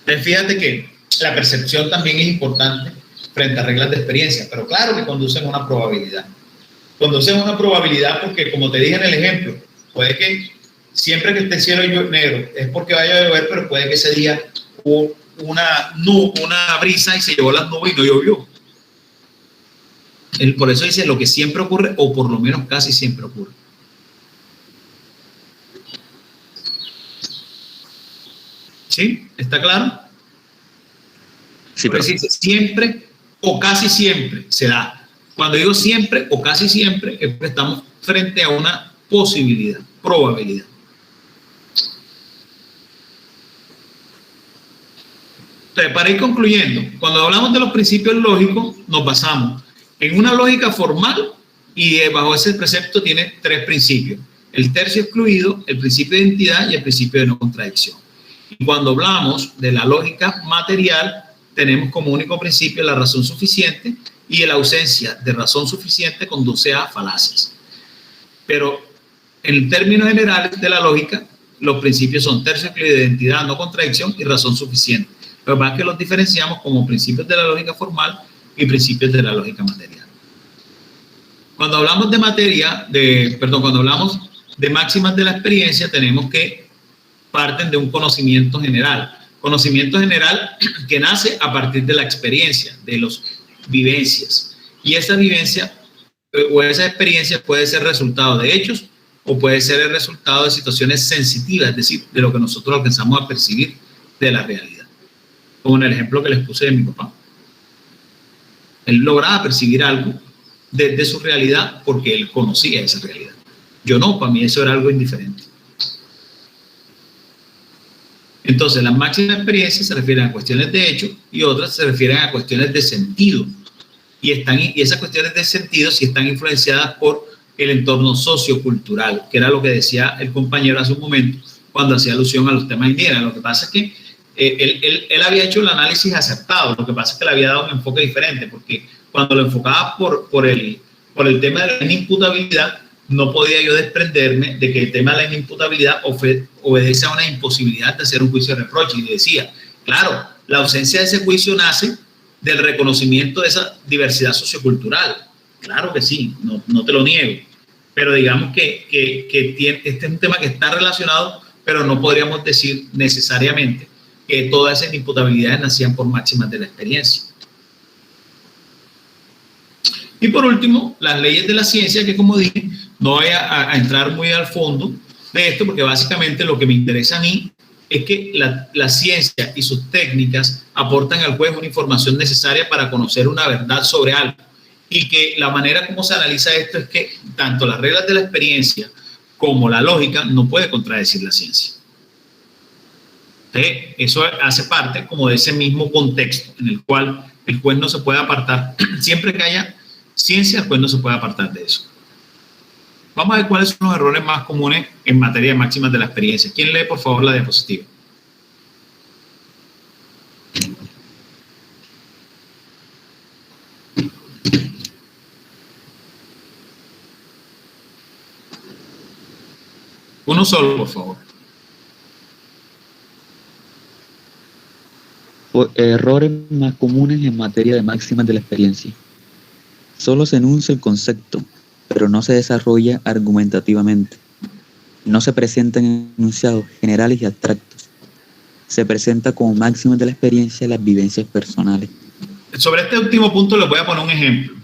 Entonces, fíjate que la percepción también es importante frente a reglas de experiencia, pero claro que conducen a una probabilidad. Conducen a una probabilidad porque, como te dije en el ejemplo, puede que siempre que esté el cielo negro es porque vaya a llover, pero puede que ese día hubo una brisa y se llevó las nubes y no llovió. Por eso dice lo que siempre ocurre, o por lo menos casi siempre ocurre. ¿Sí? ¿Está claro? Sí, pero dice siempre o casi siempre se da. Cuando digo siempre o casi siempre es porque estamos frente a una posibilidad, probabilidad. Entonces, para ir concluyendo, cuando hablamos de los principios lógicos, nos basamos en una lógica formal, y bajo ese precepto tiene 3 principios: el tercio excluido, el principio de identidad y el principio de no contradicción. Y cuando hablamos de la lógica material, tenemos como único principio la razón suficiente, y la ausencia de razón suficiente conduce a falacias. Pero en términos generales de la lógica, los principios son tercio excluido, identidad, no contradicción y razón suficiente. Lo que pasa es que los diferenciamos como principios de la lógica formal y principios de la lógica material. Cuando hablamos de cuando hablamos de máximas de la experiencia, tenemos que parten de un conocimiento general. Conocimiento general que nace a partir de la experiencia, de las vivencias. Y esa vivencia o esa experiencia puede ser resultado de hechos o puede ser el resultado de situaciones sensitivas, es decir, de lo que nosotros alcanzamos a percibir de la realidad. Como en el ejemplo que les puse de mi papá. Él lograba percibir algo desde su realidad porque él conocía esa realidad. Yo no, para mí eso era algo indiferente. Entonces, las máximas experiencias se refieren a cuestiones de hecho y otras se refieren a cuestiones de sentido. Y esas cuestiones de sentido sí están influenciadas por el entorno sociocultural, que era lo que decía el compañero hace un momento cuando hacía alusión a los temas indígenas. Lo que pasa es que él había hecho el análisis acertado, lo que pasa es que le había dado un enfoque diferente, porque cuando lo enfocaba por el tema de la inimputabilidad, no podía yo desprenderme de que el tema de la inimputabilidad obedece a una imposibilidad de hacer un juicio de reproche. Y decía, claro, la ausencia de ese juicio nace del reconocimiento de esa diversidad sociocultural. Claro que sí, no te lo niego. Pero digamos que este es un tema que está relacionado, pero no podríamos decir necesariamente que todas esas inimputabilidades nacían por máximas de la experiencia. Y por último, las leyes de la ciencia, que como dije, no voy a entrar muy al fondo de esto, porque básicamente lo que me interesa a mí es que la ciencia y sus técnicas aportan al juez una información necesaria para conocer una verdad sobre algo. Y que la manera como se analiza esto es que tanto las reglas de la experiencia como la lógica no puede contradecir la ciencia. Eso hace parte como de ese mismo contexto en el cual el juez no se puede apartar. Siempre que haya ciencia, el juez no se puede apartar de eso. Vamos a ver cuáles son los errores más comunes en materia de máximas de la experiencia. ¿Quién lee, por favor, la diapositiva? Uno solo, por favor. Errores más comunes en materia de máximas de la experiencia. Solo se enuncia el concepto, pero no se desarrolla argumentativamente. No se presentan enunciados generales y abstractos. Se presenta como máximas de la experiencia las vivencias personales. Sobre este último punto les voy a poner un ejemplo.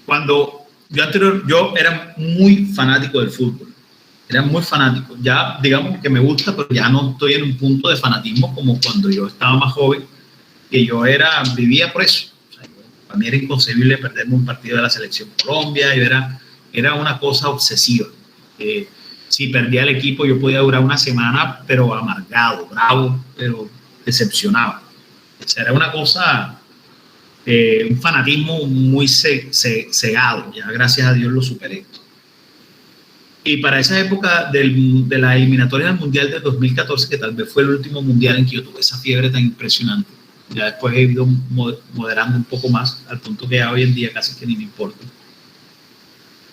Cuando yo era muy fanático del fútbol. Era muy fanático. Ya digamos que me gusta, pero ya no estoy en un punto de fanatismo como cuando yo estaba más joven, que yo vivía por eso. O sea, para mí era inconcebible perderme un partido de la selección Colombia. Era una cosa obsesiva. Si perdía el equipo yo podía durar una semana, pero amargado, bravo, pero decepcionado. O sea, era una cosa, un fanatismo muy cegado. Ya gracias a Dios lo superé. Y para esa época de la eliminatoria del Mundial de 2014, que tal vez fue el último Mundial en que yo tuve esa fiebre tan impresionante, ya después he ido moderando un poco más, al punto que ya hoy en día casi que ni me importa.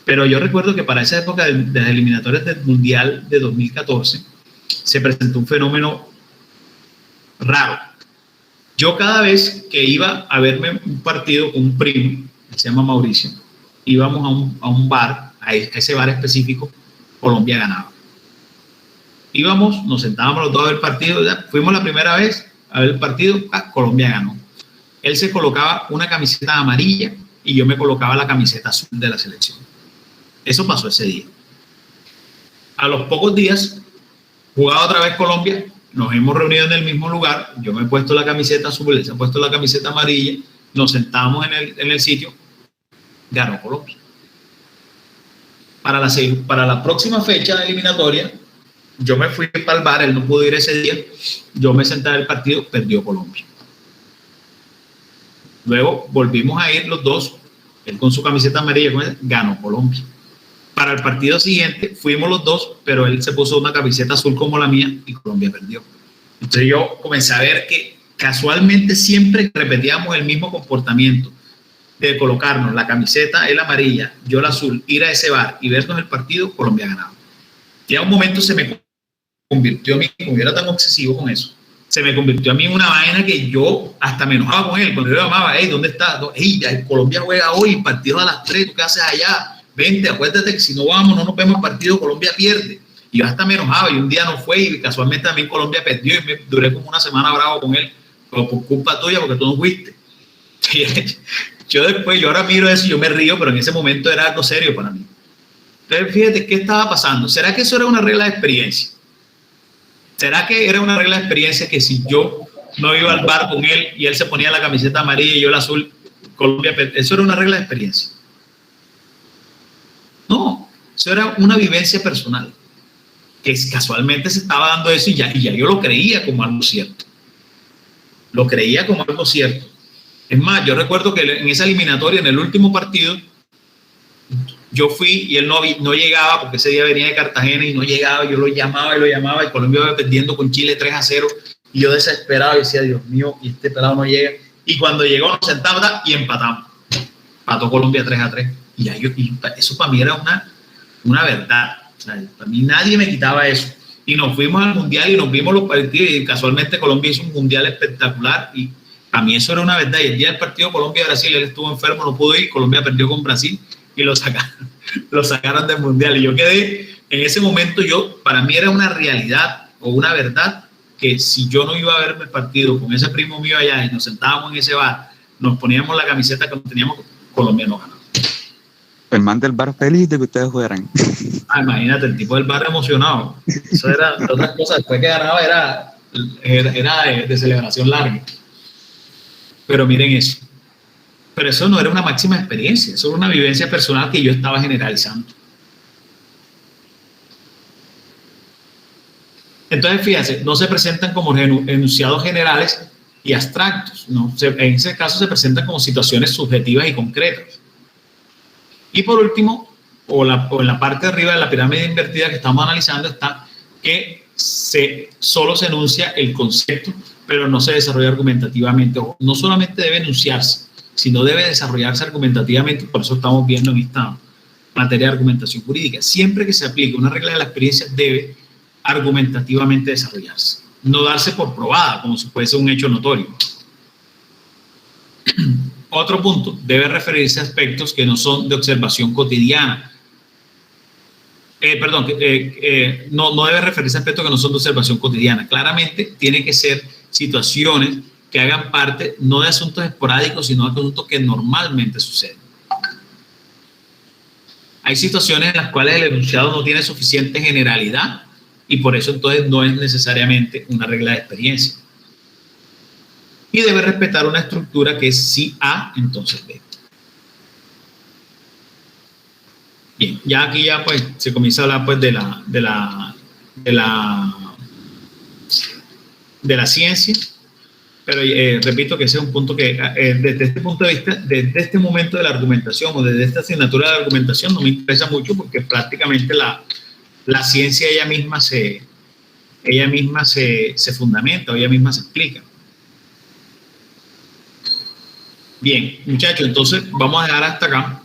Pero yo recuerdo que para esa época de las eliminatorias del Mundial de 2014, se presentó un fenómeno raro. Yo cada vez que iba a verme un partido con un primo, que se llama Mauricio, íbamos a un bar, a ese bar específico, Colombia ganaba. Íbamos, nos sentábamos los dos a ver el partido, ya, fuimos la primera vez a ver el partido, Colombia ganó. Él se colocaba una camiseta amarilla y yo me colocaba la camiseta azul de la selección. Eso pasó ese día. A los pocos días, jugaba otra vez Colombia, nos hemos reunido en el mismo lugar, yo me he puesto la camiseta azul, él se ha puesto la camiseta amarilla, nos sentamos en el sitio, ganó Colombia. Para la próxima fecha de eliminatoria, yo me fui para el bar, él no pudo ir ese día, yo me senté en el partido, perdió Colombia. Luego volvimos a ir los dos, él con su camiseta amarilla, ganó Colombia. Para el partido siguiente fuimos los dos, pero él se puso una camiseta azul como la mía y Colombia perdió. Entonces yo comencé a ver que casualmente siempre repetíamos el mismo comportamiento de colocarnos la camiseta, él amarilla, yo la azul, ir a ese bar y vernos el partido, Colombia ganaba. Y a un momento se me convirtió a mí, como yo era tan obsesivo con eso, se me convirtió a mí en una vaina que yo hasta me enojaba con él. Cuando yo le llamaba, hey, ¿dónde estás? Hey, Colombia juega hoy, partido a las 3, ¿tú qué haces allá? Vente, acuérdate que si no vamos, no nos vemos el partido, Colombia pierde. Y yo hasta me enojaba y un día no fue y casualmente también Colombia perdió y me duré como una semana bravo con él, pero por culpa tuya porque tú no fuiste. Yo ahora miro eso y yo me río, pero en ese momento era algo serio para mí. Entonces, fíjate, ¿qué estaba pasando? ¿Será que eso era una regla de experiencia? ¿Será que era una regla de experiencia que si yo no iba al bar con él y él se ponía la camiseta amarilla y yo la azul, Colombia, eso era una regla de experiencia? No, eso era una vivencia personal, que casualmente se estaba dando eso y ya yo lo creía como algo cierto. Lo creía como algo cierto. Es más, yo recuerdo que en esa eliminatoria, en el último partido, yo fui y él no llegaba porque ese día venía de Cartagena y no llegaba, yo lo llamaba y Colombia iba perdiendo con Chile 3-0 y yo desesperado y decía, Dios mío, y este pelado no llega. Y cuando llegó nos sentamos y empatamos. Empató Colombia 3-3. Y eso para mí era una verdad. O sea, para mí nadie me quitaba eso. Y nos fuimos al Mundial y nos vimos los partidos y casualmente Colombia hizo un Mundial espectacular y a mí eso era una verdad. Y el día del partido Colombia-Brasil, él estuvo enfermo, no pudo ir, Colombia perdió con Brasil y lo sacaron del Mundial. Y yo quedé, en ese momento para mí era una realidad o una verdad que si yo no iba a verme el partido con ese primo mío allá y nos sentábamos en ese bar, nos poníamos la camiseta que teníamos, Colombia no ganaba. El man del bar feliz de que ustedes fueran. Imagínate, el tipo del bar emocionado. Eso era otra cosa. Después que ganaba era de celebración larga. Pero miren eso. Pero eso no era una máxima experiencia. Eso era una vivencia personal que yo estaba generalizando. Entonces, fíjense, no se presentan como enunciados generales y abstractos, ¿no? En ese caso se presentan como situaciones subjetivas y concretas. Y por último, o en la parte de arriba de la pirámide invertida que estamos analizando está que solo se enuncia el concepto, pero no se desarrolla argumentativamente. No solamente debe enunciarse, sino debe desarrollarse argumentativamente. Por eso estamos viendo en esta materia de argumentación jurídica. Siempre que se aplique una regla de la experiencia debe argumentativamente desarrollarse, no darse por probada como si fuese un hecho notorio. Otro punto, debe referirse a aspectos que no son de observación cotidiana. No debe referirse a aspectos que no son de observación cotidiana. Claramente tiene que ser situaciones que hagan parte no de asuntos esporádicos, sino de asuntos que normalmente suceden. Hay situaciones en las cuales el enunciado no tiene suficiente generalidad y por eso entonces no es necesariamente una regla de experiencia. Y debe respetar una estructura que es si A, entonces B. Bien, ya aquí pues se comienza a hablar pues de la ciencia, pero repito que ese es un punto que desde este punto de vista, desde este momento de la argumentación o desde esta asignatura de la argumentación no me interesa mucho porque prácticamente la ciencia ella misma se fundamenta o ella misma se explica. Bien, muchachos, entonces vamos a dejar hasta acá.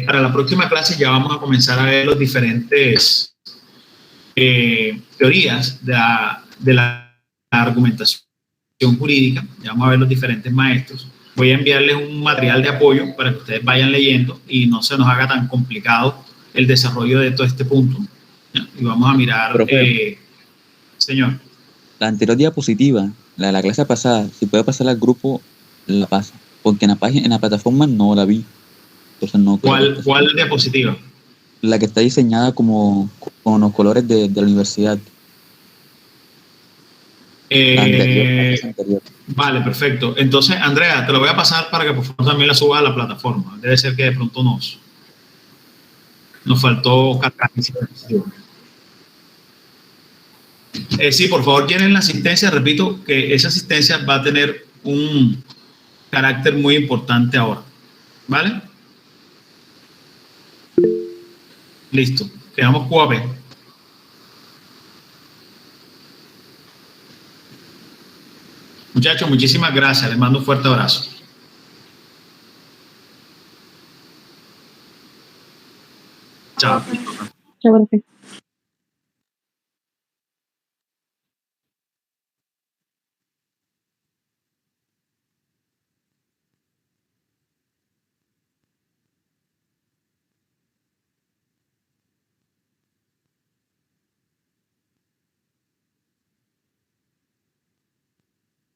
Para la próxima clase ya vamos a comenzar a ver los diferentes teorías de la argumentación jurídica. Ya vamos a ver los diferentes maestros. Voy a enviarles un material de apoyo para que ustedes vayan leyendo y no se nos haga tan complicado el desarrollo de todo este punto. ¿Ya? Y vamos a mirar, señor. La anterior diapositiva, la de la clase pasada, si puede pasar al grupo, la pasa, porque en la plataforma no la vi. Entonces no. ¿Cuál diapositiva? La que está diseñada con los colores de la universidad. La anterior. Vale, perfecto. Entonces, Andrea, te lo voy a pasar para que por favor también la suba a la plataforma. Debe ser que de pronto nos faltó cargar. Sí, por favor, llenen la asistencia. Repito que esa asistencia va a tener un carácter muy importante ahora. ¿Vale? Listo. Quedamos QAP. Muchachos, muchísimas gracias. Les mando un fuerte abrazo. Chao. Chao, profe.